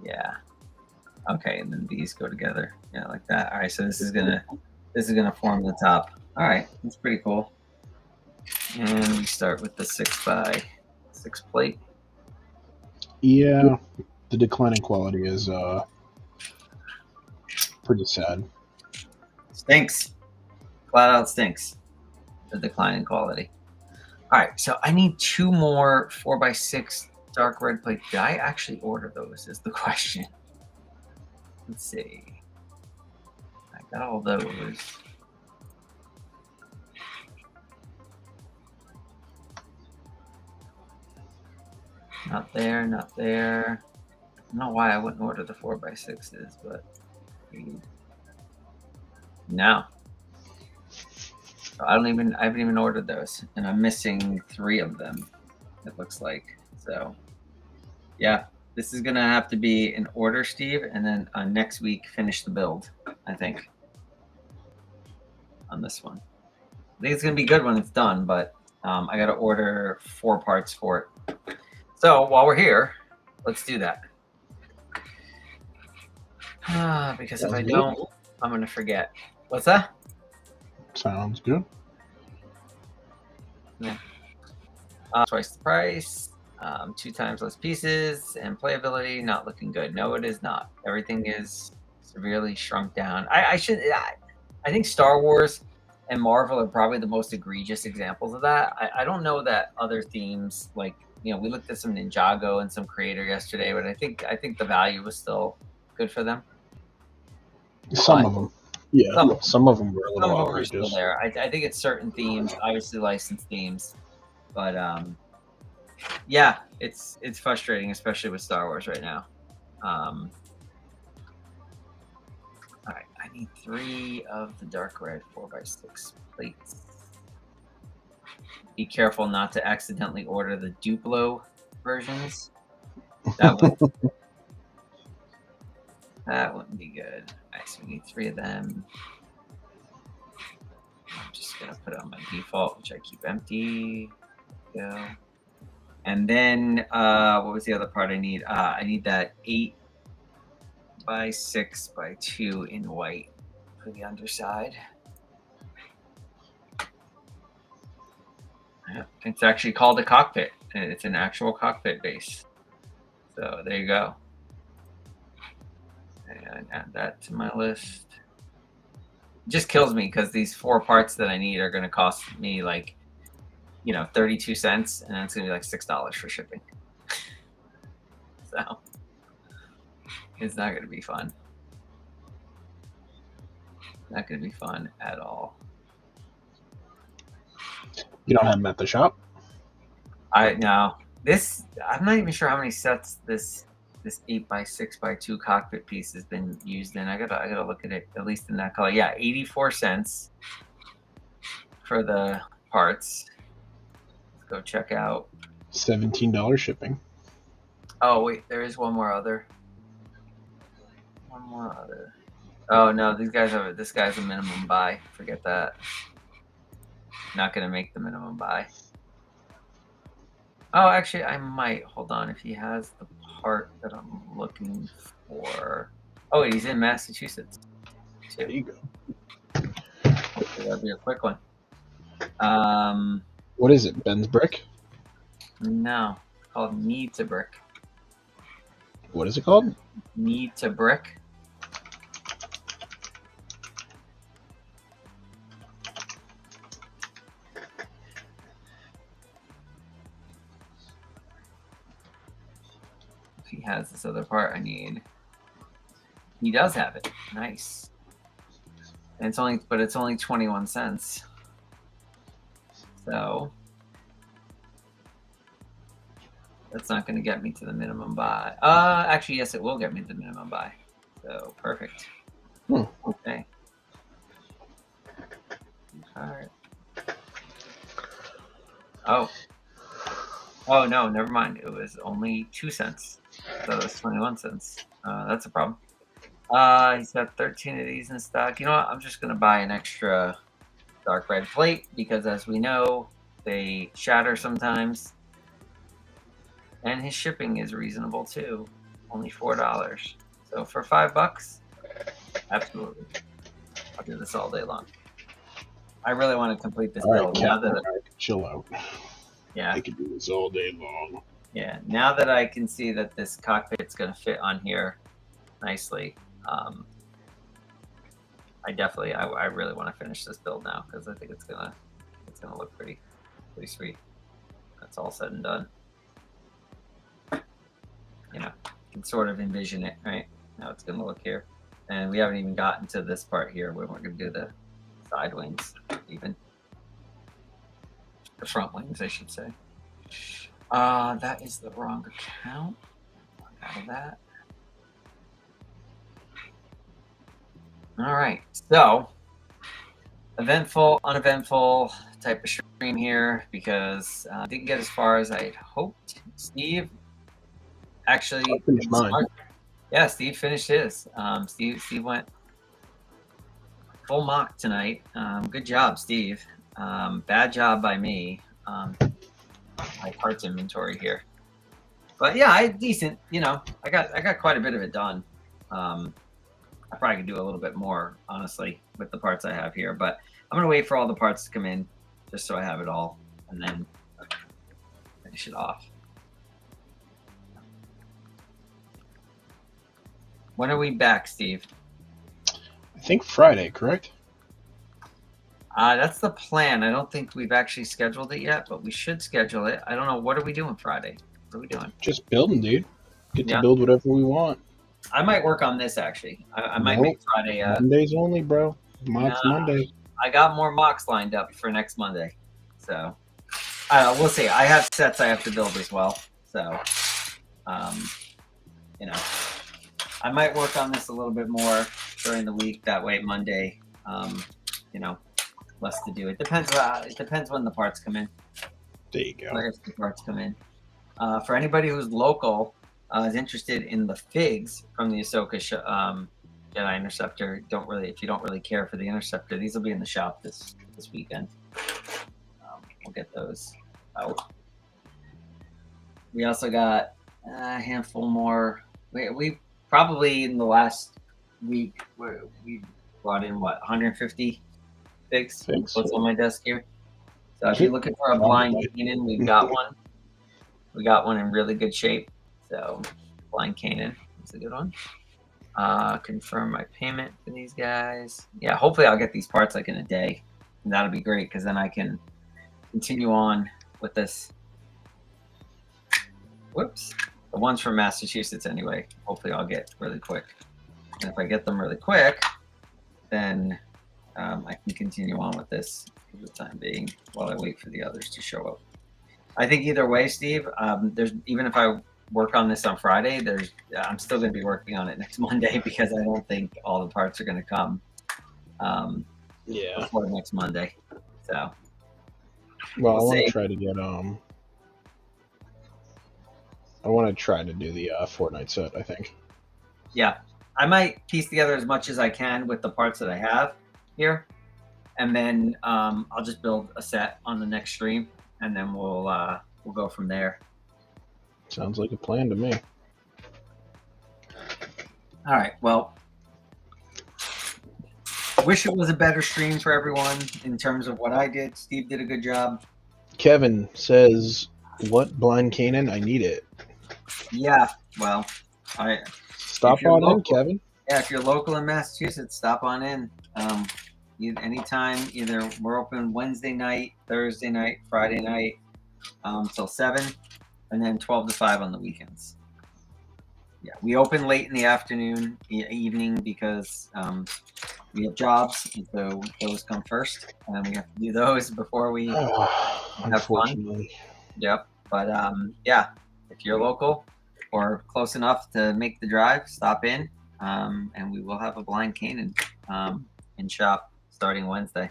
Yeah. Okay, and then these go together. Yeah, like that. All right, so this is gonna form the top. All right, that's pretty cool. And we start with the 6x6 plate. Yeah, the declining quality is pretty sad. Stinks. Flat out stinks. The declining quality. All right, so I need 2 more 4x6 dark red plate. Did I actually order those is the question. Let's see. I got all those. Not there, not there. I don't know why I wouldn't order the 4x6s, but no. So I haven't even ordered those, and I'm missing 3 of them, it looks like. So yeah, this is gonna have to be an order, Steve, and then next week finish the build, I think, on this one. I think it's gonna be good when it's done, but I got to order 4 parts for it. So while we're here, let's do that. Because if I don't, I'm gonna forget. What's that? Sounds good. Yeah. Twice the price, 2 times less pieces, and playability not looking good. No, it is not. Everything is severely shrunk down. I think Star Wars and Marvel are probably the most egregious examples of that. I don't know that other themes, like, you know, we looked at some Ninjago and some Creator yesterday, but I think the value was still good for them. Some of them. Yeah, some of them were a little outrageous. There. I think it's certain themes, obviously licensed themes, but yeah, it's frustrating, especially with Star Wars right now. All right, I need 3 of the dark red 4x6 plates. Be careful not to accidentally order the Duplo versions. That wouldn't be good. All right, so we need 3 of them. I'm just gonna put it on my default, which I keep empty. Yeah. And then what was the other part I need? I need that 8x6x2 in white for the underside. Yeah, it's actually called a cockpit. It's an actual cockpit base. So there you go. And add that to my list. It just kills me because these 4 parts that I need are going to cost me like, you know, 32 cents, and then it's going to be like $6 for shipping. So it's not going to be fun. Not going to be fun at all. You don't have them at the shop? No. I'm not even sure how many sets this 8x6x2 cockpit piece has been used in. I gotta look at it, at least in that color. Yeah, 84 cents for the parts. Let's go check out. $17 shipping. Oh wait, there is one more other. Oh no, this guy's a minimum buy. Forget that. Not gonna make the minimum buy. Oh, actually, I might. Hold on. If he has the part that I'm looking for. Oh, he's in Massachusetts, too. There you go. That'll be a quick one. What is it, Ben's Brick? No, it's called Need to Brick. What is it called? Need to Brick. He has this other part I need. He does have it. Nice. And it's only 21 cents. So that's not going to get me to the minimum buy. Actually, yes, it will get me to the minimum buy. So perfect. Okay. All right. Oh no, never mind. It was only 2 cents. So it's 21 cents. That's a problem. He's got 13 of these in stock. You know what? I'm just going to buy an extra dark red plate because, as we know, they shatter sometimes. And his shipping is reasonable too. Only $4. So for $5, absolutely. I'll do this all day long. I really want to complete this build. Chill out. Yeah. I can do this all day long. Yeah, now that I can see that this cockpit's going to fit on here nicely, I really want to finish this build now because I think it's gonna look pretty sweet. That's all said and done. You know, you can sort of envision it, right? How it's gonna look here, and we haven't even gotten to this part here where we're gonna do the side wings, even the front wings, I should say. That is the wrong account. Out of that. All right, so eventful, uneventful type of stream here because I didn't get as far as I hoped. Steve actually finished mine. Yeah, Steve finished his. Steve went full mock tonight. Good job, Steve. Bad job by me. My parts inventory here. But yeah, I decent. You know, I got quite a bit of it done. I probably could do a little bit more, honestly, with the parts I have here. But I'm gonna wait for all the parts to come in, just so I have it all, and then finish it off. When are we back, Steve? I think Friday, correct? That's the plan. I don't think we've actually scheduled it yet, but we should schedule it. I don't know. What are we doing Friday? What are we doing? Just building, dude. Get to build whatever we want. I might work on this, actually. I might make Friday. Mondays only, bro. MOCs Monday. I got more MOCs lined up for next Monday. So, we'll see. I have sets I have to build as well. So, you know, I might work on this a little bit more during the week. That way, Monday, you know, less to do. It depends when the parts come in. There you go. If the parts come in. For anybody who's local, is interested in the figs from the Ahsoka Jedi Interceptor. If you don't really care for the Interceptor, these will be in the shop this weekend. We'll get those out. We also got a handful more. We probably in the last week we brought in 150 figs. What's on my desk here? So if you're looking for a blind Kanan, we've got one. We got one in really good shape. So blind Kanan is a good one. Confirm my payment for these guys. Yeah, hopefully I'll get these parts like in a day. And that'll be great because then I can continue on with this. Whoops. The ones from Massachusetts anyway. Hopefully I'll get really quick. And if I get them really quick, then I can continue on with this for the time being while I wait for the others to show up. I think either way, Steve, there's even if I work on this on Friday, I'm still going to be working on it next Monday because I don't think all the parts are going to come before next Monday. So, well, I want to try to get I want to try to do the Fortnite set, I think. Yeah, I might piece together as much as I can with the parts that I have here, and then I'll just build a set on the next stream, and then we'll go from there. Sounds like a plan to me. All right. Well, wish it was a better stream for everyone in terms of what I did. Steve did a good job. Kevin says, "What blind Kanan? I need it." Yeah. Well, stop on in, Kevin. Yeah, if you're local in Massachusetts, stop on in. Anytime. Either we're open Wednesday night, Thursday night, Friday night, till 7. And then 12 to 5 on the weekends. Yeah, we open late in the afternoon, evening because we have jobs, and so those come first, and we have to do those before we have fun. Yep. But yeah, if you're local or close enough to make the drive, stop in, and we will have a blind Kanan in shop starting Wednesday.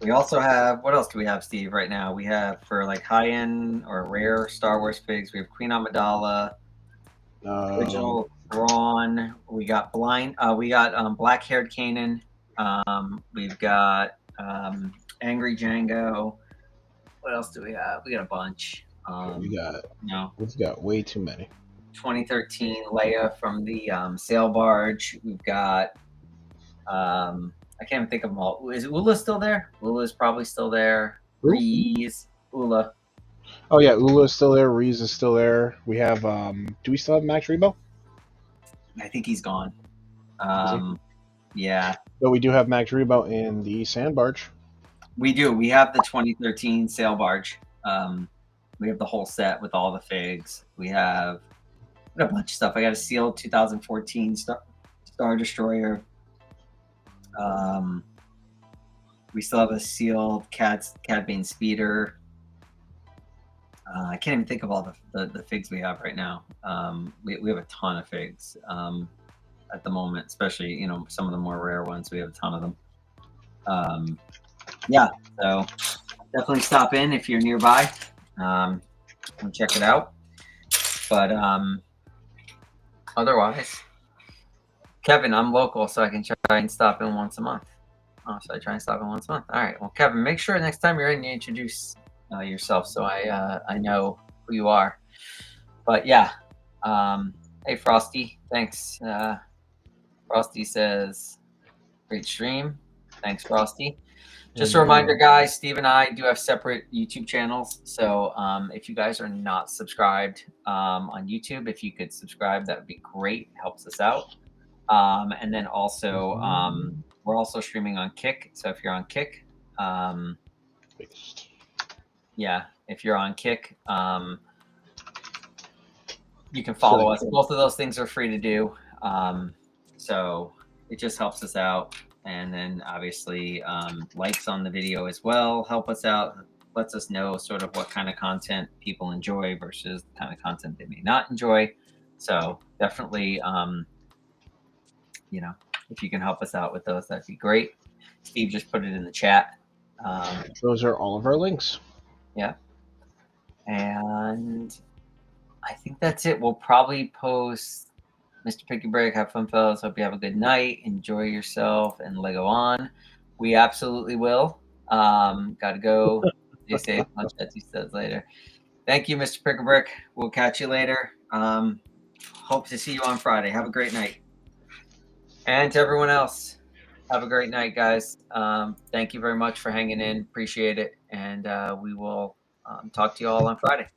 We also have, what else do we have, Steve, right now? We have for like high-end or rare Star Wars figs, we have Queen Amidala, original Thrawn. We got black-haired Kanan. We've got Angry Django. What else do we have? We got a bunch. We've got way too many. 2013 Leia from the sail barge. We've got I can't even think of them all. Is Ula still there? Ula's probably still there. Reese, Ula. Oh yeah, Ula is still there. Reese is still there. We have. Do we still have Max Rebo? I think he's gone. Yeah. But we do have Max Rebo in the sand barge. We do. We have the 2013 sail barge. We have the whole set with all the figs. We have a bunch of stuff. I got a sealed 2014 Star Destroyer. We still have a sealed Cad Bane Speeder. I can't even think of all the figs we have right now. We have a ton of figs at the moment, especially some of the more rare ones. We have a ton of them. Yeah, so definitely stop in if you're nearby and check it out. But otherwise, Kevin, I'm local, so I can try and stop in once a month. Oh, so I try and stop in once a month. All right. Well, Kevin, make sure next time you're in, you introduce yourself so I know who you are. But yeah. Hey, Frosty. Thanks. Frosty says, great stream. Thanks, Frosty. Just a reminder, guys, Steve and I do have separate YouTube channels. So if you guys are not subscribed on YouTube, if you could subscribe, that would be great. It helps us out. And then also, we're also streaming on Kick. So if you're on Kick, yeah, if you're on Kick, you can follow us. Both of those things are free to do. So it just helps us out. And then obviously likes on the video as well help us out. Lets us know sort of what kind of content people enjoy versus the kind of content they may not enjoy. So definitely, you know, if you can help us out with those, that'd be great. Steve just put it in the chat. Those are all of our links. Yeah. And I think that's it. We'll probably post Mr. Picky Break. Have fun, fellas. Hope you have a good night. Enjoy yourself and Lego on. We absolutely will. Got to go. Stay safe. Much as he says later. Thank you, Mr. Picklebrick. We'll catch you later. Hope to see you on Friday. Have a great night. And to everyone else, have a great night, guys. Thank you very much for hanging in. Appreciate it. And we will talk to you all on Friday.